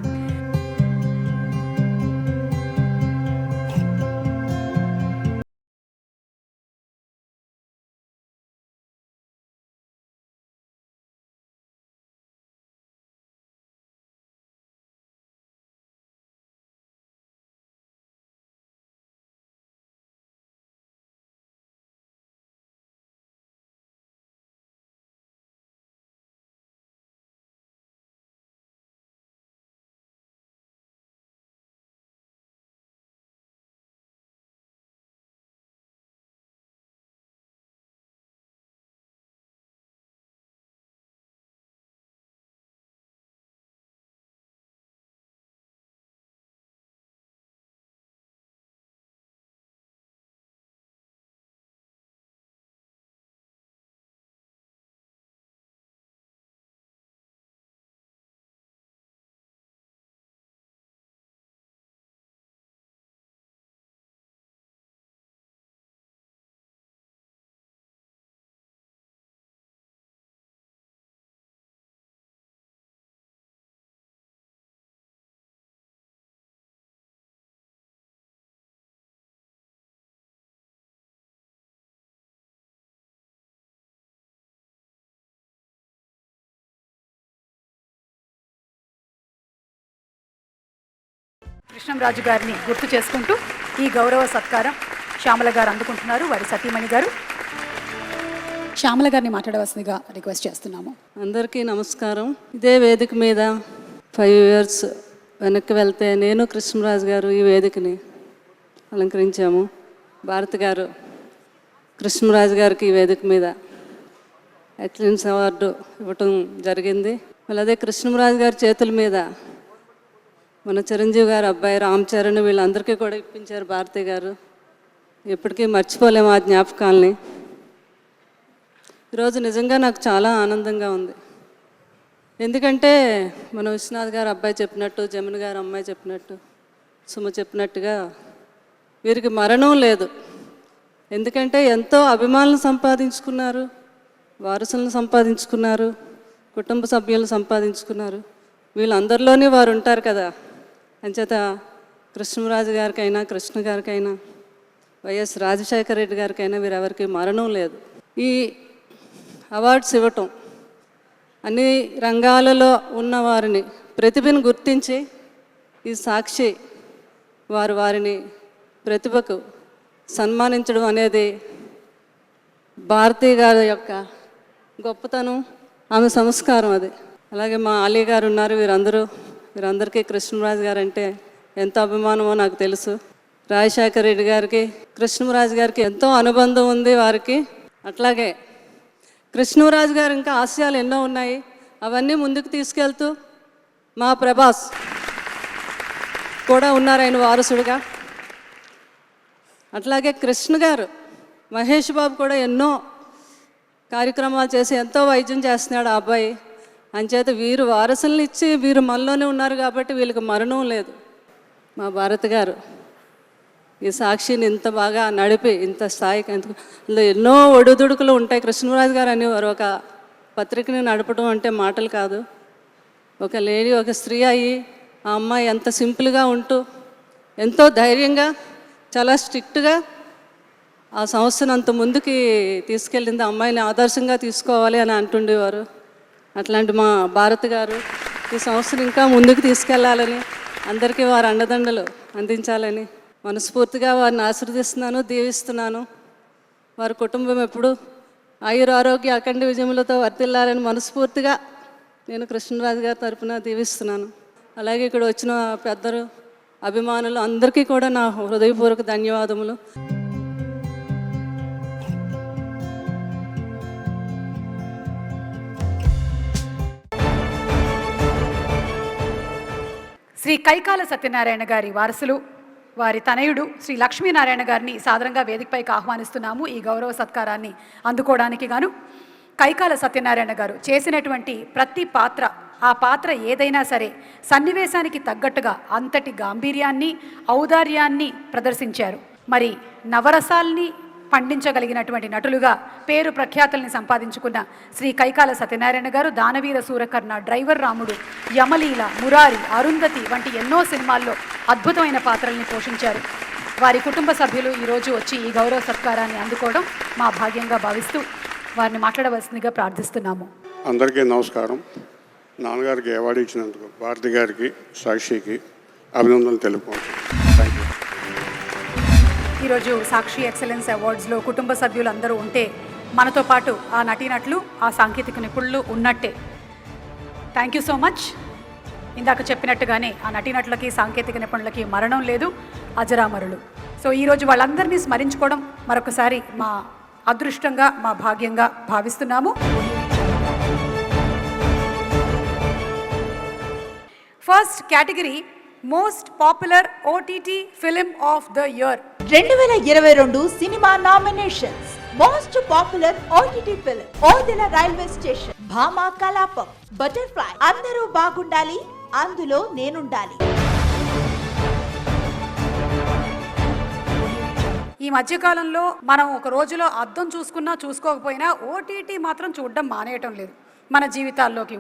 కృష్ణంరాజు గారిని గుర్తు చేసుకుంటూ ఈ గౌరవ సత్కారం శ్యామల గారు అందుకుంటున్నారు. వారి సతీమణి గారు శ్యామల గారిని మాట్లాడవలసిందిగా రిక్వెస్ట్ చేస్తున్నాము. అందరికీ నమస్కారం. ఇదే వేదిక మీద 5 years వెనక్కి వెళ్తే నేను కృష్ణరాజు గారు ఈ వేదికని అలంకరించాము. భారతి గారు కృష్ణరాజు గారికి ఈ వేదిక మీద ఎక్సలెన్స్ అవార్డు ఇవ్వటం జరిగింది. మళ్ళీ అదే కృష్ణరాజు గారి చేతుల మీద మన చిరంజీవి గారు అబ్బాయి రామ్ చరణ్ వీళ్ళందరికీ కూడా ఇప్పించారు భారతి గారు. ఎప్పటికీ మర్చిపోలేము ఆ జ్ఞాపకాలని. ఈరోజు నిజంగా నాకు చాలా ఆనందంగా ఉంది. ఎందుకంటే మన విశ్వనాథ్ గారు అబ్బాయి చెప్పినట్టు, జమున గారు అమ్మాయి చెప్పినట్టు, సుమ చెప్పినట్టుగా వీరికి మరణం లేదు. ఎందుకంటే ఎంతో అభిమానులను సంపాదించుకున్నారు, వారసులను సంపాదించుకున్నారు, కుటుంబ సభ్యులను సంపాదించుకున్నారు. వీళ్ళందరిలోనే వారు ఉంటారు కదా. అంచేత కృష్ణరాజు గారికైనా, కృష్ణ గారికైనా, వైఎస్ రాజశేఖర రెడ్డి గారికైనా వీరెవరికి మరణం లేదు. ఈ అవార్డ్స్ ఇవ్వటం అన్ని రంగాలలో ఉన్న వారిని ప్రతిభను గుర్తించి ఈ సాక్షి వారిని ప్రతిభకు సన్మానించడం అనేది భారతీ గారి యొక్క గొప్పతనం, ఆమె సంస్కారం అది. అలాగే మా ఆలీ గారు ఉన్నారు. వీరందరికీ కృష్ణరాజు గారు అంటే ఎంత అభిమానమో నాకు తెలుసు. రాజశేఖర రెడ్డి గారికి, కృష్ణరాజు గారికి ఎంతో అనుబంధం ఉంది వారికి. అట్లాగే కృష్ణరాజు గారు ఇంకా ఆశయాలు ఎన్నో ఉన్నాయి, అవన్నీ ముందుకు తీసుకెళ్తూ మా ప్రభాస్ కూడా ఉన్నారు ఆయన వారసుడుగా. అట్లాగే కృష్ణ గారు, మహేష్ బాబు కూడా ఎన్నో కార్యక్రమాలు చేసి ఎంతో వైద్యం చేస్తున్నాడు ఆ అబ్బాయి. అంచేత వీరు వారసులను ఇచ్చి వీరు మనలోనే ఉన్నారు కాబట్టి వీళ్ళకి మరణం లేదు. మా భారతి గారు ఈ సాక్షిని ఇంత బాగా నడిపి ఇంత స్థాయికి అందులో ఎన్నో ఒడిదుడుకులు ఉంటాయి. కృష్ణరాజు గారు అనేవారు, ఒక పత్రికని నడపడం అంటే మాటలు కాదు. ఒక లేడీ, ఒక స్త్రీ అయ్యి ఆ అమ్మాయి ఎంత సింపుల్గా ఉంటూ ఎంతో ధైర్యంగా, చాలా స్ట్రిక్ట్గా ఆ సంస్థను అంత ముందుకి తీసుకెళ్ళింది. అమ్మాయిని ఆదర్శంగా తీసుకోవాలి అని అంటుండేవారు. అట్లాంటి మా భారతి గారు ఈ సంస్థను ఇంకా ముందుకు తీసుకెళ్లాలని, అందరికీ వారి అండదండలు అందించాలని మనస్ఫూర్తిగా వారిని ఆశీర్వదిస్తున్నాను, దీవిస్తున్నాను. వారి కుటుంబం ఎప్పుడు ఆయురారోగ్య అఖండ విజయములతో వర్తిల్లాలని మనస్ఫూర్తిగా నేను కృష్ణరాజు గారి తరఫున దీవిస్తున్నాను. అలాగే ఇక్కడ వచ్చిన పెద్దలు, అభిమానులు అందరికీ కూడా నా హృదయపూర్వక ధన్యవాదములు. శ్రీ కైకాల సత్యనారాయణ గారి వారసులు, వారి తనయుడు శ్రీ లక్ష్మీనారాయణ గారిని సాదరంగా వేదికపైకి ఆహ్వానిస్తున్నాము. ఈ గౌరవ సత్కారాన్ని అందుకోవడానికి గాను కైకాల సత్యనారాయణ గారు చేసినటువంటి ప్రతి పాత్ర, ఆ పాత్ర ఏదైనా సరే సన్నివేశానికి తగ్గట్టుగా అంతటి గాంభీర్యాన్ని, ఔదార్యాన్ని ప్రదర్శించారు. మరి నవరసాల్ని పండించగలిగినటువంటి నటులుగా పేరు ప్రఖ్యాతుల్ని సంపాదించుకున్న శ్రీ కైకాల సత్యనారాయణ గారు దానవీర సూరకర్ణ, డ్రైవర్ రాముడు, యమలీల, మురారి, అరుంధతి వంటి ఎన్నో సినిమాల్లో అద్భుతమైన పాత్రల్ని పోషించారు. వారి కుటుంబ సభ్యులు ఈరోజు వచ్చి ఈ గౌరవ సత్కారాన్ని అందుకోవడం మా భాగ్యంగా భావిస్తూ వారిని మాట్లాడవలసిందిగా ప్రార్థిస్తున్నాము. అందరికీ నమస్కారం. నాన్నగారికి అవార్డు ఇచ్చినందుకు భారతి గారికి, సాక్షికి అభినందనలు తెలుపుకుంటున్నాను. Thank you. ఈరోజు సాక్షి ఎక్సలెన్స్ అవార్డ్స్లో కుటుంబ సభ్యులు అందరూ ఉంటే మనతో పాటు ఆ నటీనటులు, ఆ సాంకేతిక నిపుణులు ఉన్నట్టే. Thank you so much. ఇందాక చెప్పినట్టుగానే ఆ నటీనటులకి, సాంకేతిక నిపుణులకి మరణం లేదు, అజరామరులు. సో ఈరోజు వాళ్ళందరినీ స్మరించుకోవడం మరొకసారి మా అదృష్టంగా, మా భాగ్యంగా భావిస్తున్నాము. First category most popular OTT film of the year 2022 cinema nominations. Most popular OTT film Odela railway station, Bhama Kalapam, butterfly, అందరూ బాగుండాలి, అందులో నేనుండాలి. ఈ మధ్యకాలంలో మనం ఒక రోజులో అద్దం చూసుకున్నా చూసుకోకపోయినా ఓటీటీ మాత్రం చూడడం మానేయటం లేదు. మన జీవితాల్లోకి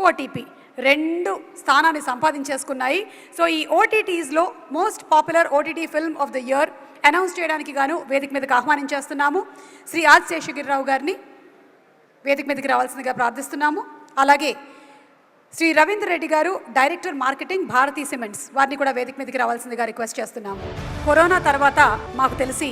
ఓటీపీ రెండు స్థానాన్ని సంపాదించేసుకున్నాయి. సో ఈ ఓటీటీస్లో most popular OTT film of the year announce చేయడానికి గాను వేదిక మీదకి ఆహ్వానించేస్తున్నాము. శ్రీ ఆది శేషగిరిరావు గారిని వేదిక మీదకి రావాల్సిందిగా ప్రార్థిస్తున్నాము. అలాగే శ్రీ రవీంద్ర రెడ్డి గారు, డైరెక్టర్ మార్కెటింగ్, భారతీ సిమెంట్స్, వారిని కూడా వేదిక మీదకి రావాల్సిందిగా రిక్వెస్ట్ చేస్తున్నాము. కరోనా తర్వాత మాకు తెలిసి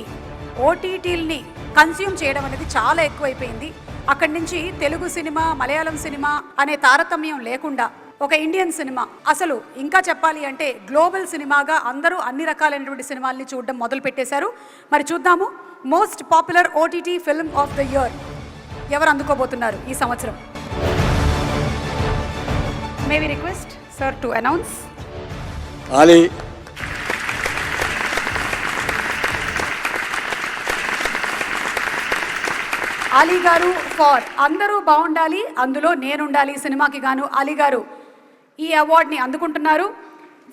ఓటీటీల్ని కన్స్యూమ్ చేయడం అనేది చాలా ఎక్కువైపోయింది. అక్కడి నుంచి తెలుగు సినిమా, మలయాళం సినిమా అనే తారతమ్యం లేకుండా ఒక ఇండియన్ సినిమా, అసలు ఇంకా చెప్పాలి అంటే గ్లోబల్ సినిమాగా అందరూ అన్ని రకాలైనటువంటి సినిమాల్ని చూడడం మొదలు పెట్టేశారు. మరి చూద్దాము, most popular OTT film of the year ఎవరు అందుకోబోతున్నారు ఈ సంవత్సరం. May we request sir to announce. Ali. Ali గారు ఫర్ అందరూ బాగుండాలి అందులో నేనుండాలి సినిమాకి గాను అలీ గారు ఈ అవార్డ్ని అందుకుంటున్నారు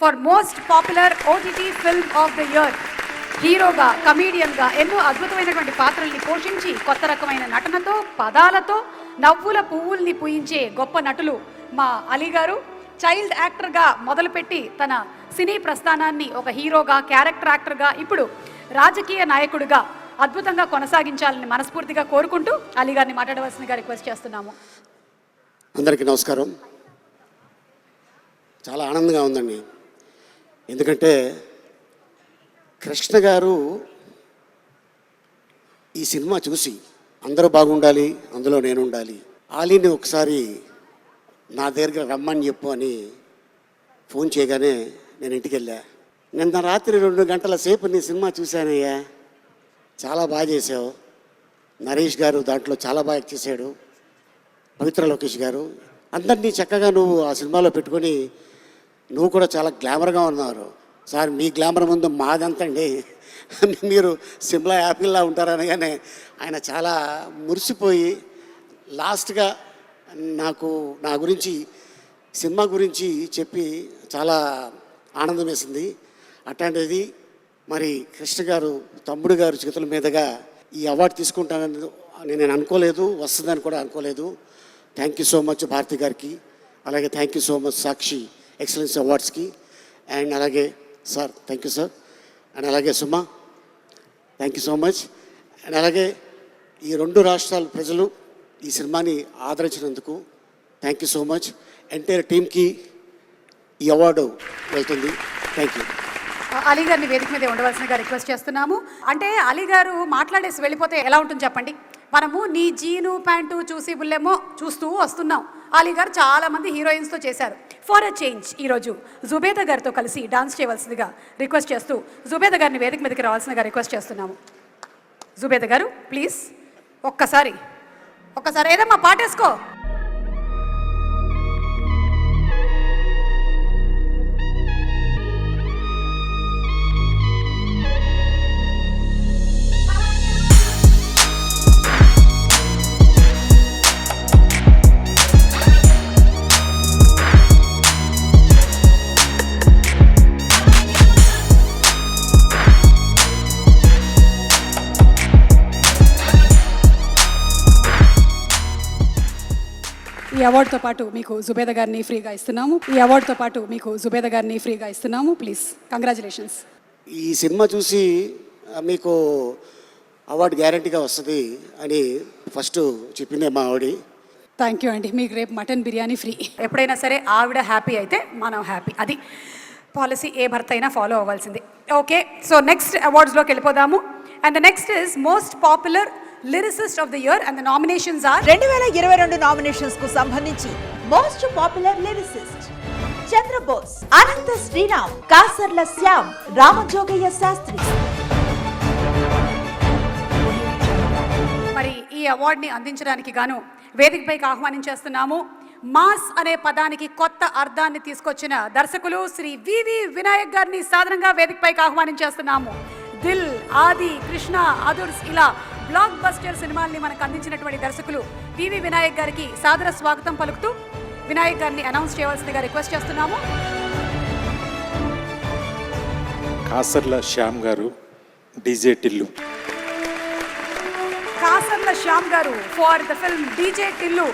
for most popular OTT film of the year. హీరోగా, కమీడియన్గా ఎన్నో అద్భుతమైనటువంటి పాత్రల్ని పోషించి కొత్త రకమైన నటనతో, పదాలతో నవ్వుల పువ్వుల్ని పూయించే గొప్ప నటులు మా అలీ గారు. చైల్డ్ యాక్టర్గా మొదలుపెట్టి తన సినీ ప్రస్థానాన్ని ఒక హీరోగా, క్యారెక్టర్ యాక్టర్గా, ఇప్పుడు రాజకీయ నాయకుడిగా అద్భుతంగా కొనసాగించాలని మనస్ఫూర్తిగా కోరుకుంటూ అలీ గారిని మాట్లాడవలసిందిగా రిక్వెస్ట్ చేస్తున్నాము. అందరికీ నమస్కారం. చాలా ఆనందంగా ఉందండి. ఎందుకంటే కృష్ణ గారు ఈ సినిమా చూసి అందరూ బాగుండాలి అందులో నేను ఉండాలి, ఆలీని ఒకసారి నా దగ్గరికి రమ్మని చెప్పు అని ఫోన్ చేయగానే నేను ఇంటికి వెళ్ళా. నిన్న రాత్రి 2 గంటల సేపు నీ సినిమా చూశానయ్యా, చాలా బాగా చేసావు. నరేష్ గారు దాంట్లో చాలా బాగా యాక్ట్ చేశాడు, పవిత్ర లోకేష్ గారు, అందరినీ చక్కగా నువ్వు ఆ సినిమాలో పెట్టుకొని నువ్వు కూడా చాలా గ్లామర్గా ఉన్నారు. సార్ మీ గ్లామర్ ముందు మాదంతండి, మీరు సిమ్లా యాపిల్లా ఉంటారనగానే ఆయన చాలా మురిసిపోయి లాస్ట్గా నా గురించి సినిమా గురించి చెప్పి చాలా ఆనందం వేసింది. అట్లాంటిది మరి కృష్ణ గారు తమ్ముడు గారు చేతుల మీదుగా ఈ అవార్డు తీసుకుంటానని నేను అనుకోలేదు, వస్తుందని కూడా అనుకోలేదు. Thank you so much Bharathi గారికి, అలాగే thank you so much Sakshi excellence అవార్డ్స్కి, అండ్ అలాగే sir thank you sir, and అలాగే Suma thank you so much, and అలాగే ఈ 2 రాష్ట్రాల ప్రజలు ఈ సినిమాని ఆదరించినందుకు thank you so much. Entire టీమ్కి ఈ అవార్డు వెళ్తుంది. Thank you. అలీ గారిని వేదిక మీద ఉండవలసిందిగా రిక్వెస్ట్ చేస్తున్నాము. అంటే అలీ గారు మాట్లాడేసి వెళ్ళిపోతే ఎలా ఉంటుంది చెప్పండి. మనము నీ జీను ప్యాంటు చూసి బుల్లేమో చూస్తూ వస్తున్నాం. అలీ గారు చాలామంది హీరోయిన్స్తో చేశారు. ఫర్ అ చేంజ్ ఈరోజు జుబేదా గారితో కలిసి డాన్స్ చేయవలసిందిగా రిక్వెస్ట్ చేస్తూ జుబేదా గారిని వేదిక మీదకి రావాల్సిందిగా రిక్వెస్ట్ చేస్తున్నాము. జుబేదా గారు ప్లీజ్ ఒక్కసారి ఏదమ్మా పాటేసుకో. ఈ అవార్డుతో పాటు మీకు జుబేదా గారిని ఫ్రీగా ఇస్తున్నాము. Please congratulations. ఈ సినిమా చూసి మీకు అవార్డు గ్యారంటీగా వస్తుంది అని ఫస్ట్ చెప్పిందే మా ఆవిడ. థ్యాంక్ యూ అండి. మీకు రేపు మటన్ బిర్యానీ ఫ్రీ. ఎప్పుడైనా సరే ఆవిడ హ్యాపీ అయితే మనం హ్యాపీ, అది పాలసీ ఏ భర్త అయినా ఫాలో అవ్వాల్సింది. ఓకే, సో నెక్స్ట్ అవార్డ్స్లోకి వెళ్ళిపోదాము. And the next is most popular lyricist of the year and the nominations are 2022 nominations కు సంబంధించి most popular lyricist Chandrabose, Ananta Sriram, Kasarla Shyam, Ramajogayya Sastry. మరి ఈ అవార్డుని అందించడానికి గాను వేదికపైకి ఆహ్వానించేస్తున్నాము మాస్ అనే పదానికి కొత్త అర్థాన్ని తీసుకొచ్చిన దర్శకులు శ్రీ వివి వినాయక్ గారిని సాధారణంగా వేదికపైకి ఆహ్వానించేస్తున్నాము. దిల్, ఆది, కృష్ణ, అదుర్స్ ఇలా బ్లాక్ బస్టర్ సినిమాల్ని మనకు అందించినటువంటి దర్శకులు వివి వినాయక్ గారికి సాదర స్వాగతం పలుకుతూ వినాయక్ గారిని అనౌన్స్ చేయవలసిందిగా రిక్వెస్ట్ చేస్తున్నాము. కాసర్ల శ్యామ్ గారు, డీజే టిల్లు. కాసర్ల శ్యామ్ గారు for the film DJ Tillu.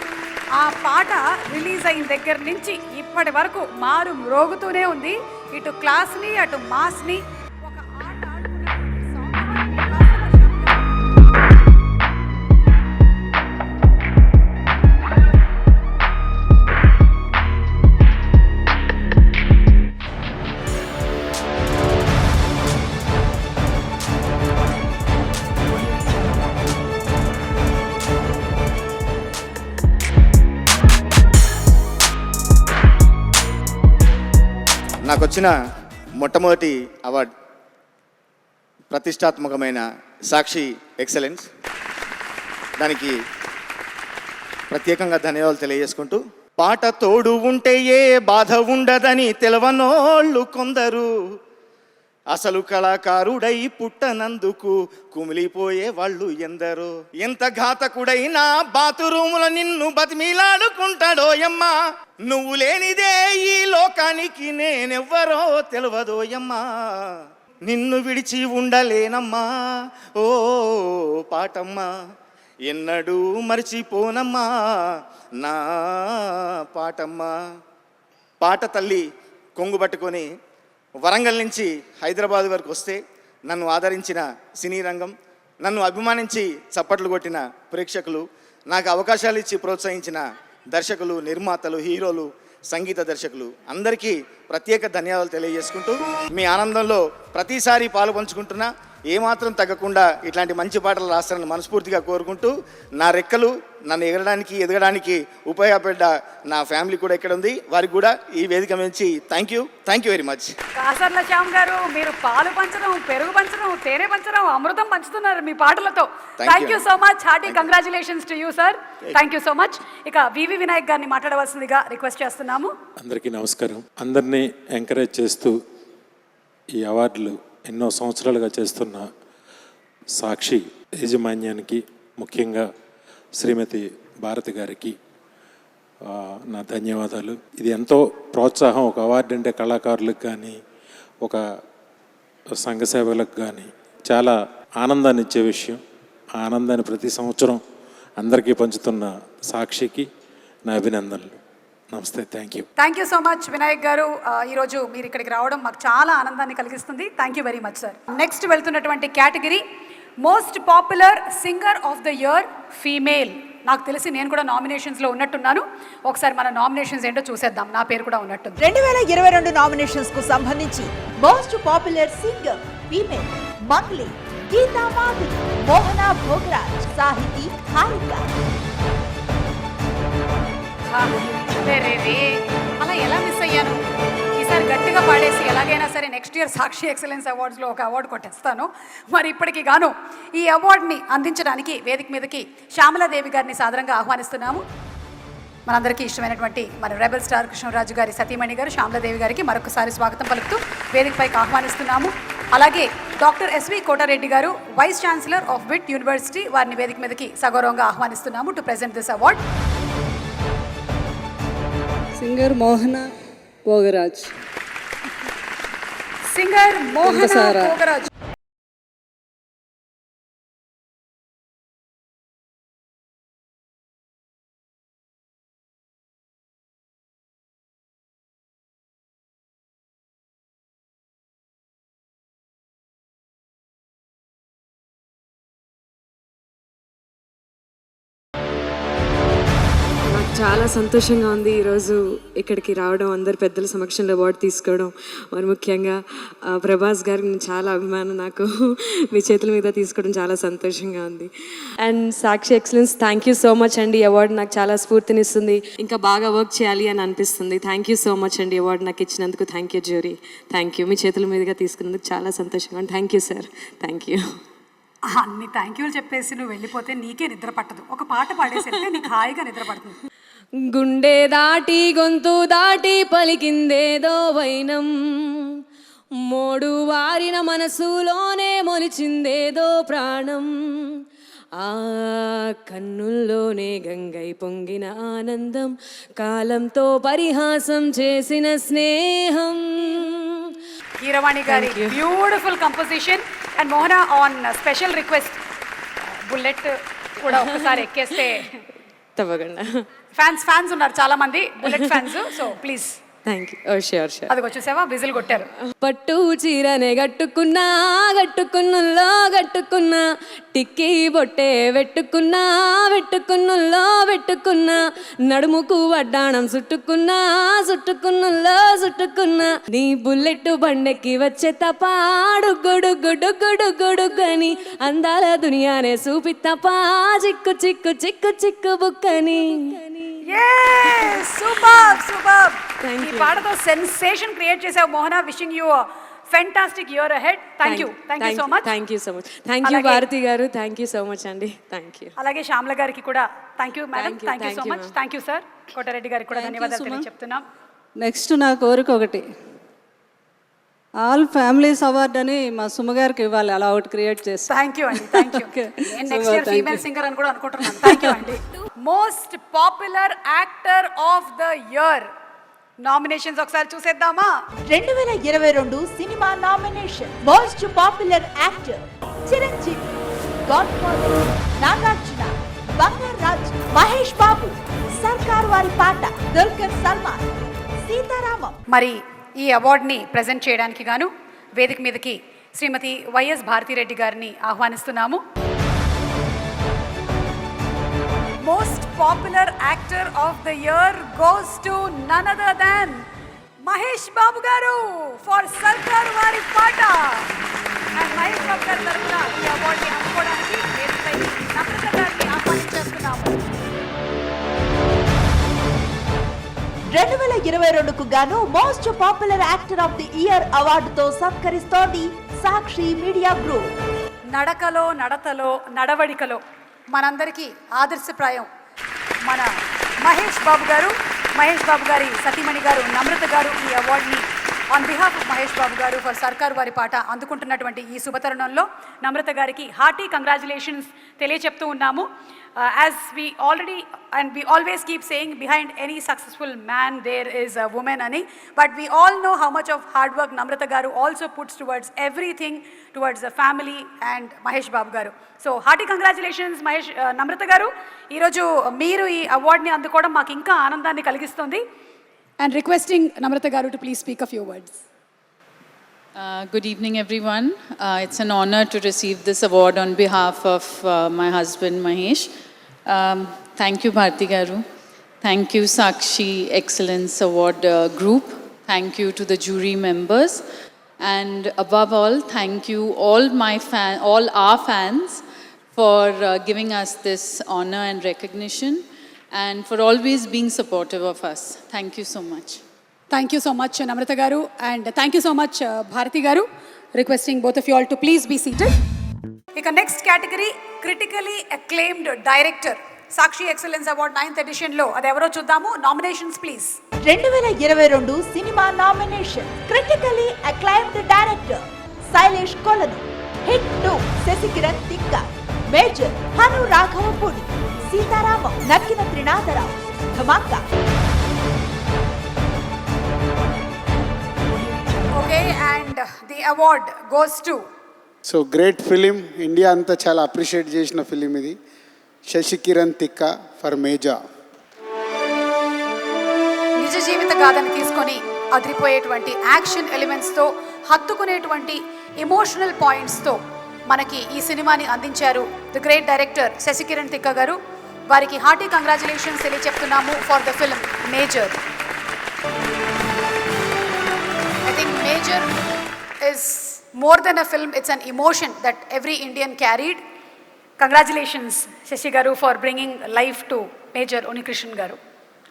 ఆ పాట రిలీజ్ అయిన దగ్గర నుంచి ఇప్పటి వరకు మారు మ్రోగుతూనే ఉంది. ఇటు క్లాస్ని అటు మాస్ని నాకు వచ్చిన మొట్టమొదటి అవార్డ్ ప్రతిష్టాత్మకమైన సాక్షి ఎక్సలెన్స్. దానికి ప్రత్యేకంగా ధన్యవాదాలు తెలియజేసుకుంటూ, పాట తోడు ఉంటే ఏ బాధ ఉండదని తెలవనోళ్ళు కొందరు, అసలు కళాకారుడై పుట్టనందుకు కుమిలిపోయే వాళ్ళు ఎందరో, ఎంత ఘాతకుడైనా బాతురూములో నిన్ను బతిమీలాడుకుంటాడోయమ్మా, నువ్వు లేనిదే ఈ లోకానికి నేనెవ్వరో తెలవదోయమ్మా, నిన్ను విడిచి ఉండలేనమ్మా ఓ పాటమ్మా, ఎన్నడూ మర్చిపోనమ్మా నా పాటమ్మా. పాట తల్లి కొంగు పట్టుకొని వరంగల్ నుంచి హైదరాబాద్ వరకు వస్తే నన్ను ఆదరించిన సినీ రంగం, నన్ను అభిమానించి చప్పట్లు కొట్టిన ప్రేక్షకులు, నాకు అవకాశాలు ఇచ్చి ప్రోత్సహించిన దర్శకులు, నిర్మాతలు, హీరోలు, సంగీత దర్శకులు అందరికీ ప్రత్యేక ధన్యవాదాలు తెలియజేసుకుంటూ, మీ ఆనందంలో ప్రతిసారి పాలు పంచుకుంటున్నా, ఏమాత్రం తగ్గకుండా ఇట్లాంటి మంచి పాటలు రాస్తారని మనస్ఫూర్తిగా కోరుకుంటూ, నా రెక్కలు నన్ను ఎదగడానికి ఉపయోగపడ్డ నా ఫ్యామిలీ కూడా ఇక్కడ ఉంది, వారికి కూడా ఈ వేదిక నుంచి thank you very much. Kasarla Shyam గారు, మీరు పాలు పంచడం, పెరుగు పంచడం, తేనె పంచడం, అమృతం పంచుతున్నారు మీ పాటలతో. Thank you so much. Hearty congratulations to you sir. Thank you so much. ఇక వివి వినాయక్ గారిని మాట్లాడవలసిందిగా రిక్వెస్ట్ చేస్తున్నాము. అందరికీ నమస్కారం. అందరినీ ఎంకరేజ్ చేస్తూ ఈ అవార్డులు ఎన్నో సంవత్సరాలుగా చేస్తున్న సాక్షి యాజమాన్యానికి, ముఖ్యంగా శ్రీమతి భారతి గారికి నా ధన్యవాదాలు. ఇది ఎంతో ప్రోత్సాహం. ఒక అవార్డు అంటే కళాకారులకు కానీ, ఒక సంఘ సేవలకు కానీ చాలా ఆనందాన్ని ఇచ్చే విషయం. ఆ ఆనందాన్ని ప్రతి సంవత్సరం అందరికీ పంచుతున్న సాక్షికి నా అభినందనలు. నమస్తే. Thank you so much Vinayak గారు. ఈరోజు మీరు ఇక్కడికి రావడం మాకు చాలా ఆనందాన్ని కలిగిస్తుంది. Thank you very much sir. Next వెళ్తున్నటువంటి category most popular singer of the year female. నాకు తెలిసి నేను కూడా నామినేషన్స్లో ఉన్నట్టున్నాను. ఒకసారి మన నామినేషన్స్ ఏంటో చూసేద్దాం. నా పేరు కూడా ఉన్నట్టుంది. 2022 నామినేషన్స్ కు సంబంధించి most popular singer female Mangli, Geetha Madhuri, Mohana Bhogaraj, Sahithi Harika. అలా ఎలా మిస్ అయ్యాను? ఈసారి గట్టిగా పాడేసి ఎలాగైనా సరే నెక్స్ట్ ఇయర్ సాక్షి ఎక్సలెన్స్ అవార్డ్స్లో ఒక అవార్డు కొట్టేస్తాను. మరి ఇప్పటికి గాను ఈ అవార్డుని అందించడానికి వేదిక మీదకి శ్యామలాదేవి గారిని సాదరంగా ఆహ్వానిస్తున్నాము. మనందరికీ ఇష్టమైనటువంటి మన రెబల్ స్టార్ కృష్ణరాజు గారి సతీమణి గారు శ్యామలాదేవి గారికి మరొకసారి స్వాగతం పలుకుతూ వేదికపైకి ఆహ్వానిస్తున్నాము. అలాగే డాక్టర్ ఎస్వి కోటారెడ్డి గారు, vice chancellor of BIT university, వారిని వేదిక మీదకి సగౌరవంగా ఆహ్వానిస్తున్నాము to present this award. Singer Mohana Bhogaraj. Singer Mohana Bhogaraj. చాలా సంతోషంగా ఉంది ఈరోజు ఇక్కడికి రావడం, అందరు పెద్దల సమక్షంలో అవార్డు తీసుకోవడం. మరి ముఖ్యంగా ప్రభాస్ గారికి చాలా అభిమానం నాకు. మీ చేతుల మీద తీసుకోవడం చాలా సంతోషంగా ఉంది. And Sakshi excellence, thank you so much అండి. ఈ అవార్డు నాకు చాలా స్ఫూర్తినిస్తుంది, ఇంకా బాగా వర్క్ చేయాలి అని అనిపిస్తుంది. థ్యాంక్ యూ సో మచ్ అండి అవార్డు నాకు ఇచ్చినందుకు. Thank you jury, thank you. మీ చేతుల మీదుగా తీసుకున్నందుకు చాలా సంతోషంగా ఉంది. Thank you sir, thank you. అన్ని థ్యాంక్ యూలు చెప్పేసి నువ్వు వెళ్ళిపోతే నీకే నిద్ర పట్టదు. ఒక పాట పాడేసి వెళ్తే నీకు హాయిగా నిద్ర పడుతుంది. గుండె దాటి గొంతు దాటి పలికిందేదో వైనం, మోడు వారిన మనసులోనే మొలిచిందేదో ప్రాణం, ఆ కన్నుల్లోనే గంగై పొంగిన ఆనందం, కాలంతో పరిహాసం చేసిన స్నేహం. కీరవాణి గారి beautiful composition. And Mohana on special request, bullet కూడా ఒక్కసారి ఎక్కేస్తే. తప్పకుండా. ఫ్యాన్స్ ఉన్నారు చాలా మంది, bullet fans. So please. Thank you. Sure sure. అది వచ్చేసావా, విజిల్ కొట్టారు. పట్టు చీరనే గట్టుకున్నా, గట్టుకున్నుల్లో గట్టుకున్నా, టిక్కీ బొట్టే వెట్టుకున్నా, వెట్టుకున్నుల్లో వెట్టుకున్నా, నడుముకు వడ్డాణం చుట్టుకున్నా, చుట్టుకున్నుల్లో చుట్టుకున్నా, నీ బుల్లెట్ బండెక్కి వచ్చే తపాడు గొడుగు గొడుగు గొడుగని, అందాల దునియానే చూపి తపా చిక్కు చిక్కు చిక్కు చిక్కు బుక్కని. Super super. Thank ఈ you. పాటతో సెన్సేషన్ క్రియేట్ చేసావు Mohana. Wishing you fantastic year ahead. Thank you so much. Thank you so much. Thank you Bharathi గారు. థ్యాంక్ యూ సో మచ్ అండి. Thank you. అలాగే శ్యామల గారికి కూడా thank you madam. Thank you, thank you so thank you, much. ma'am. Thank you sir. Kota Reddy గారికి కూడా Thank you, ధన్యవాదాలు Suma. చెప్తున్నాం. Next నా కోరిక ఒకటి, ఆల్ ఫ్యామిలీస్ అవార్డ్ అని మా సుమగారికి ఇవ్వాలి, అలా ఒకటి క్రియేట్ చేసి. థ్యాంక్ యూ అండి. Thank you. నేను నెక్స్ట్ ఇయర్ ఫీమేల్ సింగర్ అని కూడా అనుకుంటున్నాను. థ్యాంక్ యూ అండి. Most popular actor of the year nominations ఒకసారి చూసేద్దామా? 2022 సినిమా nomination. Most popular actor Chiranjeevi, God father Nagarjuna, బంగారు రాజ్, మహేష్ బాబు, సర్కార్ వారి పాట, దుల్కర్ సల్మాన్, సీతారామం. మరి ఈ అవార్డుని ప్రజెంట్ చేయడానికి గాను వేదిక మీదకి శ్రీమతి వైఎస్ భారతిరెడ్డి గారిని ఆహ్వానిస్తున్నాము. Most popular actor of the year goes to none other than Mahesh Babu గారు ఫర్ సర్కార్ వారి పాట. అండ్ మహేష్ బాబు గారి తరఫున ఈ అవార్డుని అందుకోవడానికి వేదికపై నమ్రత గారిని ఆహ్వానించేస్తున్నాము. 2022కు గాను most popular actor of the year అవార్డుతో సత్కరిస్తోంది సాక్షి మీడియా గ్రూప్. నడకలో నడతలో నడవడికలో మనందరికీ ఆదర్శప్రాయం మన మహేష్ బాబు గారు. మహేష్ బాబు గారి సతీమణి గారు నమ్రత గారు ఈ అవార్డుని on behalf of Mahesh Babu గారు ఫర్ సర్కార్ వారి పాట అందుకుంటున్నటువంటి ఈ శుభతరుణంలో నమ్రత గారికి హార్టీ కంగ్రాచులేషన్స్ తెలియచెప్తూ ఉన్నాము. As we already and we always keep saying, behind any successful man there is a woman ani, but we all know how much of hard work Namrata garu also puts towards everything towards the family and Mahesh Babu garu. So hearty congratulations Mahesh Namrata garu. Ee roju meeru ee award ni andukodam maaku inka aanandanni kaligistundi. And requesting Namrata garu to please speak a few words. Good evening, everyone. It's an honor to receive this award on behalf of my husband, Mahesh. Thank you, Bharti Garu. Thank you, Sakshi Excellence Award Group. Thank you to the jury members. And above all, thank you all our fans for giving us this honor and recognition and for always being supportive of us. Thank you so much. Thank you so much, Namrata garu, and thank you so much, Bharati garu. Requesting both of you all to please be seated. ఇక next category critically acclaimed director Sakshi excellence award 9th ఎడిషన్లో అది ఎవరో చూద్దాము. Nominations please. 2022 సినిమా nomination. Critically acclaimed director Sailesh Kolanu, hit 2 Sasikiran Tikka, major Hanu Raghavapudi, Sita Ramam Nakkina Trinadha Rao, Dhamaka. Okay, and the award goes to so great film, India అంతా చాలా appreciate చేసిన film ఇది. శశికిరణ్ తిక్క ఫర్ మేజా. నిజ జీవిత గాథను తీసుకొని అదిరిపోయేటువంటి యాక్షన్ ఎలిమెంట్స్తో హత్తుకునేటువంటి ఎమోషనల్ పాయింట్స్తో మనకి ఈ సినిమాని అందించారు the great director Sasikiran Tikka గారు. వారికి హార్టీ కంగ్రాచులేషన్స్ తెలియచెప్తున్నాము for the film Major. I think Major is more than a film, it's an emotion that every Indian carried. Congratulations Shashi garu for bringing life to Major Unnikrishnan garu.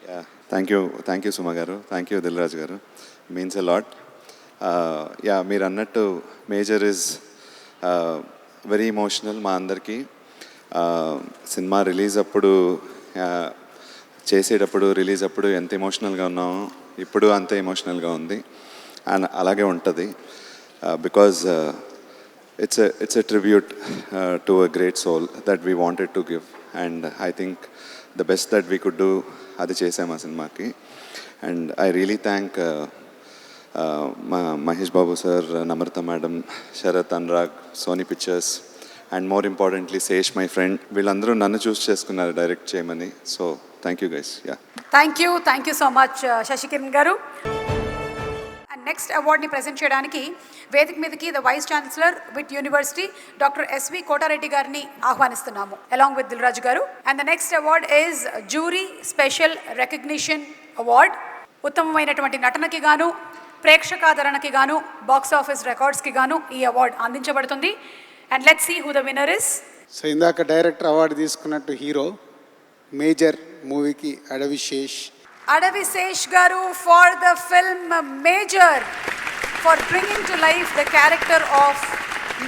Yeah, thank you Suma garu, thank you Dilraj garu, means a lot. Yeah, meer annattu Major is very emotional ma andarki. Cinema release appudu చేసేటప్పుడు release అప్పుడు ఎంత ఎమోషనల్గా ఉన్నామో ఇప్పుడు అంతే ఎమోషనల్గా ఉంది and అలాగే ఉంటుంది. Because it's a tribute to a great soul that we wanted to give, and I think the best that we could do adi chesam aa cinemaki. And I really thank Mahesh Babu sir, Namrata madam, Sharath Anurag, Sony Pictures, and more importantly Sesh my friend. Villandaru nannu choose cheskunnaru direct cheyamani. So thank you guys. Yeah, thank you so much Shashikiran garu. Next అవార్డ్ని ప్రజెంట్ చేయడానికి వేదిక మీదకి the vice chancellor with university doctor SV Kotareddy గారిని ఆహ్వానిస్తున్నాము along with Dil Raju garu. And the next award is jury special recognition award. ఉత్తమమైనటువంటి నటనకి గాను, ప్రేక్షకాదరణకి గాను, బాక్స్ ఆఫీస్ రికార్డ్స్కి గాను ఈ అవార్డ్ అందించబడుతుంది. And let's see who the winner is. So ఇందాక డైరెక్టర్ అవార్డు తీసుకున్నట్టు హీరో మేజర్ మూవీకి అడవి శేష్. అడవి శేష్ గారు for the film Major, for bringing to life the character of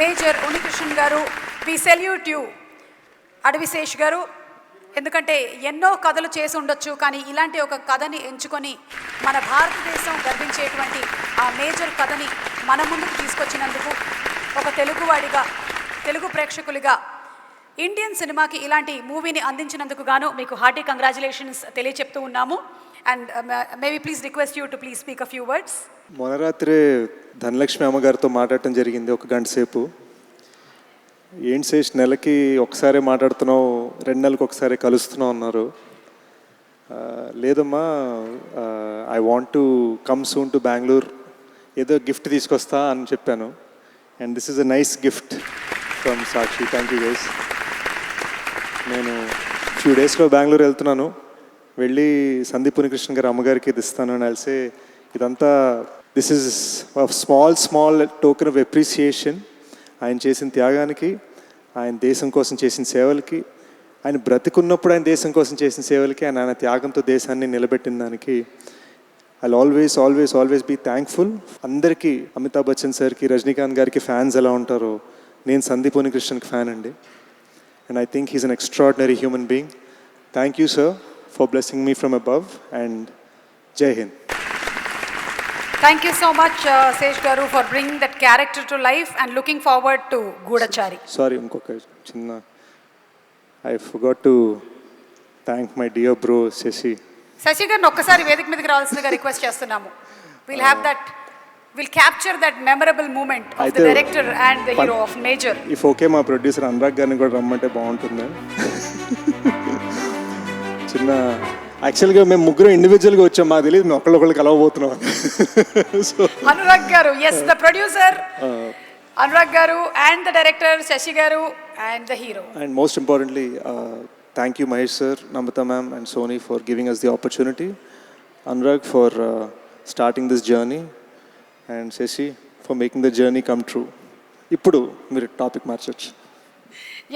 Major Unnikrishnan గారు. వి సెల్యూట్ యూ అడవి శేష్ గారు. ఎందుకంటే ఎన్నో కథలు చేసి ఉండొచ్చు, కానీ ఇలాంటి ఒక కథని ఎంచుకొని మన భారతదేశం గర్వించేటువంటి ఆ మేజర్ కథని మన ముందుకు తీసుకొచ్చినందుకు, ఒక తెలుగువాడిగా, తెలుగు ప్రేక్షకులుగా ఇండియన్ సినిమాకి ఇలాంటి మూవీని అందించినందుకు గాను మీకు హార్టీ కంగ్రాచులేషన్స్ తెలియచెప్తూ ఉన్నాము. And may we please request you to please speak a few words. మొన్న రాత్రి ధనలక్ష్మి అమ్మగారితో మాట్లాడటం జరిగింది 1 గంట సేపు. ఏంటి శేష్, నెలకి ఒకసారి మాట్లాడుతున్నావు, 2 నెలలకు ఒకసారి కలుస్తున్నావు అన్నారు. లేదమ్మా, I want to come soon to Bengaluru, ఏదో గిఫ్ట్ తీసుకొస్తా అని చెప్పాను. And this is a nice gift from Sakshi. Thank you guys. నేను ఫ్యూ డేస్లో బెంగళూరు వెళ్తున్నాను. వెళ్ళి సందీప్ ఉన్నికృష్ణన్ గారి అమ్మగారికి ఇది ఇస్తాను అని అలిసే. ఇదంతా this is small token of appreciation ఆయన చేసిన త్యాగానికి, ఆయన దేశం కోసం చేసిన సేవలకి, ఆయన బ్రతికున్నప్పుడు ఆయన దేశం కోసం చేసిన సేవలకి, ఆయన త్యాగంతో దేశాన్ని నిలబెట్టిన దానికి ఐ ఆల్వేస్ బీ థ్యాంక్ఫుల్. అందరికీ, అమితాబ్ బచ్చన్ సార్కి, రజనీకాంత్ గారికి ఫ్యాన్స్ ఎలా ఉంటారో, నేను సందీప్ ఉన్నికృష్ణన్కి ఫ్యాన్ అండి. And I think he's an extraordinary human being. Thank you sir for blessing me from above, and జై Hind. Thank you so much, Sesh Garu, for bringing that character to life and looking forward to Gudachari. Sorry, ఇంకొక చిన్న, I forgot to thank my dear bro Shashi. Shashi గారిని ఒక్కసారి వేదిక మీదకి రావాల్సిందిగా request చేస్తున్నాము. We'll capture that memorable moment of the director and the hero of Major. If okay, మా producer Anurag గారిని కూడా రమ్మంటే బాగుంటుంది. చిన్న, యాక్చువల్గా మేము ముగ్గురు ఇండివిజువల్గా వచ్చాం, మాకు తెలియదు మేము ఒకళ్ళు కలవబోతున్నాం. సో అనురాగ్ గారు, ఎస్, ద ప్రొడ్యూసర్ అనురాగ్ గారు అండ్ ద డైరెక్టర్ శశి గారు and the hero. And most importantly thank you Mahesh sir, Namitha ma'am and Sony for giving us the opportunity, Anurag for starting this journey, and Sashi for making the journey come true. ఇప్పుడు మీరు topic మార్చవచ్చు.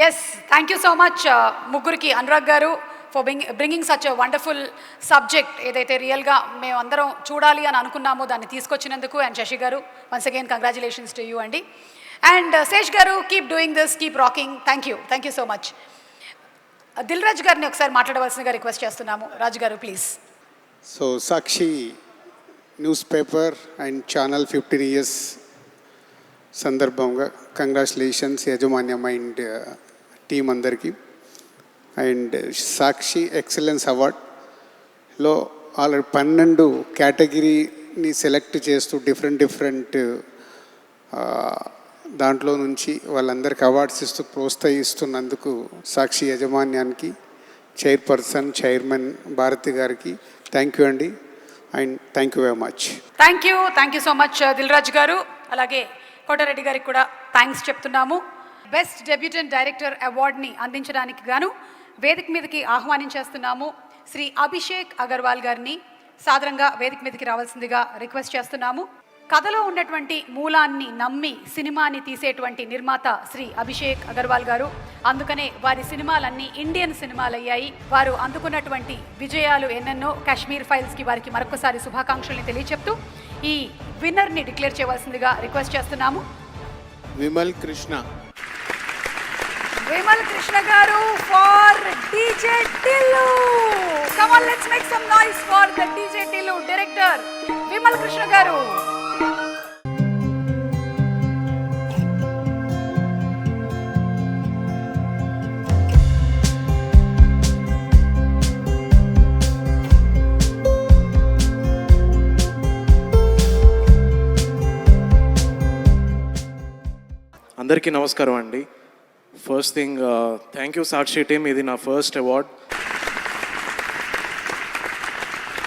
Yes, thank you so much ముగ్గురికి, అనురాగ్ గారు for bringing such a wonderful subject, ఏదైతే రియల్గా మేము అందరం చూడాలి అని అనుకున్నామో దాన్ని తీసుకొచ్చినందుకు. అండ్ శశి గారు, once again congratulations to you అండి. అండ్ శేష్ గారు, keep doing this, keep rocking. Thank you so much. Dil Raju గారిని ఒకసారి మాట్లాడవలసిందిగా రిక్వెస్ట్ చేస్తున్నాము. రాజు గారు please. So Sakshi newspaper and channel 15 years సందర్భంగా కంగ్రాచులేషన్స్ యాజమాన్యం అండ్ టీం అందరికీ. అండ్ సాక్షి ఎక్సలెన్స్ అవార్డ్లో ఆల్రెడీ 12 కేటగిరీని సెలెక్ట్ చేస్తూ డిఫరెంట్ దాంట్లో నుంచి వాళ్ళందరికీ అవార్డ్స్ ఇస్తూ ప్రోత్సహిస్తున్నందుకు సాక్షి యాజమాన్యానికి, చైర్మన్ భారతి గారికి థ్యాంక్ యూ అండి. And thank you very much. Thank you so much Dil Raju garu. అలాగే కోటారెడ్డి గారికి కూడా థ్యాంక్స్ చెప్తున్నాము. బెస్ట్ డెబ్యూటెంట్ డైరెక్టర్ అవార్డ్ని అందించడానికి గాను వేదిక మీదకి ఆహ్వానించేస్తున్నాము శ్రీ అభిషేక్ అగర్వాల్ గారిని. సాదరంగా వేదిక మీదకి రావాల్సిందిగా రిక్వెస్ట్ చేస్తున్నాము. కథలో ఉన్నటువంటి మూలాన్ని నమ్మి సినిమాని తీసేటువంటి నిర్మాత శ్రీ అభిషేక్ అగర్వాల్ గారు. అందుకనే వారి సినిమాలన్నీ ఇండియన్ సినిమాలు అయ్యాయి. వారు అందుకున్నటువంటి విజయాలు ఎన్నెన్నో. కాశ్మీర్ ఫైల్స్కి వారికి మరొకసారి శుభాకాంక్షల్ని తెలియచెప్తూ ఈ విన్నర్ని డిక్లేర్ చేయవలసిందిగా రిక్వెస్ట్ చేస్తున్నాము. విమల్ కృష్ణ గారు for DJ Tillu. Come on, let's make some noise for the DJ Tillu director Vimal Krishna గారు. అందరికీ నమస్కారం అండి. First thing, thank you Sakshi team. ఇది నా ఫస్ట్ అవార్డ్.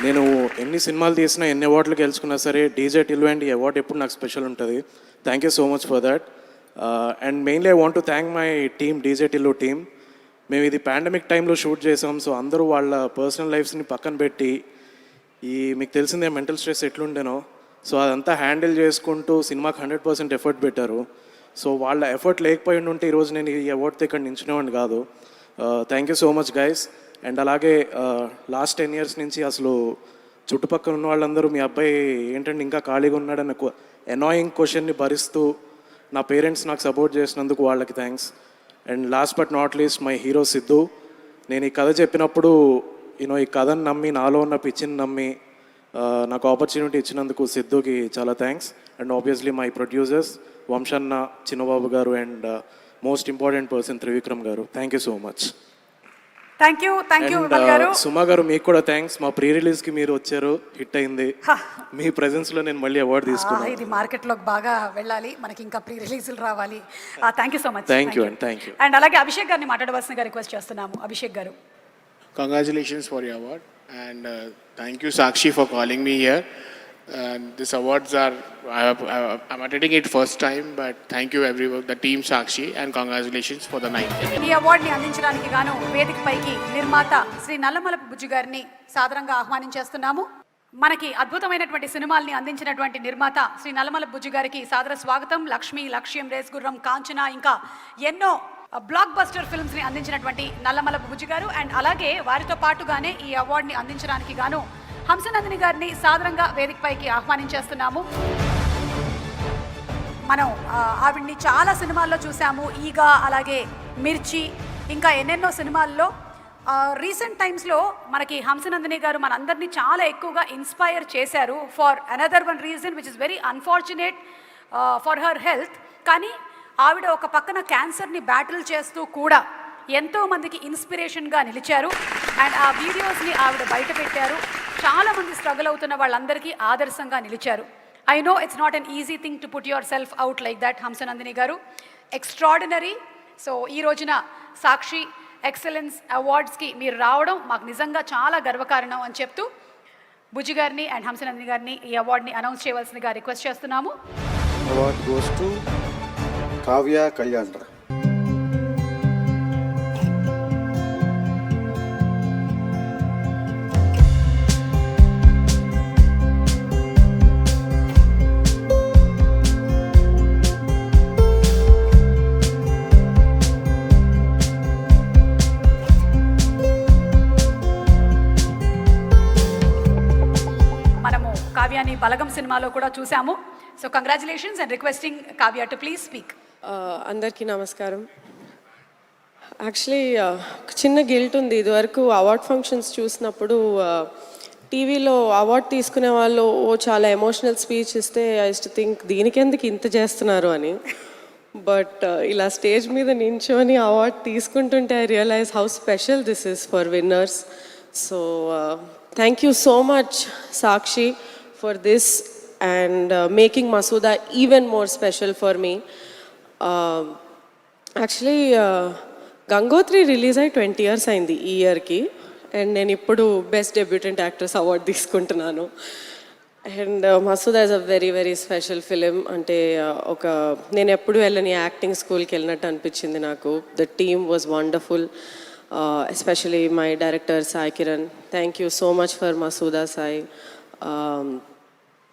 నేను ఎన్ని సినిమాలు తీసినా, ఎన్ని అవార్డులు గెలుచుకున్నా సరే, డీజే టిల్లు అండ్ ఈ అవార్డు ఎప్పుడు నాకు స్పెషల్ ఉంటుంది. Thank you so much for that. And mainly I want to thank my team, DJ Tillu team. మేము ఇది పాండమిక్ టైంలో షూట్ చేసాం. సో అందరూ వాళ్ళ పర్సనల్ లైఫ్స్ని పక్కన పెట్టి, మీకు తెలిసిందే మెంటల్ స్ట్రెస్ ఎట్లుండేనో, సో అదంతా హ్యాండిల్ చేసుకుంటూ సినిమాకి 100% ఎఫర్ట్ పెట్టారు. సో వాళ్ళ ఎఫర్ట్ లేకపోయి ఉంటే ఈరోజు నేను ఈ అవార్డుతో ఇక్కడ నించునేవాడిని కాదు. Thank you so much guys. And అలాగే లాస్ట్ 10 years నుంచి అసలు చుట్టుపక్కల ఉన్న వాళ్ళందరూ మీ అబ్బాయి ఏంటంటే ఇంకా ఖాళీగా ఉన్నాడన్న ఎనాయింగ్ క్వశ్చన్ని భరిస్తూ నా పేరెంట్స్ నాకు సపోర్ట్ చేసినందుకు వాళ్ళకి thanks. And last but not least my hero Siddhu. నేను ఈ కథ చెప్పినప్పుడు ఈ కథను నమ్మి, నాలో ఉన్న పిచ్చిని నమ్మి నాకు ఆపర్చునిటీ ఇచ్చినందుకు సిద్ధుకి చాలా thanks. And obviously my producers వంశన్న, Chinnababu garu and most important person Trivikram garu. Thank you so much. Thank you Vimal garu. Suma గారు మీకు కూడా థ్యాంక్స్. మా ప్రీ రిలీజ్కి మీరు వచ్చారు, హిట్ అయింది. మీ ప్రెజెన్స్లో నేను మళ్ళీ అవార్డు తీసుకున్నాను. ఇది మార్కెట్లోకి బాగా వెళ్ళాలి, మనకి ఇంకా ప్రీ రిలీజులు రావాలి. Thank you so much. Thank you and thank you. And అలాగే అభిషేక్ గారిని మాట్లాడవలసిందిగా రిక్వెస్ట్ చేస్తున్నాము. అభిషేక్ గారు. Congratulations for your award and thank you Sakshi for calling me here. This awards are I'm attending it first time, but thank you everyone, the team Sakshi, and congratulations for the 9th. ఈ అవార్డుని అందించడానికి గాను వేదికపైకి నిర్మాత శ్రీ నల్లమలపు బుజ్జి గారిని సాదరంగా ఆహ్వానించేస్తున్నాము. మనకి అద్భుతమైనటువంటి సినిమాల్ని అందించినటువంటి నిర్మాత శ్రీ నల్లమలపు బుజ్జి గారికి సాదర స్వాగతం. లక్ష్మి, లక్ష్యం, రేస్ గుర్రం, కాంచన, ఇంకా ఎన్నో బ్లాక్ బస్టర్ ఫిల్మ్స్ని అందించినటువంటి నల్లమలపు బుజ్జి గారు. అండ్ అలాగే వారితో పాటుగానే ఈ అవార్డుని అందించడానికి గాను హంసనందిని గారిని సాదరంగా వేదికపైకి ఆహ్వానించేస్తున్నాము. మనం ఆవిడ్ని చాలా సినిమాల్లో చూసాము, ఈగ, అలాగే మిర్చి, ఇంకా ఎన్నెన్నో సినిమాల్లో. రీసెంట్ టైమ్స్లో మనకి హంసనందిని గారు మనందరినీ చాలా ఎక్కువగా ఇన్స్పైర్ చేశారు for another one reason which is very unfortunate for her health. కానీ ఆవిడ ఒక పక్కన క్యాన్సర్ని బ్యాటిల్ చేస్తూ కూడా ఎంతోమందికి ఇన్స్పిరేషన్గా నిలిచారు. అండ్ ఆ వీడియోస్ని ఆవిడ బయట పెట్టారు. చాలామంది స్ట్రగుల్ అవుతున్న వాళ్ళందరికీ ఆదర్శంగా నిలిచారు. I know it's not an easy thing to put yourself out like that. Hamsanandini గారు ఎక్స్ట్రాడినరీ. సో ఈ రోజున సాక్షి ఎక్సలెన్స్ అవార్డ్స్కి మీరు రావడం మాకు నిజంగా చాలా గర్వకారణం అని చెప్తూ బుజ్జి గారిని అండ్ హంసనందిని గారిని ఈ అవార్డుని అనౌన్స్ చేయవలసిందిగా రిక్వెస్ట్ చేస్తున్నాము. Award goes to Kavya Kalyan. మనము కావ్యాని బలగం సినిమాలో కూడా చూసాము. So congratulations and requesting Kavya to please speak. అందరికీ నమస్కారం. యాక్చువల్లీ చిన్న గిల్ట్ ఉంది. ఇదివరకు అవార్డ్ ఫంక్షన్స్ చూసినప్పుడు టీవీలో అవార్డ్ తీసుకునే వాళ్ళు చాలా ఎమోషనల్ స్పీచ్ ఇస్తే ఐ యూజ్డ్ టు థింక్ దీనికెందుకు ఇంత చేస్తున్నారు అని. బట్ ఇలా స్టేజ్ మీద నించొని అవార్డ్ తీసుకుంటుంటే I realize how special this is for winners. So thank you so much Sakshi for this and making Masuda even more special for me. Actually, Gangotri release ayi 20 years ayindi ee year ki, and nenu ippudu best debutant actress award తీసుకుంటున్నాను. And Masuda is a very very special film. అంటే ఒక నేను ఎప్పుడు వెళ్ళని acting స్కూల్కి వెళ్ళినట్టు అనిపించింది నాకు. The team was wonderful, especially my director Sai Kiran. Thank you so much for Masuda, Sai.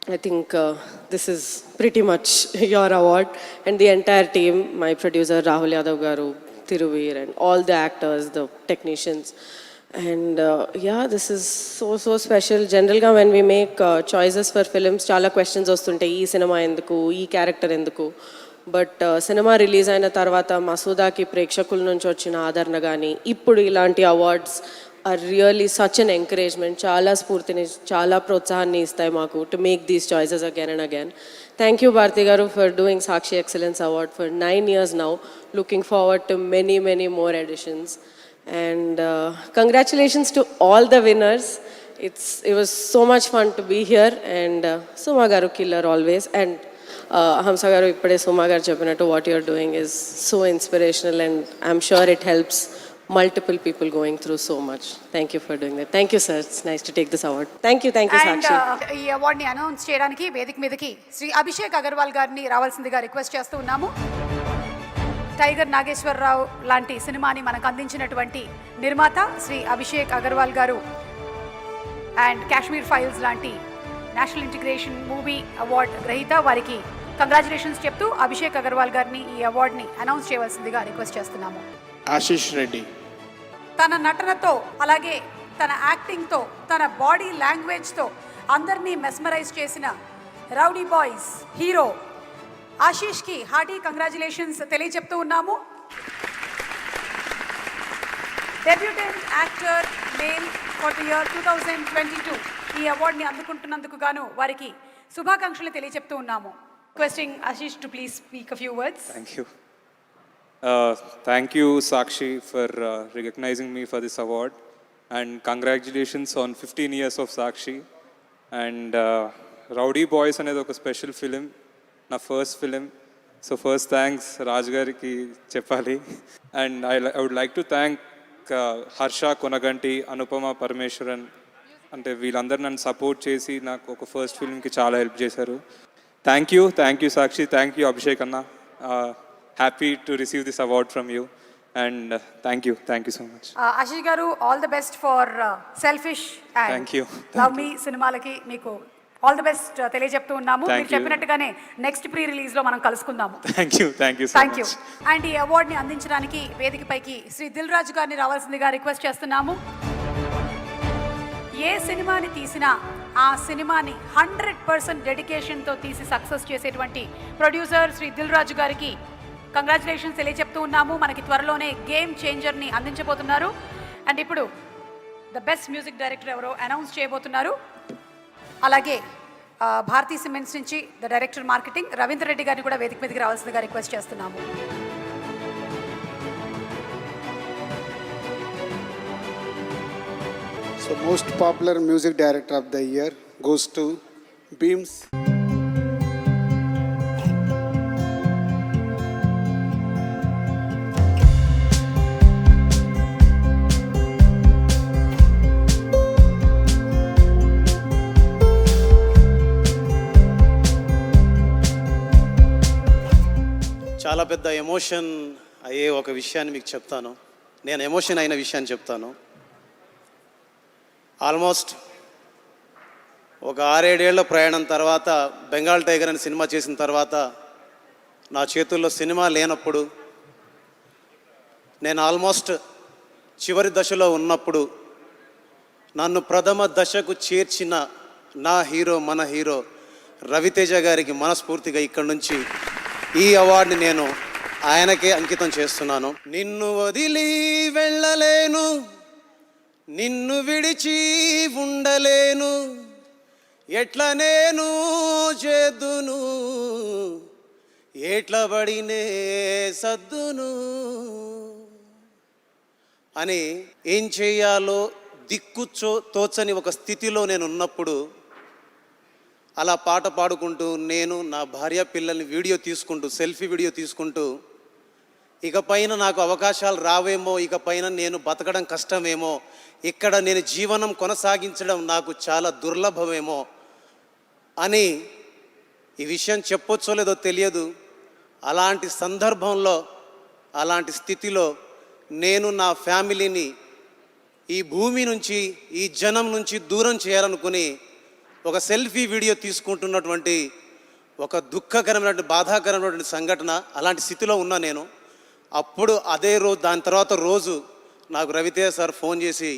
I think this is pretty much your award, and the entire team, my producer Rahul Yadav garu, Thiruveer, and all the actors, the technicians. And yeah, this is so special. Generally when we make choices for films, chala questions vastuntayi, ee cinema enduku, ee character enduku. But cinema release aina tarvata Masuda ki ప్రేక్షకుల నుంచి వచ్చిన ఆదరణ గాని ఇప్పుడు ఇలాంటి awards are really such an encouragement. Chala spurtini, chala protsahanni istayi maaku to make these choices again and again. Thank you Bharti garu for doing Sakshi Excellence Award for 9 years now. Looking forward to many more editions. And congratulations to all the winners. It was so much fun to be here. And Suma garu killer always. And Hamsa garu ippade Suma garu cheppinattu what you are doing is so inspirational, and I'm sure it helps multiple people going through so much. Thank you for doing that. Thank you sir, it's nice to take this award. Thank you Sakshi. ఈ అవార్డుని announce చేయడానికి వేదిక మీదకి శ్రీ అభిషేక్ అగర్వాల్ గారిని రావాల్సిందిగా request చేస్తూ ఉన్నాము. Tiger Nageswararao లాంటి సినిమాని మనకు అందించినటువంటి నిర్మాత శ్రీ అభిషేక్ అగర్వాల్ గారు అండ్ కాశ్మీర్ ఫైల్స్ లాంటి నేషనల్ ఇంటిగ్రేషన్ మూవీ అవార్డ్ గ్రహీత, వారికి కంగ్రాచులేషన్స్ చెప్తూ అభిషేక్ అగర్వాల్ గారిని ఈ అవార్డుని అనౌన్స్ చేయవలసిందిగా రిక్వెస్ట్ చేస్తున్నాము. ఆశీష్ రెడ్డి. తన నటనతో అలాగే తన యాక్టింగ్తో తన బాడీ లాంగ్వేజ్తో అందరినీ మెస్మరైజ్ చేసిన రౌడీ బాయ్స్ హీరో ఆశీష్కి హార్టీ కంగ్రాచులేషన్స్ తెలియజెప్తూ ఉన్నాము. Debutant actor male for the year 2022 ఈ అవార్డుని అందుకుంటున్నందుకు గాను వారికి శుభాకాంక్షలు తెలియజెప్తూ ఉన్నాము. Requesting Ashish to please speak a few words. Thank you, Sakshi, for recognizing me for this award. And congratulations on 15 years of Sakshi. And Rowdy Boys అనేది ఒక స్పెషల్ ఫిలిం, నా first film. So first thanks Raj గారికి చెప్పాలి. And I would like to thank Harsha Konaganti, Anupama Parameswaran, అంటే వీళ్ళందరూ నన్ను support చేసి నాకు ఒక ఫస్ట్ ఫిల్మ్కి చాలా హెల్ప్ చేశారు. Thank you Sakshi, thank you Abhishek అన్న. Happy to receive this award from you and thank you so much. Ashish గారు, all the best for selfish and thank you love మీ సినిమాలకి మీకు ఆల్ ది బెస్ట్ తెలియజెప్తూ ఉన్నాము. మీరు చెప్పినట్టుగానే నెక్స్ట్ ప్రీ రిలీజ్ లో మనం కలుసుకుందాము. Thank you thank you. And ఈ అవార్డుని అందించడానికి వేదికపైకి శ్రీ దిల్ రాజు గారిని రావాల్సిందిగా రిక్వెస్ట్ చేస్తున్నాము. ఏ సినిమాని తీసినా ఆ సినిమాని 100% డెడికేషన్తో తీసి సక్సెస్ చేసేటువంటి ప్రొడ్యూసర్ శ్రీ దిల్ రాజు గారికి కంగ్రాచులేషన్స్ తెలియజెప్తూ ఉన్నాము. మనకి త్వరలోనే గేమ్ చేంజర్ని అందించబోతున్నారు. అండ్ ఇప్పుడు ద బెస్ట్ మ్యూజిక్ డైరెక్టర్ ఎవరో అనౌన్స్ చేయబోతున్నారు. అలాగే భారతీ సిమెంట్స్ నుంచి the director marketing Ravinder Reddy గారిని కూడా వేదిక మీదకి రావాల్సిందిగా రిక్వెస్ట్ చేస్తున్నాము. So most popular music director of the year goes to Beams. చాలా పెద్ద ఎమోషన్ అయ్యే ఒక విషయాన్ని మీకు చెప్తాను. నేను ఎమోషన్ అయిన విషయాన్ని చెప్తాను. ఆల్మోస్ట్ ఒక 6-7 ఏళ్ల ప్రయాణం తర్వాత బెంగాల్ టైగర్ అనే సినిమా చేసిన తర్వాత నా చేతుల్లో సినిమా లేనప్పుడు, నేను ఆల్మోస్ట్ చివరి దశలో ఉన్నప్పుడు నన్ను ప్రథమ దశకు చేర్చిన నా హీరో, మన హీరో రవితేజ గారికి మనస్ఫూర్తిగా ఇక్కడి నుంచి ఈ అవార్డుని నేను ఆయనకే అంకితం చేస్తున్నాను. నిన్ను వదిలి వెళ్ళలేను, నిన్ను విడిచి ఉండలేను, ఎట్లా నేను చేద్దును, ఎట్లా పడినే సద్దును అని ఏం చేయాలో తోచని ఒక స్థితిలో నేను ఉన్నప్పుడు అలా పాట పాడుకుంటూ నేను నా భార్య పిల్లల్ని వీడియో తీసుకుంటూ, సెల్ఫీ వీడియో తీసుకుంటూ, ఇకపైన నాకు అవకాశాలు రావేమో, ఇకపైన నేను బతకడం కష్టమేమో, ఇక్కడ నేను జీవనం కొనసాగించడం నాకు చాలా దుర్లభమేమో అని ఈ విషయం చెప్పొచ్చో లేదో తెలియదు. అలాంటి సందర్భంలో, అలాంటి స్థితిలో నేను నా ఫ్యామిలీని ఈ భూమి నుంచి, ఈ జనం నుంచి దూరం చేయాలనుకుని ఒక సెల్ఫీ వీడియో తీసుకుంటున్నటువంటి ఒక దుఃఖకరమైనటువంటి, బాధాకరమైనటువంటి సంఘటన. అలాంటి స్థితిలో ఉన్నా నేను. అప్పుడు అదే రోజు, దాని తర్వాత రోజు నాకు రవితేజ సార్ ఫోన్ చేసి,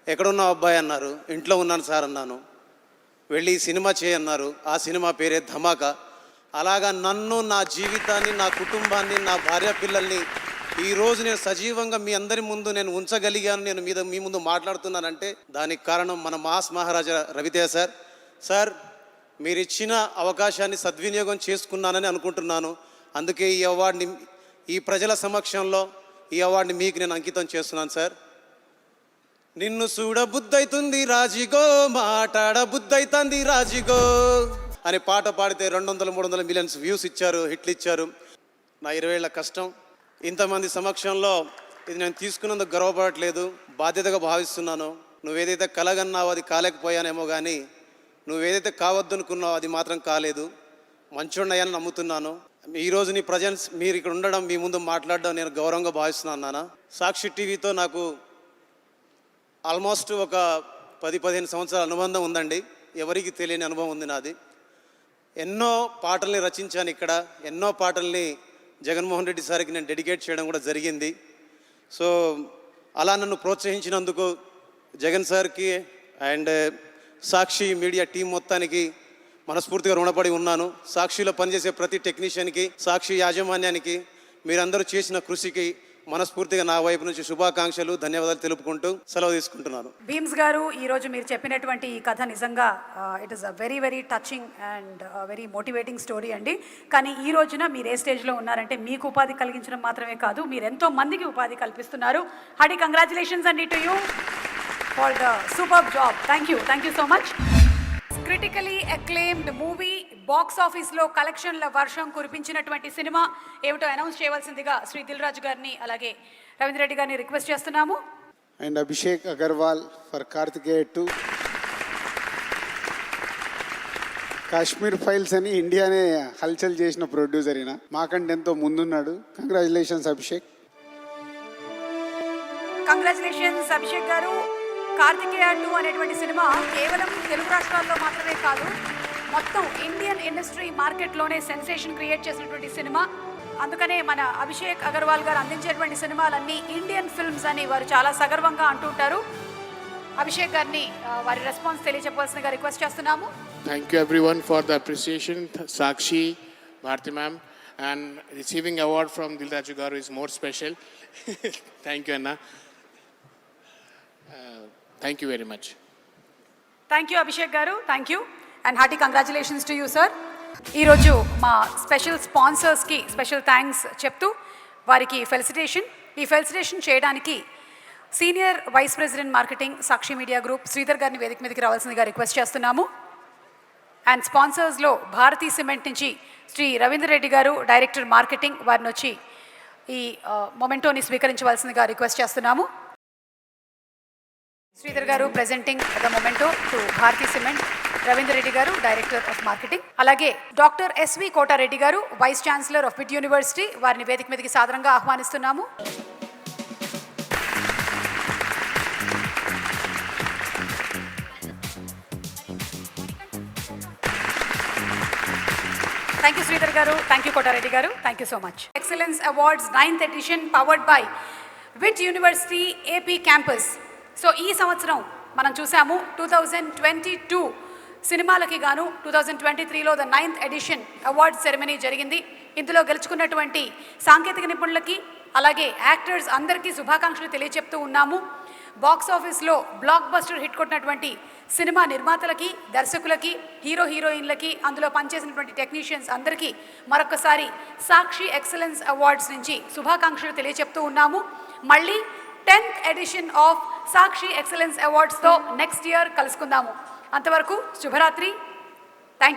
ఎక్కడున్నావు అబ్బాయి అన్నారు. ఇంట్లో ఉన్నాను సార్ అన్నాను. వెళ్ళి సినిమా చేయన్నారు. ఆ సినిమా పేరే ధమాకా. అలాగా నన్ను, నా జీవితాన్ని, నా కుటుంబాన్ని, నా భార్య పిల్లల్ని ఈరోజు నేను సజీవంగా మీ అందరి ముందు నేను ఉంచగలిగాను, నేను మీ ముందు మాట్లాడుతున్నానంటే దానికి కారణం మన మాస్ మహారాజా రవితేజ సార్. సార్, మీరు ఇచ్చిన అవకాశాన్ని సద్వినియోగం చేసుకున్నానని అనుకుంటున్నాను. అందుకే ఈ అవార్డుని ఈ ప్రజల సమక్షంలో ఈ అవార్డుని మీకు నేను అంకితం చేస్తున్నాను సార్. నిన్ను చూడ బుద్ధైతుంది రాజిగో, మాట్లాడ బుద్ధైతుంది రాజిగో అని పాట పాడితే 200-300 మిలియన్స్ వ్యూస్ ఇచ్చారు, హిట్లు ఇచ్చారు. నా 20 ఏళ్ల కష్టం ఇంతమంది సమక్షంలో ఇది నేను తీసుకున్నందుకు గర్వపడట్లేదు, బాధ్యతగా భావిస్తున్నాను. నువ్వేదైతే కలగన్నావో అది కాలేకపోయానేమో, కానీ నువ్వేదైతే కావద్దనుకున్నావో అది మాత్రం కాలేదు. మంచోడినయ్యాని నమ్ముతున్నాను. ఈరోజు నీ ప్రజెన్స్, మీరు ఇక్కడ ఉండడం, మీ ముందు మాట్లాడడం నేను గౌరవంగా భావిస్తున్నాను నాన్న. సాక్షి టీవీతో నాకు ఆల్మోస్ట్ ఒక 10-15 సంవత్సరాల అనుబంధం ఉందండి. ఎవరికి తెలియని అనుభవం ఉంది నాది. ఎన్నో పాటల్ని రచించాను ఇక్కడ, ఎన్నో పాటల్ని జగన్మోహన్ రెడ్డి సార్కి నేను డెడికేట్ చేయడం కూడా జరిగింది. సో అలా నన్ను ప్రోత్సహించినందుకు జగన్ సార్కి అండ్ సాక్షి మీడియా టీం మొత్తానికి మనస్ఫూర్తిగా రుణపడి ఉన్నాను. సాక్షిలో పనిచేసే ప్రతి టెక్నీషియన్కి, సాక్షి యాజమాన్యానికి, మీరందరూ చేసిన కృషికి మనస్ఫూర్తిగా నా వైపు నుంచి శుభాకాంక్షలు, ధన్యవాదాలు తెలుపుకుంటూ సెలవు తీసుకుంటున్నాను. భీమ్స్ గారు, ఈరోజు మీరు చెప్పినటువంటి ఈ కథ నిజంగా it is a very very touching and very motivating story అండి. కానీ ఈ రోజున మీరు ఏ స్టేజ్లో ఉన్నారంటే మీకు ఉపాధి కలిగించడం మాత్రమే కాదు, మీరు ఎంతో మందికి ఉపాధి కల్పిస్తున్నారు. హార్టీ కంగ్రాచులేషన్స్ అండి to you for the super job. Thank you so much. Critically acclaimed movie box ఆఫీస్లో కలెక్షన్ల వర్షం కురిపించినటువంటి సినిమా ఏమిటో అనౌన్స్ చేయవలసిందిగా శ్రీ దిల్ రాజు గారిని అలాగే రవీంద్ర రెడ్డి గారిని రిక్వెస్ట్ చేస్తున్నాము. And Abhishek Agarwal for Karthikeya 2. Kashmir files అని ఇండియానే హల్చల్ చేసిన ప్రొడ్యూసర్ అయినా మాకంటే ఎంతో ముందున్నాడు. కంగ్రాచులేషన్స్ అభిషేక్. కంగ్రాచులేషన్స్ అభిషేక్ గారు. కార్తికేయ 2 అనేటువంటి సినిమా కేవలం తెలుగు రాష్ట్రాల్లో మాత్రమే కాదు, మొత్తం ఇండియన్ ఇండస్ట్రీ మార్కెట్లోనే సెన్సేషన్ క్రియేట్ చేసినటువంటి సినిమా. అందుకనే మన అభిషేక్ అగర్వాల్ గారు అందించేటువంటి సినిమాలన్నీ ఇండియన్ ఫిల్మ్స్ అని వారు చాలా సగర్వంగా అంటుంటారు. అభిషేక్ గారిని వారి రెస్పాన్స్ తెలియజెప్పవలసిందిగా రిక్వెస్ట్ చేస్తున్నాము. Thank you everyone for the appreciation. Sakshi, Bharti ma'am, and receiving award from Dil Raju garu is more special. Thank you Anna. Thank you very much. Thank you Abhishek గారు. Thank you and hearty congratulations to you sir. ఈరోజు మా special స్పాన్సర్స్కి special thanks చెప్తూ వారికి ఈ felicitation చేయడానికి senior vice president marketing సాక్షి media group Sridhar గారిని వేదిక మీదకి రావాల్సిందిగా రిక్వెస్ట్ చేస్తున్నాము. అండ్ స్పాన్సర్స్లో భారతీ సిమెంట్ నుంచి శ్రీ రవీంద్ర రెడ్డి గారు డైరెక్టర్ మార్కెటింగ్, వారిని వచ్చి ఈ మొమెంటోని స్వీకరించవలసిందిగా రిక్వెస్ట్ చేస్తున్నాము. శ్రీధర్ గారు presenting the memento to Bharathi cement, Ravindra Reddy గారు డైరెక్టర్ ఆఫ్ మార్కెటింగ్, అలాగే డాక్టర్ ఎస్వి కోటారెడ్డి గారు వైస్ ఛాన్సలర్ ఆఫ్ బిడ్ యూనివర్సిటీ, వారిని వేదిక మీదకి సాదరంగా ఆహ్వానిస్తున్నాము. థ్యాంక్ యూ శ్రీధర్ గారు. థ్యాంక్ యూ కోటారెడ్డి గారు. Thank you so much. Excellence awards 9th edition powered by VIT university AP campus. So ఈ సంవత్సరం మనం చూసాము 2022 సినిమాలకి గాను 2023లో the 9th edition award ceremony జరిగింది. ఇందులో గెలుచుకున్నటువంటి సాంకేతిక నిపుణులకి అలాగే యాక్టర్స్ అందరికీ శుభాకాంక్షలు తెలియజెప్తూ ఉన్నాము. బాక్స్ ఆఫీస్లో బ్లాక్ బస్టర్ హిట్ కొట్టినటువంటి సినిమా నిర్మాతలకి, దర్శకులకి, హీరోయిన్లకి, అందులో పనిచేసినటువంటి టెక్నీషియన్స్ అందరికీ మరొకసారి సాక్షి ఎక్సలెన్స్ అవార్డ్స్ నుంచి శుభాకాంక్షలు తెలియజెప్తూ ఉన్నాము. మళ్ళీ 10th edition of Sakshi excellence అవార్డ్స్తో నెక్స్ట్ ఇయర్ కలుసుకుందాము. అంతవరకు శుభరాత్రి. Thank you.